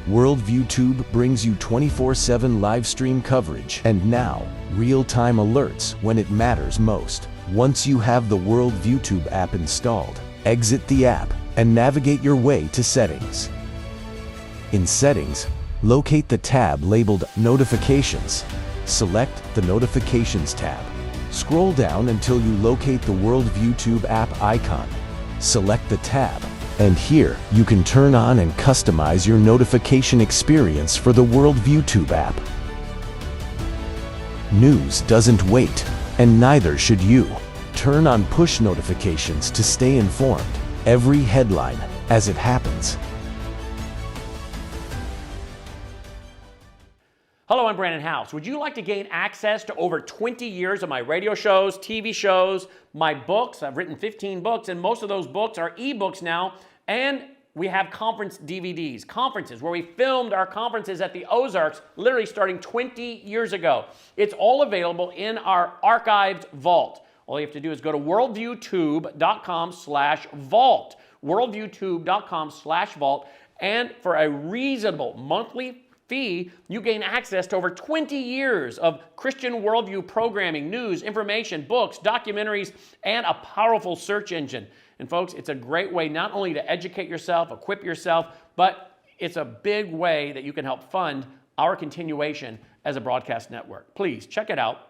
S18: Worldview Tube brings you 24/7 live stream coverage and now real-time alerts when it matters most. Once you have the Worldview Tube app installed, exit the app and navigate your way to Settings. In Settings, locate the tab labeled Notifications. Select the Notifications tab. Scroll down until you locate the Worldview Tube app icon. Select the tab, and here you can turn on and customize your notification experience for the Worldview Tube app. News doesn't wait, and neither should you. Turn on push notifications to stay informed. Every headline as it happens.
S19: Hello, I'm Brannon Howse. Would you like to gain access to over 20 years of my radio shows, TV shows, my books? I've written 15 books, and most of those books are ebooks now. And we have conference DVDs, conferences where we filmed our conferences at the Ozarks, literally starting 20 years ago. It's all available in our archived vault. All you have to do is go to worldviewtube.com/vault, worldviewtube.com/vault, and for a reasonable monthly fee, you gain access to over 20 years of Christian worldview programming, news, information, books, documentaries, and a powerful search engine. And folks, it's a great way not only to educate yourself, equip yourself, but it's a big way that you can help fund our continuation as a broadcast network. Please check it out.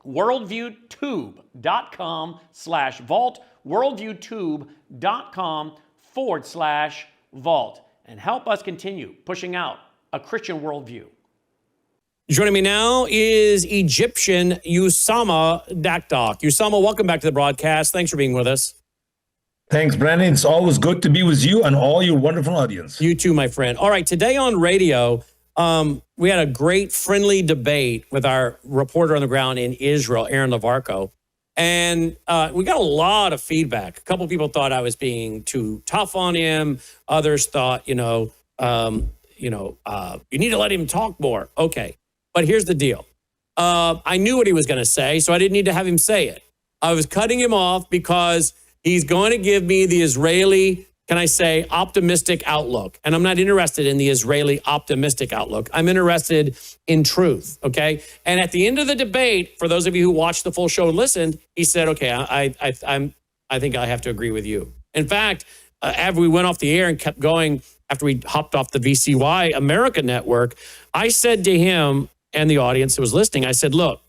S19: worldviewtube.com/vault, worldviewtube.com/vault, and help us continue pushing out a Christian worldview.
S2: Joining me now is Egyptian Usama Dakdok. Usama, welcome back to the broadcast. Thanks for being with us.
S20: Thanks, Brannon. It's always good to be with you and all your wonderful audience.
S2: You too, my friend. All right, today on radio, we had a great friendly debate with our reporter on the ground in Israel, Aaron Lavarco. And we got a lot of feedback. A couple of people thought I was being too tough on him. Others thought, you need to let him talk more. Okay. But here's the deal. I knew what he was going to say, so I didn't need to have him say it. I was cutting him off because he's going to give me the Israeli, can I say, optimistic outlook. And I'm not interested in the Israeli optimistic outlook. I'm interested in truth, okay? And at the end of the debate, for those of you who watched the full show and listened, he said, okay, I think I have to agree with you. In fact, after we went off the air and kept going, after we hopped off the VCY America network, I said to him and the audience who was listening, I said, look,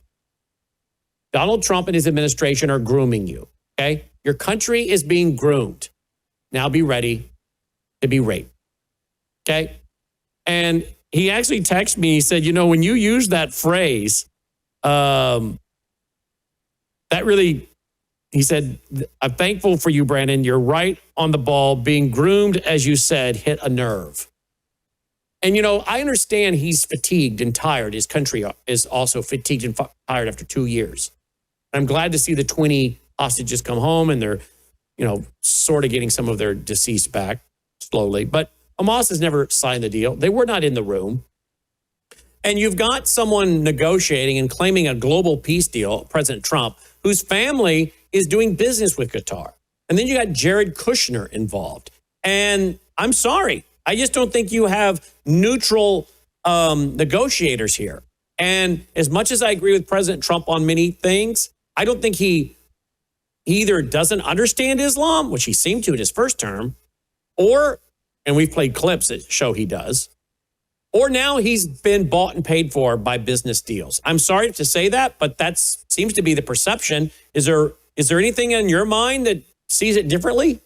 S2: Donald Trump and his administration are grooming you, okay? Your country is being groomed. Now be ready to be raped, okay? And he actually texted me, he said, when you use that phrase, that really, he said, I'm thankful for you, Brannon. You're right on the ball. Being groomed, as you said, hit a nerve. And, I understand he's fatigued and tired. His country is also fatigued and tired after 2 years. I'm glad to see the 20 hostages come home and they're, sort of getting some of their deceased back slowly. But Hamas has never signed the deal. They were not in the room. And you've got someone negotiating and claiming a global peace deal, President Trump, whose family is doing business with Qatar. And then you got Jared Kushner involved. And I'm sorry, I just don't think you have neutral negotiators here. And as much as I agree with President Trump on many things, I don't think he either doesn't understand Islam, which he seemed to in his first term, or, and we've played clips that show he does, or now he's been bought and paid for by business deals. I'm sorry to say that, but that seems to be the perception. Is there anything in your mind that sees it differently?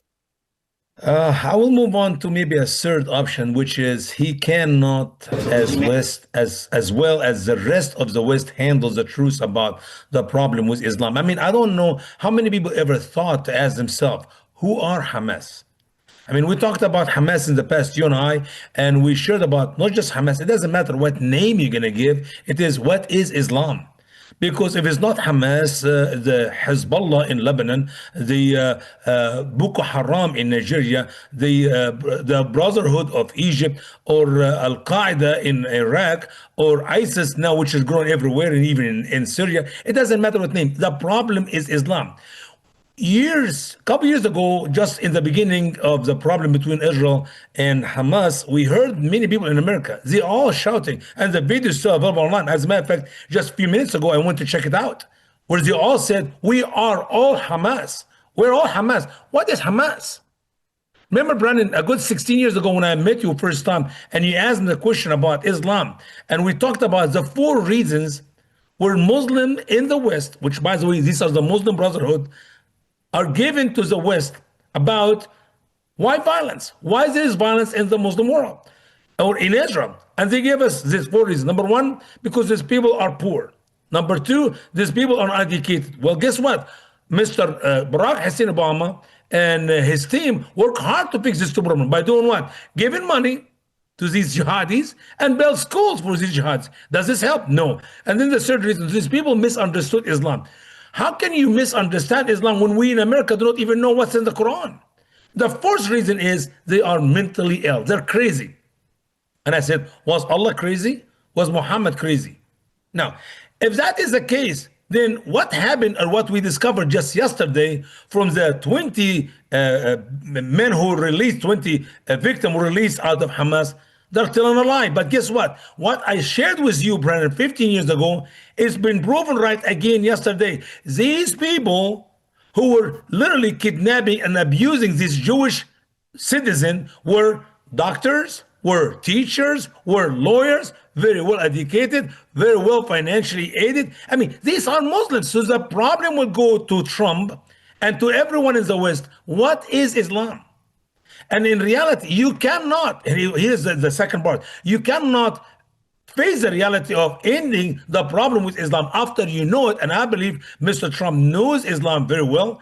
S20: I will move on to maybe a third option, which is he cannot, as well as the rest of the West, handle the truth about the problem with Islam. I mean, I don't know how many people ever thought to ask themselves, who are Hamas? I mean, we talked about Hamas in the past, you and I, and we shared about not just Hamas. It doesn't matter what name you're going to give. It is, what is Islam? Because if it's not Hamas, the Hezbollah in Lebanon, the Boko Haram in Nigeria, the Brotherhood of Egypt, or Al-Qaeda in Iraq, or ISIS now, which is growing everywhere, and even in Syria, it doesn't matter what name. The problem is Islam. Couple years ago, just in the beginning of the problem between Israel and Hamas, we heard many people in America, they all shouting, and the video is still available online. As a matter of fact, just a few minutes ago, I went to check it out, where they all said, we are all Hamas. We're all Hamas. What is Hamas? Remember, Brannon, a good 16 years ago when I met you first time, and you asked me the question about Islam, and we talked about the 4 reasons where Muslim in the West, which, by the way, these are the Muslim Brotherhood, are given to the West about why violence? Why there is violence in the Muslim world or in Israel? And they gave us these 4 reasons. Number 1, because these people are poor. Number 2, these people are uneducated. Well, guess what? Mr. Barack Hussein Obama and his team work hard to fix this problem by doing what? Giving money to these jihadis and build schools for these jihadis. Does this help? No. And then the third reason, these people misunderstood Islam. How can you misunderstand Islam when we in America do not even know what's in the Quran? The fourth reason is they are mentally ill. They're crazy. And I said, was Allah crazy? Was Muhammad crazy? Now, if that is the case, then what happened, or what we discovered just yesterday from the 20 men who released, 20 victims who released out of Hamas, they're telling a lie. But guess what? What I shared with you, Brannon, 15 years ago, it's been proven right again yesterday. These people who were literally kidnapping and abusing these Jewish citizens were doctors, were teachers, were lawyers, very well educated, very well financially aided. I mean, these are Muslims. So the problem will go to Trump and to everyone in the West. What is Islam? And in reality, you cannot, and here's the second part, you cannot face the reality of ending the problem with Islam after you know it. And I believe Mr. Trump knows Islam very well,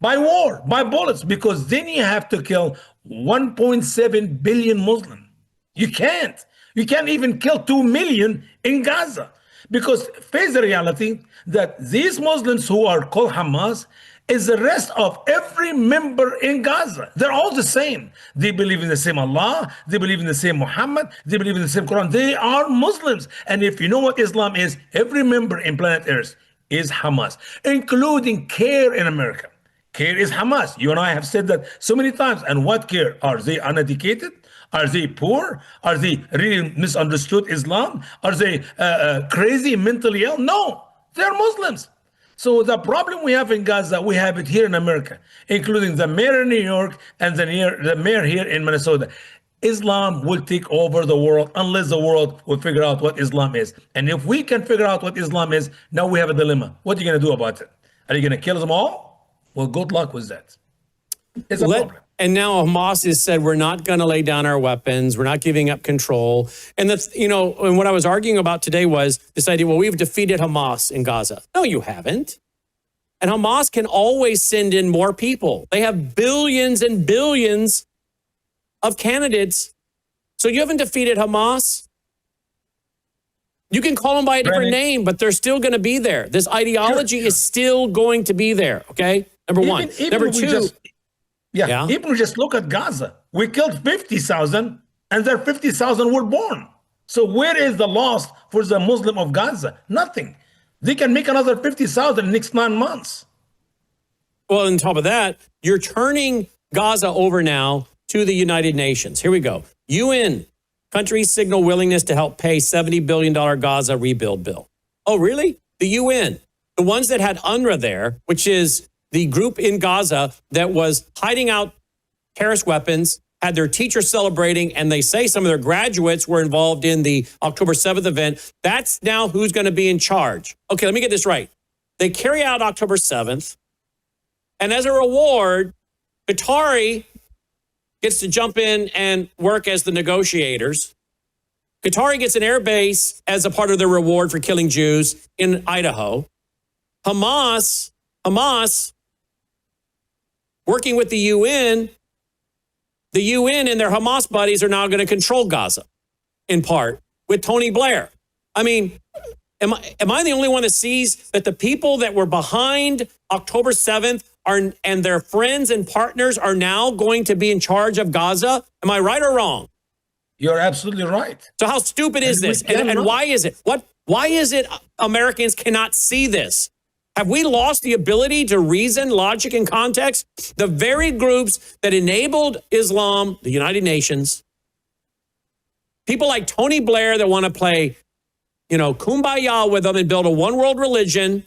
S20: by war, by bullets, because then you have to kill 1.7 billion Muslims. You can't. You can't even kill 2 million in Gaza. Because face the reality that these Muslims who are called Hamas is the rest of every member in Gaza. They're all the same. They believe in the same Allah. They believe in the same Muhammad. They believe in the same Quran. They are Muslims. And if you know what Islam is, every member in planet Earth is Hamas, including CARE in America. CARE is Hamas. You and I have said that so many times. And what CARE? Are they uneducated? Are they poor? Are they really misunderstood Islam? Are they crazy, mentally ill? No, they're Muslims. So the problem we have in Gaza, we have it here in America, including the mayor in New York and the mayor here in Minnesota. Islam will take over the world unless the world will figure out what Islam is. And if we can figure out what Islam is, now we have a dilemma. What are you going to do about it? Are you going to kill them all? Well, good luck with that. It's a problem.
S2: And now Hamas has said, we're not going to lay down our weapons. We're not giving up control. And that's, you know, and what I was arguing about today was this idea, well, we've defeated Hamas in Gaza. No, you haven't. And Hamas can always send in more people. They have billions and billions of candidates. So you haven't defeated Hamas. You can call them by a different name, but they're still going to be there. This ideology is still going to be there. Okay. Number one. Number two.
S20: Even we just look at Gaza. We killed 50,000 and there 50,000 were born. So where is the loss for the Muslim of Gaza? Nothing. They can make another 50,000 in the next 9 months.
S2: Well, on top of that, you're turning Gaza over now to the United Nations. Here we go. UN countries signal willingness to help pay $70 billion Gaza rebuild bill. Oh, really? The UN, the ones that had UNRWA there, which is the group in Gaza that was hiding out terrorist weapons, had their teachers celebrating, and they say some of their graduates were involved in the October 7th event. That's now who's going to be in charge. Okay, let me get this right. They carry out October 7th, and as a reward, Qatari gets to jump in and work as the negotiators. Qatari gets an air base as a part of their reward for killing Jews in Idaho. Hamas, working with the UN and their Hamas buddies are now going to control Gaza, in part, with Tony Blair. I mean, am I the only one that sees that the people that were behind October 7th and their friends and partners are now going to be in charge of Gaza? Am I right or wrong?
S20: You're absolutely right.
S2: So how stupid is this? And why is it? Why is it Americans cannot see this? Have we lost the ability to reason, logic, and context? The very groups that enabled Islam, the United Nations, people like Tony Blair that want to play, kumbaya with them and build a one world religion.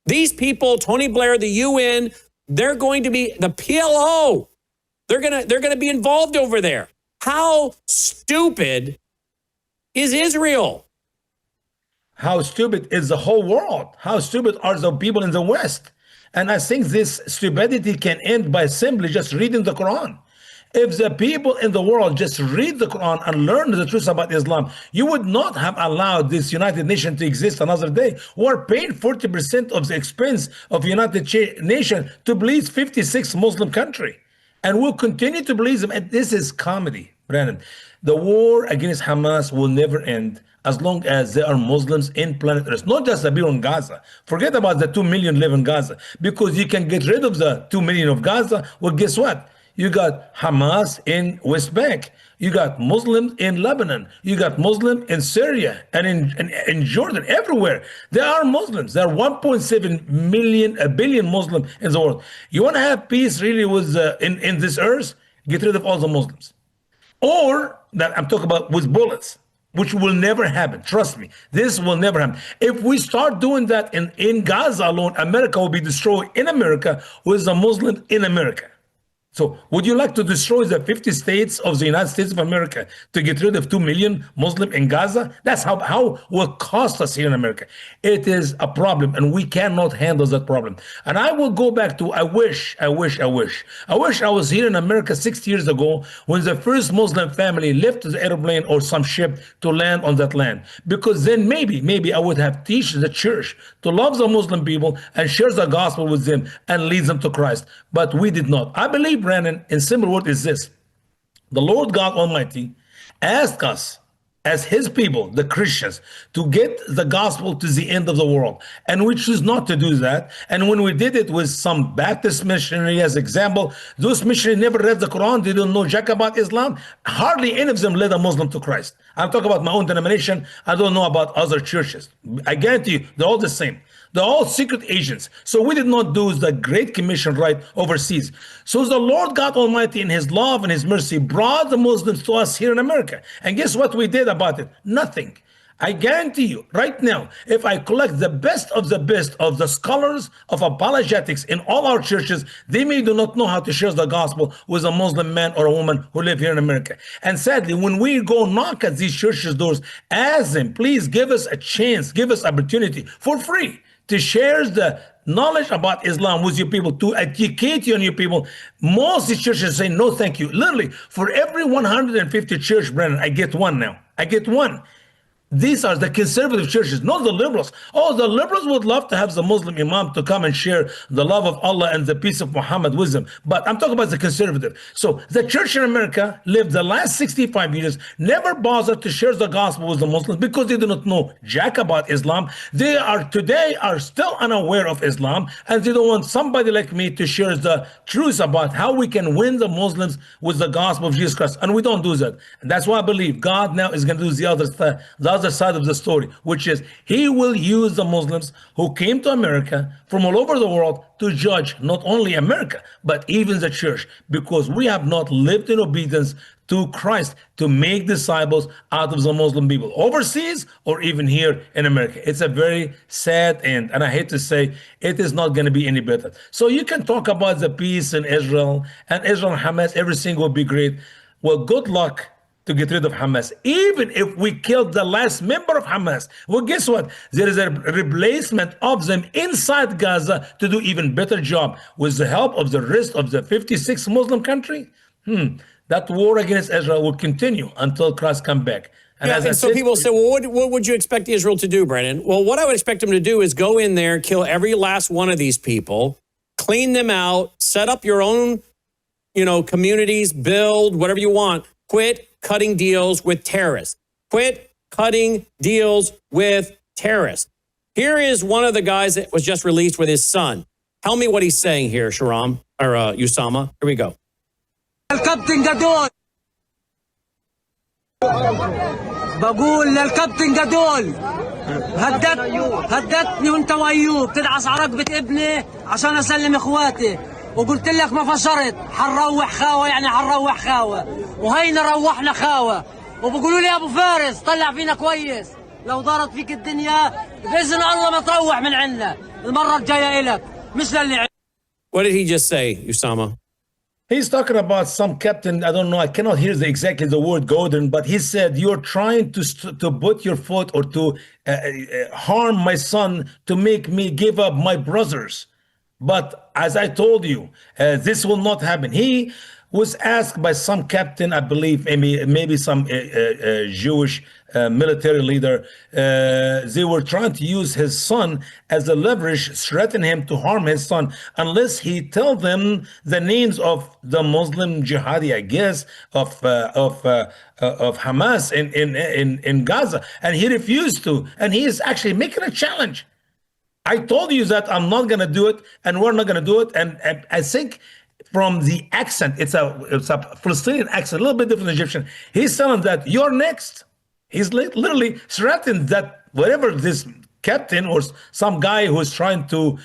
S2: These people, Tony Blair, the UN, they're going to be the PLO. They're going to be involved over there. How stupid is Israel?
S20: How stupid is the whole world? How stupid are the people in the West? And I think this stupidity can end by simply just reading the Quran. If the people in the world just read the Quran and learn the truth about Islam, you would not have allowed this United Nations to exist another day. We're paying 40% of the expense of United Nations to please 56 Muslim country. And we'll continue to please them. And this is comedy, Brannon. The war against Hamas will never end as long as there are Muslims in planet Earth, not just the people in Gaza. Forget about the 2 million live in Gaza, because you can get rid of the 2 million of Gaza. Well, guess what? You got Hamas in West Bank. You got Muslims in Lebanon. You got Muslims in Syria and in Jordan, everywhere. There are Muslims. There are 1.7 billion Muslims in the world. You want to have peace really with in this earth? Get rid of all the Muslims. Or, that I'm talking about with bullets, which will never happen. Trust me, this will never happen. If we start doing that in Gaza alone, America will be destroyed in America with the Muslims in America. So would you like to destroy the 50 states of the United States of America to get rid of 2 million Muslims in Gaza? That's how will cost us here in America. It is a problem, and we cannot handle that problem. And I will go back to I wish I was here in America 60 years ago when the first Muslim family left the airplane or some ship to land on that land. Because then maybe I would have teach the church to love the Muslim people and share the gospel with them and lead them to Christ. But we did not. I believe, Brannon, in simple word is this: the Lord God Almighty asked us as his people, the Christians, to get the gospel to the end of the world. And we choose not to do that. And when we did it with some Baptist missionary as example, those missionaries never read the Quran, they don't know jack about Islam. Hardly any of them led a Muslim to Christ. I'm talking about my own denomination. I don't know about other churches. I guarantee you, they're all the same. They're all secret agents. So we did not do the Great Commission right overseas. So the Lord God Almighty in his love and his mercy brought the Muslims to us here in America. And guess what we did about it? Nothing. I guarantee you right now, if I collect the best of the scholars of apologetics in all our churches, they may do not know how to share the gospel with a Muslim man or a woman who live here in America. And sadly, when we go knock at these churches' doors, ask them, please give us a chance, give us opportunity for free to share the knowledge about Islam with your people, to educate you on your people. Most of these churches say, no, thank you. Literally, for every 150 church, Brannon, I get one now. I get one. These are the conservative churches, not the liberals. Oh, the liberals would love to have the Muslim imam to come and share the love of Allah and the peace of Muhammad with them. But I'm talking about the conservative. So the church in America lived the last 65 years, never bothered to share the gospel with the Muslims because they do not know jack about Islam. They are today still unaware of Islam, and they don't want somebody like me to share the truth about how we can win the Muslims with the gospel of Jesus Christ. And we don't do that. And that's why I believe God now is going to do the other side of the story, which is he will use the Muslims who came to America from all over the world to judge not only America, but even the church, because we have not lived in obedience to Christ to make disciples out of the Muslim people overseas or even here in America. It's a very sad end, and I hate to say it is not going to be any better. So you can talk about the peace in Israel and Hamas, everything will be great. Well, good luck to get rid of Hamas. Even if we killed the last member of Hamas, well, guess what? There is a replacement of them inside Gaza to do even better job with the help of the rest of the 56 Muslim country. That war against Israel will continue until Christ comes back.
S2: And so people say, well, what would you expect Israel to do, Brannon? Well, what I would expect them to do is go in there, kill every last one of these people, clean them out, set up your own, communities, build whatever you want. Quit cutting deals with terrorists. Quit cutting deals with terrorists. Here is one of the guys that was just released with his son. Tell me what he's saying here, Shahram, or Usama. Here we go.
S21: الكابتن جدول بقول للكابتن جدول هددتني وانت وايوب تدعس على رقبة ابني عشان اسلم اخواتي وقلت لك ما فشرت حنروح خاوة يعني حنروح خاوة وهينا روحنا خاوة وبقولوا لي يا ابو فارس طلع فينا كويس لو دارت فيك الدنيا باذن الله ما تروح من عندنا المرة الجاية الك مش للي.
S2: What did he just say, Usama?
S20: He's talking about some captain, I don't know, I cannot hear exactly the word Gordon, but he said, you're trying to put your foot or to harm my son to make me give up my brothers. But as I told you, this will not happen. He was asked by some captain, I believe, maybe some Jewish military leader. They were trying to use his son as a leverage, threaten him to harm his son, unless he tell them the names of the Muslim jihadi, I guess, of Hamas in Gaza. And he refused to. And he is actually making a challenge. I told you that I'm not going to do it, and we're not going to do it. And I think from the accent, it's a Palestinian accent, a little bit different than Egyptian. He's telling that you're next. He's literally threatened that whatever this captain or some guy who's trying to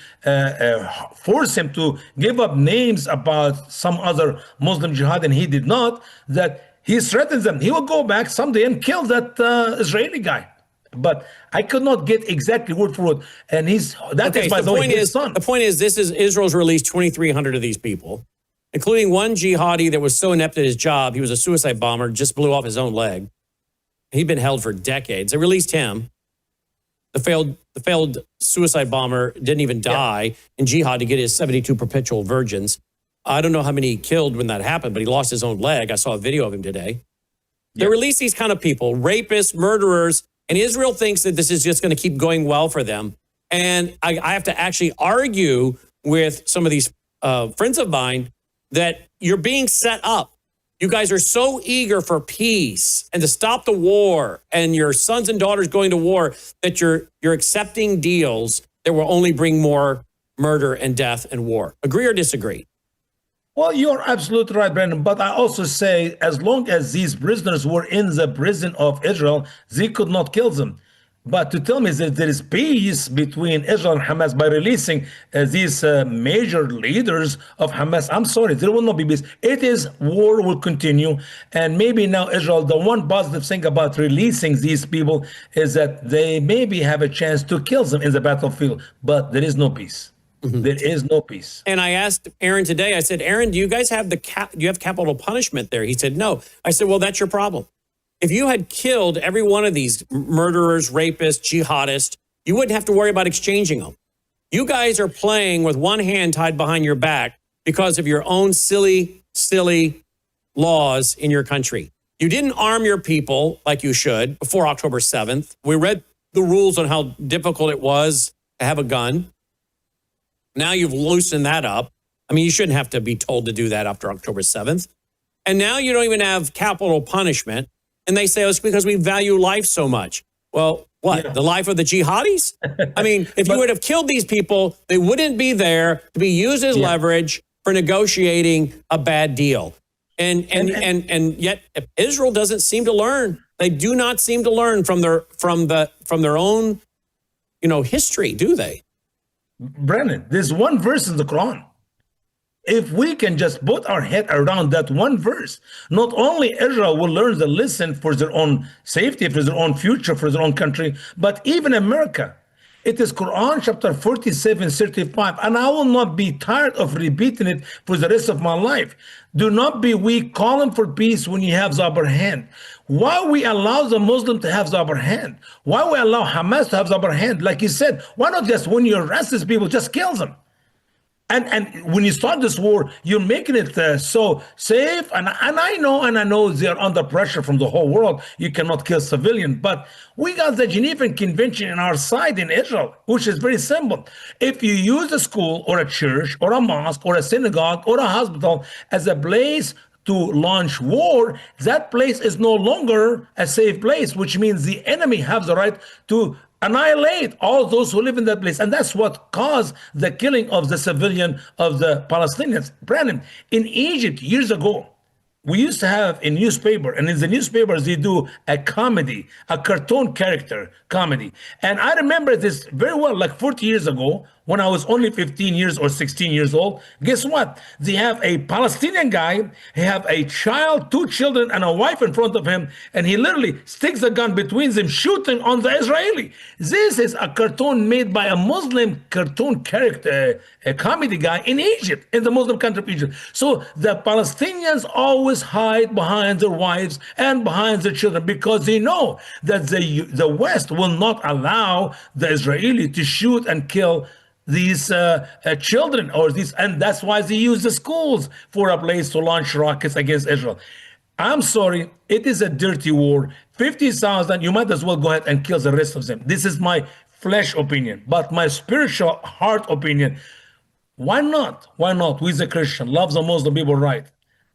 S20: force him to give up names about some other Muslim jihad, and he did not, that he threatens them. He will go back someday and kill that Israeli guy. But I could not get exactly word for word. And by the way, his son.
S2: The point is, this is Israel's released 2,300 of these people. including one jihadi that was so inept at his job, he was a suicide bomber, just blew off his own leg. He'd been held for decades. They released him. The failed suicide bomber didn't even die in jihad to get his 72 perpetual virgins. I don't know how many he killed when that happened, but he lost his own leg. I saw a video of him today. They release these kind of people, rapists, murderers, and Israel thinks that this is just going to keep going well for them. And I have to actually argue with some of these friends of mine that you're being set up. You guys are so eager for peace and to stop the war and your sons and daughters going to war that you're accepting deals that will only bring more murder and death and war. Agree or disagree?
S20: Well, you're absolutely right, Brandon. But I also say, as long as these prisoners were in the prison of Israel, they could not kill them. But to tell me that there is peace between Israel and Hamas by releasing these major leaders of Hamas, I'm sorry, there will not be peace. It is war will continue. And maybe now Israel, the one positive thing about releasing these people is that they maybe have a chance to kill them in the battlefield. But there is no peace. There is no peace.
S2: And I asked Aaron today, I said, Aaron, do you guys have do you have capital punishment there? He said, no. I said, well, that's your problem. If you had killed every one of these murderers, rapists, jihadists, you wouldn't have to worry about exchanging them. You guys are playing with one hand tied behind your back because of your own silly laws in your country. You didn't arm your people like you should before October 7th. We read the rules on how difficult it was to have a gun. Now you've loosened that up. I mean, you shouldn't have to be told to do that after October 7th. And now you don't even have capital punishment. And they say, oh, it's because we value life so much. Well, what? Yeah. The life of the jihadis? I mean, if you would have killed these people, they wouldn't be there to be used as leverage for negotiating a bad deal. And yet Israel doesn't seem to learn. They do not seem to learn from their own, history, do they?
S20: Brannon, there's one verse in the Quran. If we can just put our head around that one verse, not only Israel will learn the lesson for their own safety, for their own future, for their own country, but even America. It is Quran chapter 47:35, and I will not be tired of repeating it for the rest of my life. Do not be weak, calling for peace when you have the upper hand. Why we allow the Muslim to have the upper hand? Why we allow Hamas to have the upper hand? Like you said, why not just when you arrest these people, just kill them? And when you start this war, you're making it so safe. And I know they're under pressure from the whole world. You cannot kill civilians. But we got the Geneva Convention in our side in Israel, which is very simple. If you use a school or a church or a mosque or a synagogue or a hospital as a place to launch war, that place is no longer a safe place, which means the enemy has the right to annihilate all those who live in that place. And that's what caused the killing of the civilian, of the Palestinians. Brannon, in Egypt years ago, we used to have a newspaper, and in the newspapers, they do a comedy, a cartoon character comedy. And I remember this very well, like 40 years ago, when I was only 15 years or 16 years old. Guess what? They have a Palestinian guy, he have a child, 2 children, and a wife in front of him, and he literally sticks a gun between them, shooting on the Israeli. This is a cartoon made by a Muslim cartoon character, a comedy guy in Egypt, in the Muslim country of Egypt. So the Palestinians always hide behind their wives and behind their children because they know that the West will not allow the Israeli to shoot and kill these children and that's why they use the schools for a place to launch rockets against Israel. I'm sorry, it is a dirty war. 50,000, you might as well go ahead and kill the rest of them. This is my flesh opinion, but my spiritual heart opinion, why not? Why not? We as a Christian love the Muslim people right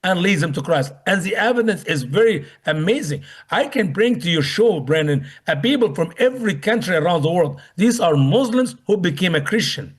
S20: and leads them to Christ. And the evidence is very amazing. I can bring to your show, Brannon, people from every country around the world. These are Muslims who became a Christian.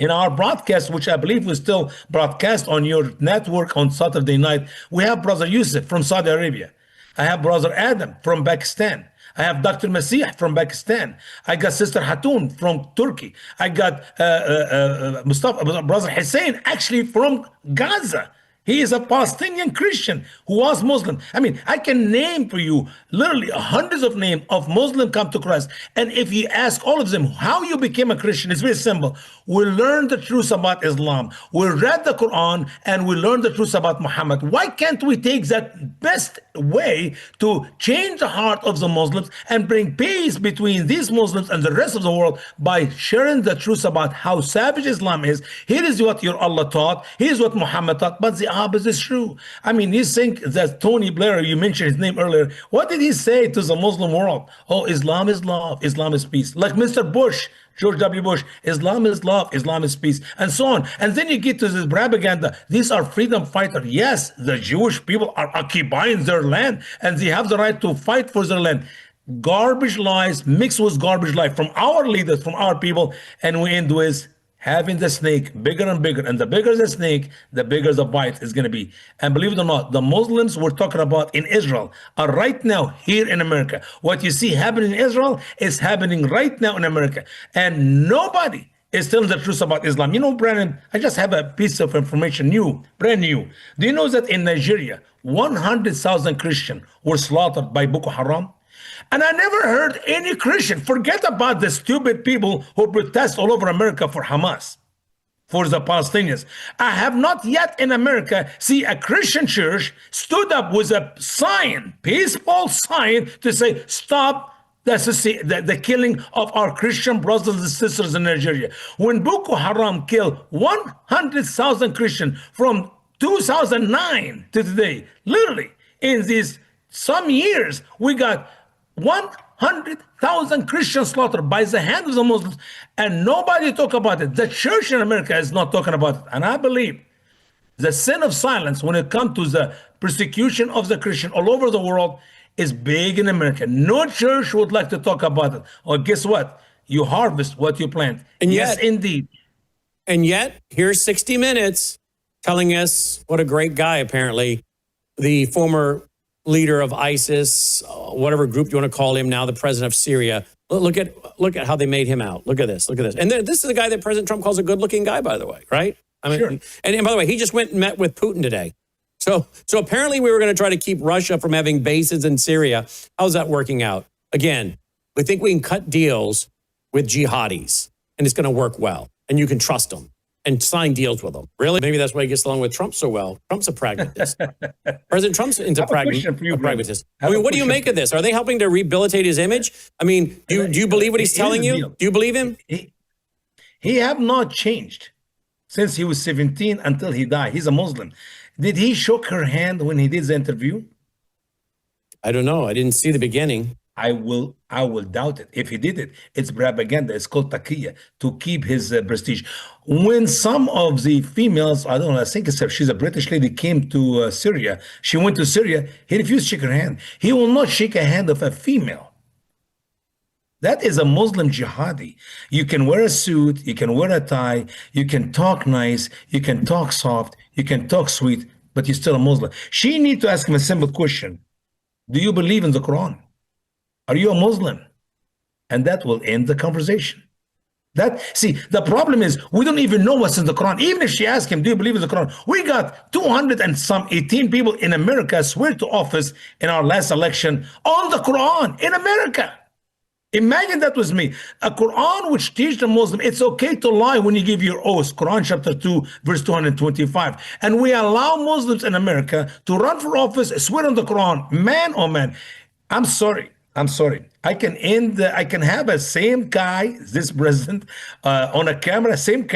S20: In our broadcast, which I believe we still broadcast on your network on Saturday night, we have Brother Yusuf from Saudi Arabia. I have Brother Adam from Pakistan. I have Dr. Masih from Pakistan. I got Sister Hatun from Turkey. I got Brother Hussein, actually from Gaza. He is a Palestinian Christian who was Muslim. I mean, I can name for you literally hundreds of names of Muslims come to Christ. And if you ask all of them how you became a Christian, it's very simple. We learned the truth about Islam. We read the Quran and we learned the truth about Muhammad. Why can't we take that best way to change the heart of the Muslims and bring peace between these Muslims and the rest of the world by sharing the truth about how savage Islam is? Here is what your Allah taught. Here's what Muhammad taught. But the opposite is true. I mean, you think that Tony Blair, you mentioned his name earlier. What did he say to the Muslim world? Oh, Islam is love. Islam is peace. Like Mr. Bush, George W. Bush, Islam is love, Islam is peace, and so on. And then you get to this propaganda. These are freedom fighters. Yes, the Jewish people are occupying their land and they have the right to fight for their land. Garbage lies mixed with garbage lies from our leaders, from our people, and we end with having the snake bigger and bigger. And the bigger the snake, the bigger the bite is going to be. And believe it or not, the Muslims we're talking about in Israel are right now here in America. What you see happening in Israel is happening right now in America. And nobody is telling the truth about Islam. You know, Brannon, I just have a piece of information, brand new. Do you know that in Nigeria, 100,000 Christians were slaughtered by Boko Haram? And I never heard any Christian, forget about the stupid people who protest all over America for Hamas, for the Palestinians. I have not yet in America see a Christian church stood up with a sign, peaceful sign, to say, stop the killing of our Christian brothers and sisters in Nigeria. When Boko Haram killed 100,000 Christians from 2009 to today, literally in these some years, we got 100,000 Christians slaughtered by the hand of the Muslims, and nobody talk about it. The church in America is not talking about it. And I believe the sin of silence when it comes to the persecution of the Christian all over the world is big in America. No church would like to talk about it. Or guess what? You harvest what you plant. And yes, indeed.
S2: And yet, here's 60 Minutes telling us what a great guy, apparently, the former leader of ISIS, whatever group you want to call him now, the president of Syria. Look at how they made him out. Look at this. And then, this is the guy that President Trump calls a good-looking guy, by the way, right? I mean, sure. And by the way, he just went and met with Putin today. So apparently we were going to try to keep Russia from having bases in Syria. How's that working out? Again, we think we can cut deals with jihadis, and it's going to work well, and you can trust them and sign deals with them. Really? Maybe that's why he gets along with Trump so well. Trump's a pragmatist. President Trump's into pragmatist. I mean, what do you make of this? Are they helping to rehabilitate his image? I mean, do you believe what he's telling you? Do you believe him?
S20: He have not changed since he was 17 until he died. He's a Muslim. Did he shook her hand when he did the interview?
S2: I don't know. I didn't see the beginning.
S20: I will doubt it. If he did it, it's propaganda. It's called taqiyya, to keep his prestige. When some of the females, I don't know, I think she's a British lady, came to Syria. She went to Syria. He refused to shake her hand. He will not shake a hand of a female. That is a Muslim jihadi. You can wear a suit, you can wear a tie, you can talk nice, you can talk soft, you can talk sweet, but you're still a Muslim. She need to ask him a simple question. Do you believe in the Quran? Are you a Muslim? And that will end the conversation. See, the problem is we don't even know what's in the Quran. Even if she asked him, do you believe in the Quran? We got 218 people in America swear to office in our last election on the Quran in America. Imagine that was me. A Quran which teaches the Muslim it's okay to lie when you give your oath. Quran chapter 2, verse 225. And we allow Muslims in America to run for office, swear on the Quran. Man, oh man, I'm sorry. I can have a same guy, this president, on a camera, same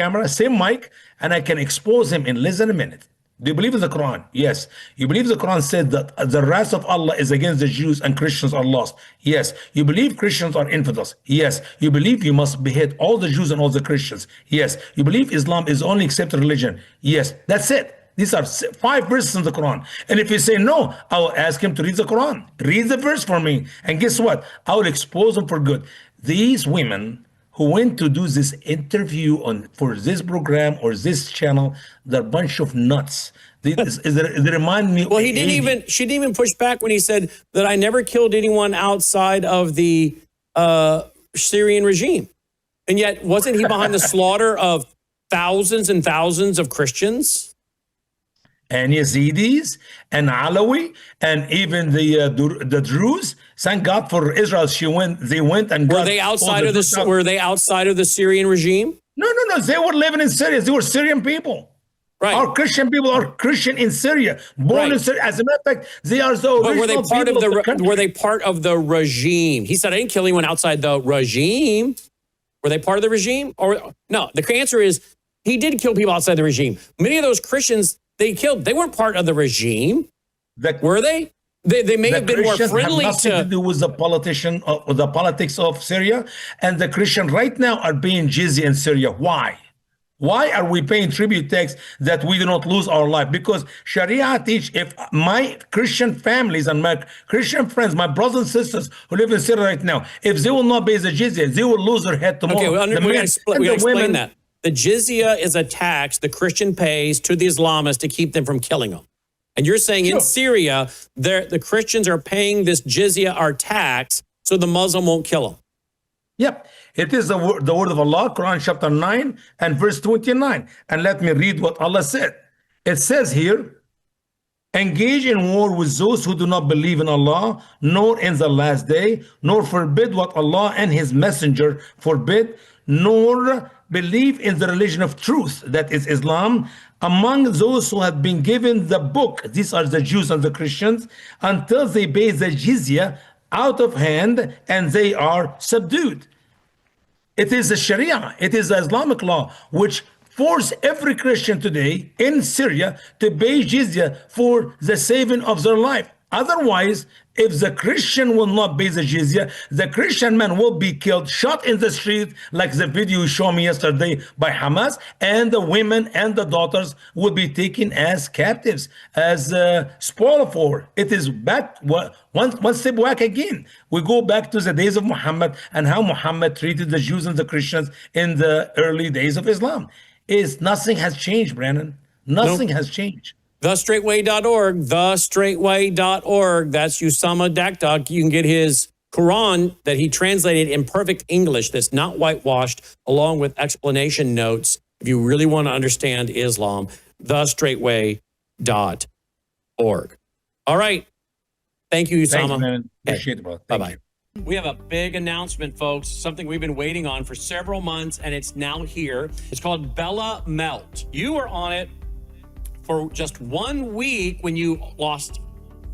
S20: mic, and I can expose him in less than a minute. Do you believe in the Quran? Yes. You believe the Quran said that the wrath of Allah is against the Jews and Christians are lost? Yes. You believe Christians are infidels? Yes. You believe you must behead all the Jews and all the Christians? Yes. You believe Islam is only accepted religion? Yes. That's it. These are 5 verses in the Quran. And if you say no, I will ask him to read the Quran. Read the verse for me. And guess what? I will expose them for good. These women who went to do this interview for this program or this channel, they're a bunch of nuts. They remind me.
S2: Well, she didn't even push back when he said that I never killed anyone outside of the Syrian regime. And yet, wasn't he behind the slaughter of thousands and thousands of Christians?
S20: and Yazidis and Alawi and even the Druze. Thank God for Israel. They went and
S2: were
S20: got
S2: they outside
S20: all
S2: of the were they outside of the Syrian regime?
S20: No. They were living in Syria. They were Syrian people.
S2: Right.
S20: Our Christian people are Christian in Syria, born in Syria. As a matter of fact, they are the original
S2: But were they part
S20: people
S2: of the
S20: country.
S2: were they part of the regime? He said, I didn't kill anyone outside the regime. Were they part of the regime? Or no, the answer is he did kill people outside the regime. Many of those Christians they killed, they weren't part of the regime. Were they? They may have been more friendly
S20: have nothing to do with the the politics of Syria, and the Christian right now are paying jizya in Syria. Why? Why are we paying tribute tax that we do not lose our life? Because Sharia teach if my Christian families and my Christian friends, my brothers and sisters who live in Syria right now, if they will not pay the jizya, they will lose their head tomorrow.
S2: Okay, we got to explain that. The jizya is a tax the Christian pays to the Islamists to keep them from killing them. And you're saying in Syria, the Christians are paying this jizya or tax so the Muslim won't kill them.
S20: Yep. It is the word of Allah, Quran chapter 9 and verse 29. And let me read what Allah said. It says here, engage in war with those who do not believe in Allah, nor in the last day, nor forbid what Allah and his messenger forbid, nor believe in the religion of truth, that is Islam, among those who have been given the book, these are the Jews and the Christians, until they pay the jizya out of hand and they are subdued. It is the Sharia, it is the Islamic law, which force every Christian today in Syria to pay jizya for the saving of their life. Otherwise, if the Christian will not pay the jizya, the Christian man will be killed, shot in the street, like the video you showed me yesterday by Hamas, and the women and the daughters will be taken as captives, as spoil of war. It is back, one step back again. We go back to the days of Muhammad and how Muhammad treated the Jews and the Christians in the early days of Islam. Nothing has changed, Brannon. Nothing has changed.
S2: TheStraightWay.org, TheStraightWay.org. That's Usama Dakdok. You can get his Quran that he translated in perfect English that's not whitewashed, along with explanation notes, if you really want to understand Islam. TheStraightWay.org. All right. Thank you, Usama.
S20: Thank you, man. Appreciate it, bro.
S2: Bye-bye. We have a big announcement, folks, something we've been waiting on for several months, and it's now here. It's called Bella Melt. You were on it for just 1 week when you lost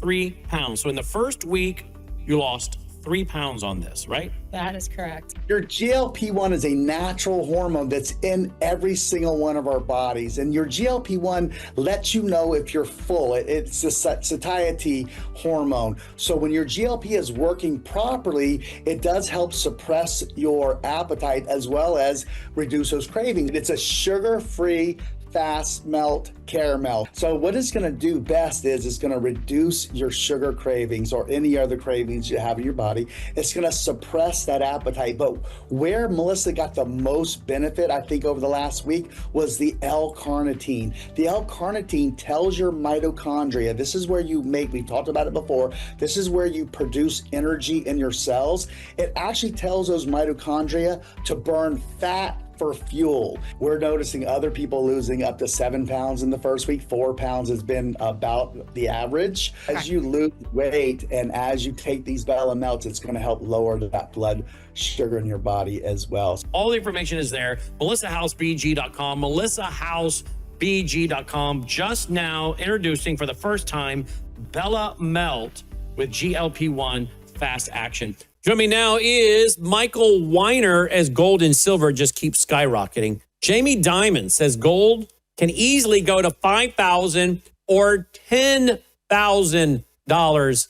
S2: 3 pounds. So in the first week, you lost 3 pounds on this, right?
S1: That is correct.
S22: Your GLP-1 is a natural hormone that's in every single one of our bodies. And your GLP-1 lets you know if you're full. It's a satiety hormone. So when your GLP is working properly, it does help suppress your appetite as well as reduce those cravings. It's a sugar-free fast melt caramel. So what it's going to do best is it's going to reduce your sugar cravings or any other cravings you have in your body. It's going to suppress that appetite. But where Melissa got the most benefit, I think, over the last week was the L-carnitine. The L-carnitine tells your mitochondria, this is where you make, we've talked about it before, this is where you produce energy in your cells. It actually tells those mitochondria to burn fat for fuel. We're noticing other people losing up to 7 pounds in the first week. 4 pounds has been about the average. As you lose weight and as you take these Bella Melts, it's going to help lower that blood sugar in your body as well.
S2: All the information is there. MelissaHouseBG.com, MelissaHouseBG.com. Just now introducing for the first time Bella Melt with GLP-1 Fast Action. Joining me now is Michael Weiner as gold and silver just keep skyrocketing. Jamie Dimon says gold can easily go to $5,000 or $10,000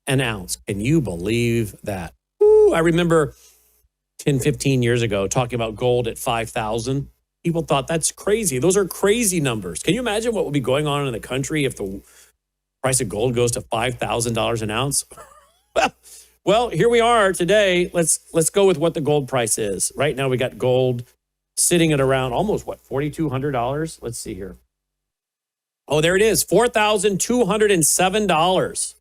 S2: an ounce. Can you believe that? Ooh, I remember 10, 15 years ago talking about gold at 5,000. People thought that's crazy. Those are crazy numbers. Can you imagine what would be going on in the country if the price of gold goes to $5,000 an ounce? Well, here we are today. Let's go with what the gold price is. Right now we got gold sitting at around almost, $4,200? Let's see here. Oh, there it is, $4,207.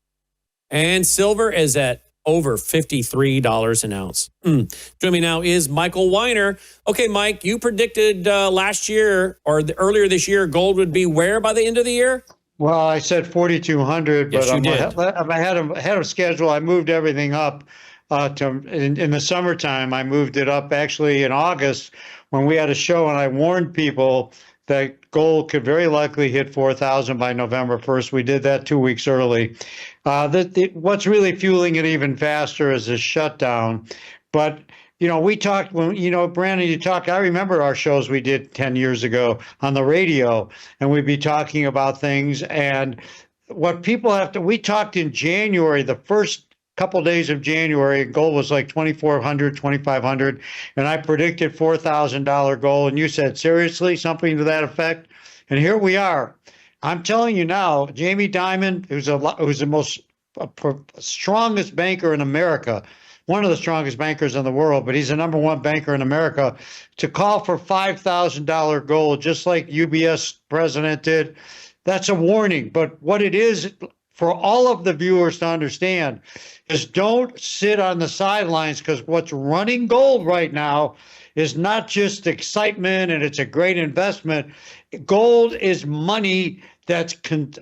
S2: And silver is at over $53 an ounce. Joining me now is Michael Weiner. Okay, Mike, you predicted last year or earlier this year gold would be where by the end of the year?
S1: Well, I said 4,200,
S2: Yes,
S1: but
S2: you did.
S1: I'm ahead of schedule. I moved everything up in the summertime. I moved it up actually in August when we had a show, and I warned people that gold could very likely hit 4,000 by November 1st. We did that 2 weeks early. What's really fueling it even faster is the shutdown. But we talked when, Brandon, you talk, I remember our shows we did 10 years ago on the radio, and we'd be talking about things. And what people we talked in January, the first couple days of January, gold was like 2,400, 2,500. And I predicted $4,000 gold. And you said, seriously, something to that effect? And here we are. I'm telling you now, Jamie Dimon, who's the most strongest banker in America, one of the strongest bankers in the world, but he's the number one banker in America, to call for $5,000 gold, just like UBS president did. That's a warning. But what it is for all of the viewers to understand is don't sit on the sidelines, because what's running gold right now is not just excitement and it's a great investment. Gold is money that's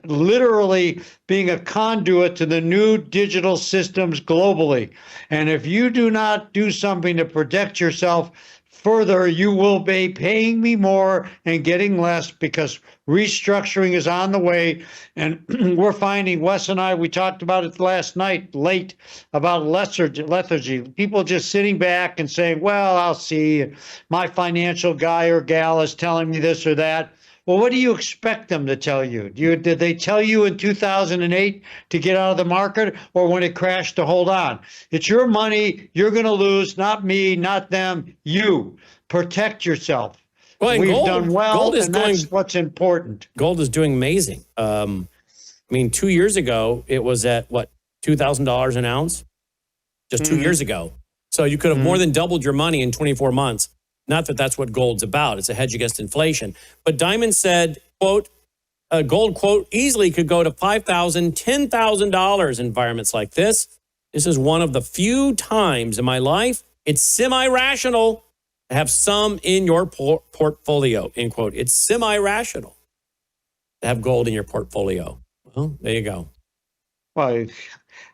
S1: literally being a conduit to the new digital systems globally. And if you do not do something to protect yourself further, you will be paying me more and getting less, because restructuring is on the way. And we're finding, Wes and I, we talked about it last night late, about lethargy. People just sitting back and saying, well, I'll see. My financial guy or gal is telling me this or that. Well, what do you expect them to tell you? Did they tell you in 2008 to get out of the market, or when it crashed to hold on? It's your money. You're going to lose, not me, not them, you. Protect yourself.
S2: Well,
S1: We've done well, and that's what's important.
S2: Gold is doing amazing. I mean, 2 years ago, it was at, what, $2,000 an ounce? Just 2 years ago. So you could have more than doubled your money in 24 months. Not that that's what gold's about. It's a hedge against inflation. But Dimon said, quote, gold, quote, easily could go to $5,000, $10,000 in environments like this. This is one of the few times in my life it's semi-rational to have some in your portfolio, end quote. It's semi-rational to have gold in your portfolio. Well, there you go.
S1: Well,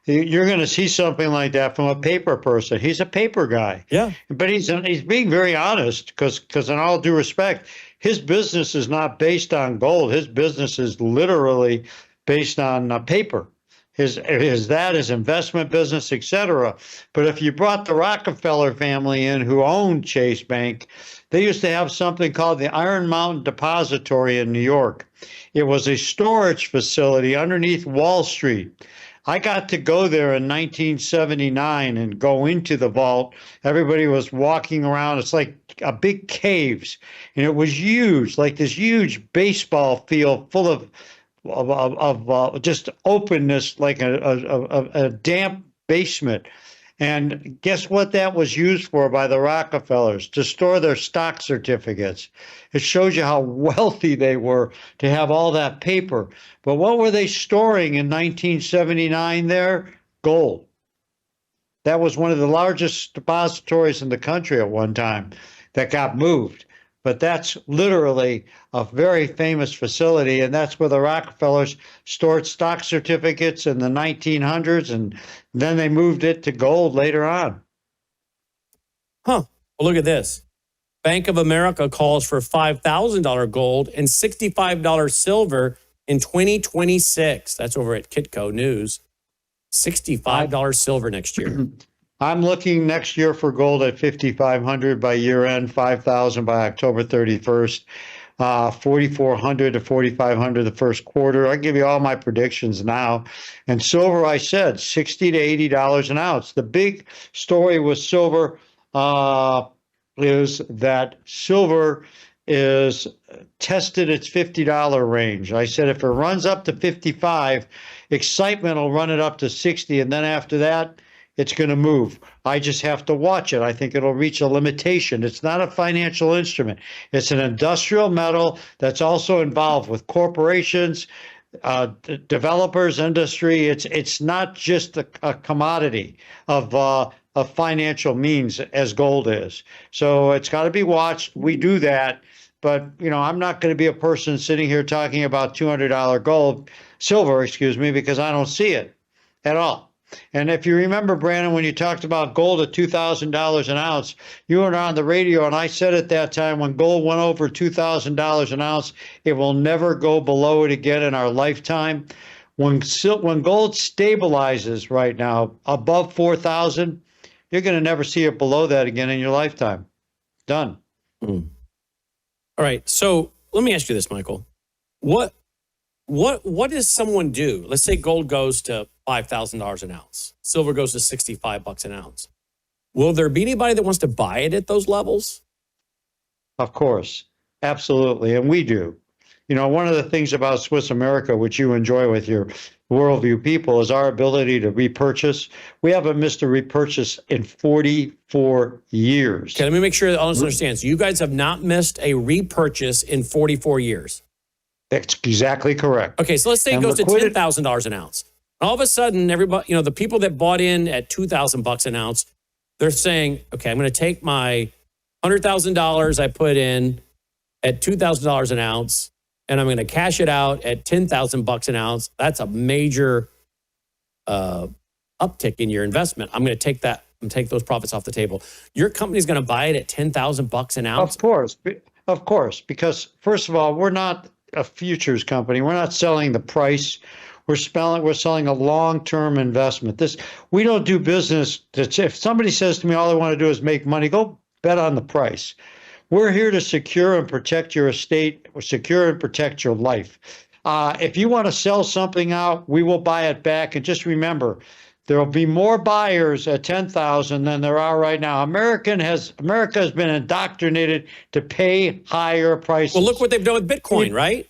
S1: you're going to see something like that from a paper person. He's a paper guy.
S2: Yeah.
S1: But he's being very honest, because in all due respect, his business is not based on gold. His business is literally based on paper. His investment business, et cetera. But if you brought the Rockefeller family in, who owned Chase Bank, they used to have something called the Iron Mountain Depository in New York. It was a storage facility underneath Wall Street. I got to go there in 1979 and go into the vault. Everybody was walking around. It's like a big caves, and it was huge, like this huge baseball field full of just openness, like a damp basement. And guess what that was used for by the Rockefellers? To store their stock certificates. It shows you how wealthy they were to have all that paper. But what were they storing in 1979 there? Gold. That was one of the largest depositories in the country at one time that got moved. But that's literally a very famous facility, and that's where the Rockefellers stored stock certificates in the 1900s, and then they moved it to gold later on.
S2: Well, look at this. Bank of America calls for $5,000 gold and $65 silver in 2026. That's over at Kitco News. $65 silver next year.
S1: I'm looking next year for gold at 5,500 by year end, 5,000 by October 31st, 4,400 to 4,500 the first quarter. I'll give you all my predictions now. And silver, I said, $60 to $80 an ounce. The big story with silver is that silver is tested its $50 range. I said if it runs up to 55, excitement will run it up to 60, and then after that, it's going to move. I just have to watch it. I think it'll reach a limitation. It's not a financial instrument. It's an industrial metal that's also involved with corporations, developers, industry. It's not just a commodity of financial means as gold is. So it's got to be watched. We do that. but I'm not going to be a person sitting here talking about $200 silver, because I don't see it at all. And if you remember, Brandon, when you talked about gold at $2,000 an ounce, you were on the radio, and I said at that time, when gold went over $2,000 an ounce, it will never go below it again in our lifetime. When gold stabilizes right now above 4,000, you're going to never see it below that again in your lifetime. Done.
S2: All right. So let me ask you this, Michael. What does someone do? Let's say gold goes to $5,000 an ounce. Silver goes to $65 an ounce. Will there be anybody that wants to buy it at those levels?
S1: Of course. Absolutely. And we do. One of the things about Swiss America, which you enjoy with your worldview people, is our ability to repurchase. We haven't missed a repurchase in 44 years.
S2: Okay, let me make sure that all understands. You guys have not missed a repurchase in 44 years.
S1: That's exactly correct.
S2: Okay, so let's say it goes to $10,000 an ounce. All of a sudden, everybody, the people that bought in at $2,000 an ounce, they're saying, okay, I'm going to take my $100,000 I put in at $2,000 an ounce, and I'm going to cash it out at $10,000 an ounce. That's a major uptick in your investment. I'm going to take that and take those profits off the table. Your company's going to buy it at $10,000 an ounce?
S1: Of course, because first of all, we're not a futures company. We're not selling the price. We're selling a long-term investment. We don't do business. If somebody says to me, all I want to do is make money, go bet on the price. We're here to secure and protect your estate, or secure and protect your life. If you want to sell something out, we will buy it back. And just remember, there will be more buyers at 10,000 than there are right now. America has been indoctrinated to pay higher prices.
S2: Well, look what they've done with Bitcoin, right?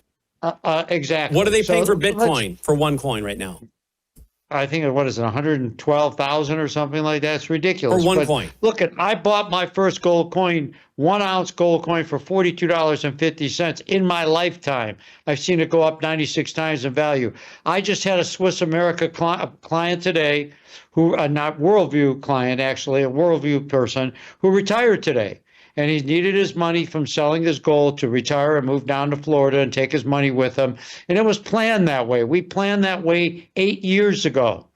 S1: Exactly.
S2: What are they paying for Bitcoin for one coin right now?
S1: I think, what is it, 112,000 or something like that? It's ridiculous.
S2: For one coin.
S1: Look, I bought my first gold coin, 1 ounce gold coin, for $42.50 in my lifetime. I've seen it go up 96 times in value. I just had a Swiss America client today, who, not Worldview client, actually, a Worldview person, who retired today. And he needed his money from selling his gold to retire and move down to Florida and take his money with him. And it was planned that way. We planned that way 8 years ago.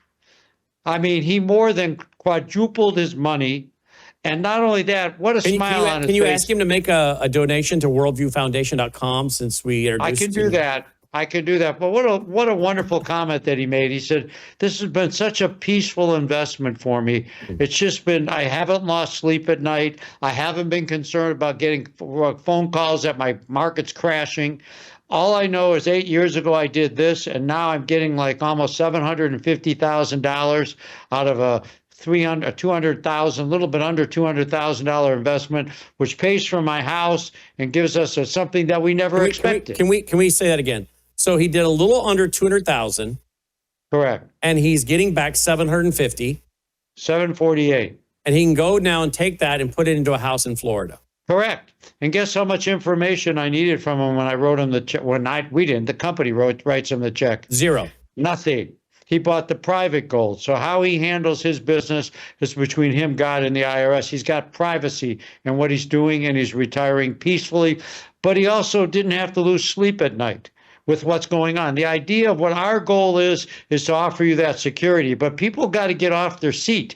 S1: I mean, he more than quadrupled his money. And not only that, what a smile on his face.
S2: Can you ask him to make a donation to worldviewfoundation.com since we introduced
S1: I can do that. I can do that. But what a wonderful comment that he made. He said, this has been such a peaceful investment for me. It's just been, I haven't lost sleep at night. I haven't been concerned about getting phone calls that my market's crashing. All I know is 8 years ago I did this, and now I'm getting like almost $750,000 out of a $200,000, a little bit under $200,000 investment, which pays for my house and gives us something that we never expected.
S2: Can we say that again? So he did a little under 200,000.
S1: Correct.
S2: And he's getting back 750.
S1: 748.
S2: And he can go now and take that and put it into a house in Florida.
S1: Correct. And guess how much information I needed from him when I wrote him the check? We didn't. The company writes him the check.
S2: Zero.
S1: Nothing. He bought the private gold. So how he handles his business is between him, God, and the IRS. He's got privacy in what he's doing, and he's retiring peacefully. But he also didn't have to lose sleep at night with what's going on. The idea of what our goal is to offer you that security. But people got to get off their seat.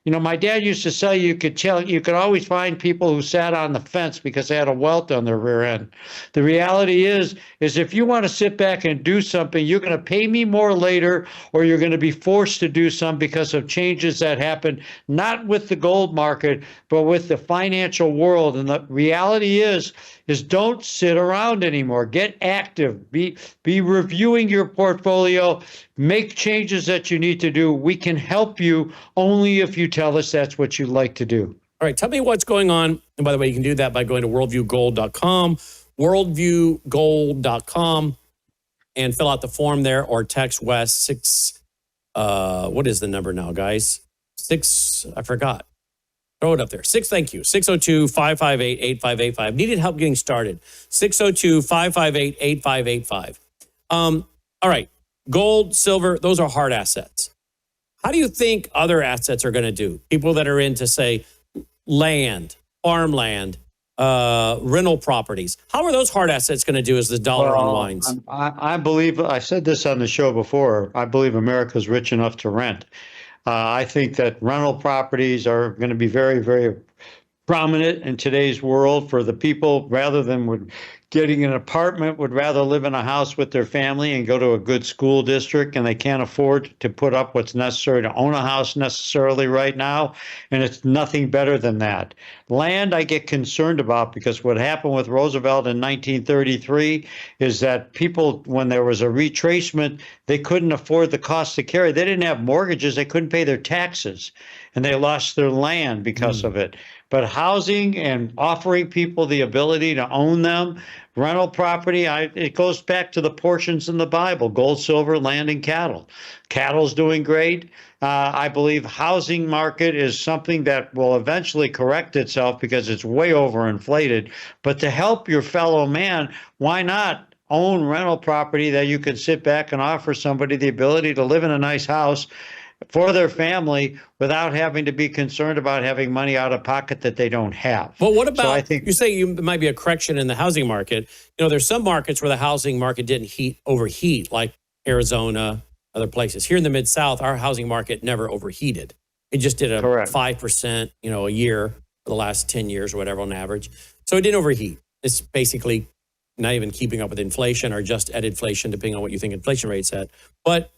S1: My dad used to say you could always find people who sat on the fence because they had a welt on their rear end. The reality is if you want to sit back and do something, you're going to pay me more later, or you're going to be forced to do some because of changes that happen, not with the gold market, but with the financial world. And the reality is don't sit around anymore. Get active. Be reviewing your portfolio. Make changes that you need to do. We can help you only if you tell us that's what you'd like to do.
S2: All right, tell me what's going on. And by the way, you can do that by going to worldviewgold.com, worldviewgold.com, and fill out the form there, or text West 6. What is the number now, guys? 6. I forgot. Throw it up there. 602-558-8585. Needed help getting started. 602-558-8585. All right. Gold, silver, those are hard assets. How do you think other assets are going to do? People that are into, say, land, farmland, rental properties. How are those hard assets going to do as the dollar unwinds?
S1: I believe, I said this on the show before, I believe America's rich enough to rent. I think that rental properties are going to be very, very prominent in today's world for the people, rather than getting an apartment, would rather live in a house with their family and go to a good school district, and they can't afford to put up what's necessary to own a house necessarily right now, and it's nothing better than that. Land I get concerned about, because what happened with Roosevelt in 1933 is that people, when there was a retracement, they couldn't afford the cost to carry. They didn't have mortgages, they couldn't pay their taxes, and they lost their land because of it. But housing and offering people the ability to own them, rental property, it goes back to the portions in the Bible: gold, silver, land, and cattle. Cattle's doing great. I believe housing market is something that will eventually correct itself because it's way overinflated. But to help your fellow man, why not own rental property that you can sit back and offer somebody the ability to live in a nice house for their family without having to be concerned about having money out of pocket that they don't have.
S2: But what about,
S1: so I think,
S2: you say you might be a correction in the housing market. You know, there's some markets where the housing market didn't overheat, like Arizona, other places. Here in the Mid-South, our housing market never overheated. It just did a 5%, a year for the last 10 years or whatever on average. So it didn't overheat. It's basically not even keeping up with inflation, or just at inflation, depending on what you think inflation rate's at. But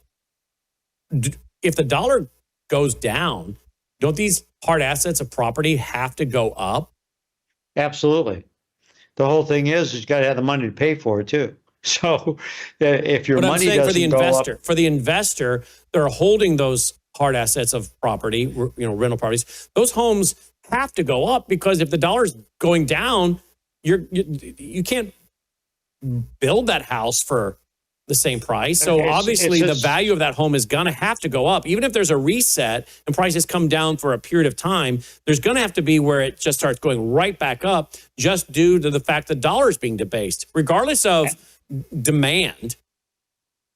S2: if the dollar goes down, don't these hard assets of property have to go up?
S1: Absolutely. The whole thing is you got to have the money to pay for it too. So if your money doesn't
S2: for the investor,
S1: go up,
S2: for the investor, they're holding those hard assets of property, rental properties. Those homes have to go up, because if the dollar's going down, you can't build that house for the same price. So obviously the value of that home is going to have to go up. Even if there's a reset and prices come down for a period of time, there's going to have to be where it just starts going right back up, just due to the fact the dollar is being debased, regardless of demand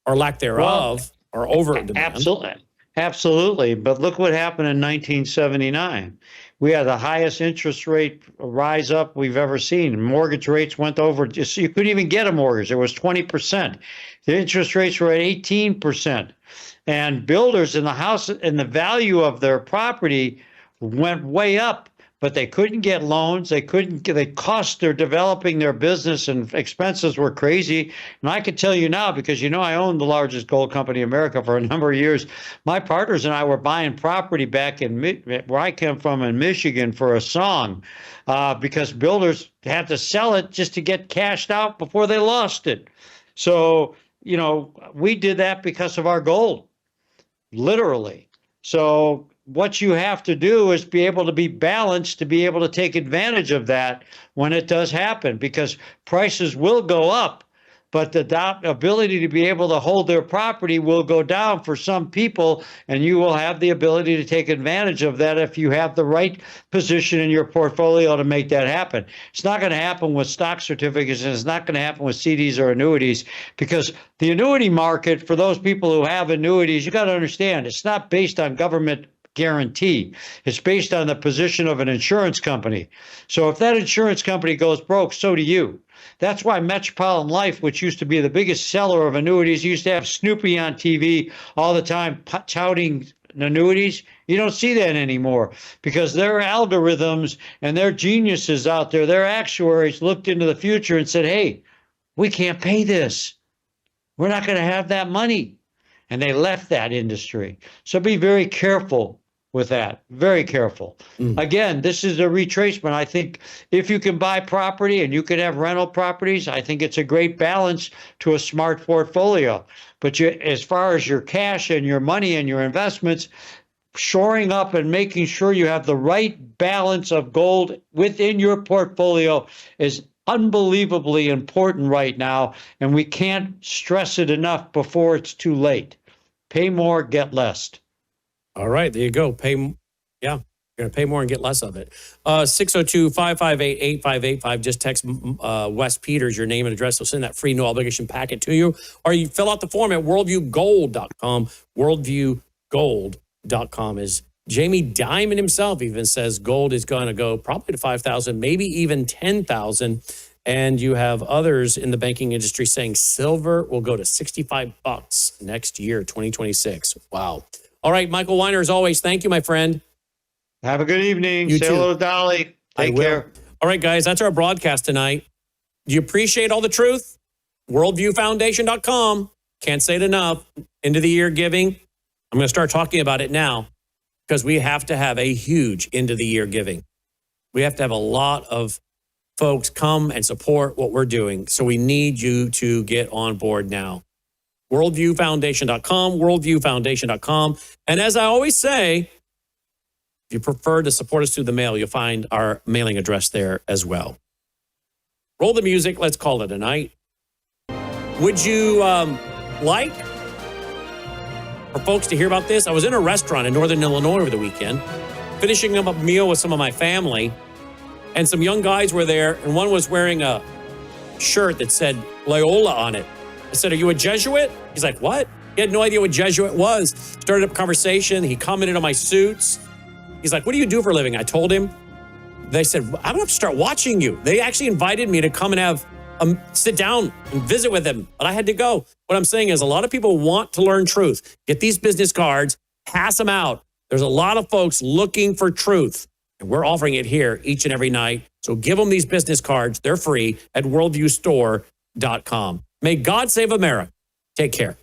S2: or lack thereof, or over demand.
S1: Absolutely. But look what happened in 1979. We had the highest interest rate rise up we've ever seen. Mortgage rates went over, you couldn't even get a mortgage. It was 20%. The interest rates were at 18%. And builders in the house and the value of their property went way up, but they couldn't get loans. They cost their developing their business, and expenses were crazy. And I can tell you now, because I owned the largest gold company in America for a number of years. My partners and I were buying property back in where I come from in Michigan for a song, because builders had to sell it just to get cashed out before they lost it. So, we did that because of our gold, literally. So what you have to do is be able to be balanced, to be able to take advantage of that when it does happen, because prices will go up, but the ability to be able to hold their property will go down for some people, and you will have the ability to take advantage of that if you have the right position in your portfolio to make that happen. It's not going to happen with stock certificates, and it's not going to happen with CDs or annuities, because the annuity market, for those people who have annuities, you got to understand, it's not based on government guarantee. It's based on the position of an insurance company. So if that insurance company goes broke, so do you. That's why Metropolitan Life, which used to be the biggest seller of annuities, used to have Snoopy on TV all the time touting annuities. You don't see that anymore, because their algorithms and their geniuses out there, their actuaries, looked into the future and said, hey, we can't pay this. We're not going to have that money. And they left that industry. So be very careful with that. Very careful. Again, this is a retracement. I think if you can buy property and you can have rental properties, I think it's a great balance to a smart portfolio. But as far as your cash and your money and your investments, shoring up and making sure you have the right balance of gold within your portfolio is unbelievably important right now. And we can't stress it enough before it's too late. Pay more, get less.
S2: All right, there you go. You're going to pay more and get less of it. 602-558-8585. Just text Wes Peters, your name and address. They'll send that free no obligation packet to you. Or you fill out the form at worldviewgold.com. Worldviewgold.com is Jamie Dimon himself even says gold is going to go probably to 5,000, maybe even 10,000. And you have others in the banking industry saying silver will go to $65 next year, 2026. Wow. All right, Michael Weiner, as always, thank you, my friend.
S1: Have a good evening.
S2: You
S1: Say
S2: too.
S1: hello to Dolly. Take care.
S2: All right, guys, that's our broadcast tonight. Do you appreciate all the truth? Worldviewfoundation.com. Can't say it enough. End of the year giving. I'm going to start talking about it now because we have to have a huge end of the year giving. We have to have a lot of folks come and support what we're doing. So we need you to get on board now. Worldviewfoundation.com, worldviewfoundation.com. And as I always say, if you prefer to support us through the mail, you'll find our mailing address there as well. Roll the music. Let's call it a night. Would you like for folks to hear about this? I was in a restaurant in Northern Illinois over the weekend, finishing up a meal with some of my family, and some young guys were there, and one was wearing a shirt that said Loyola on it. I said, "Are you a Jesuit?" He's like, "What?" He had no idea what Jesuit was. Started up a conversation. He commented on my suits. He's like, "What do you do for a living?" I told him. They said, "I'm going to have to start watching you." They actually invited me to come and have sit down and visit with them, but I had to go. What I'm saying is a lot of people want to learn truth. Get these business cards, pass them out. There's a lot of folks looking for truth, and we're offering it here each and every night. So give them these business cards. They're free at worldviewstore.com. May God save America. Take care.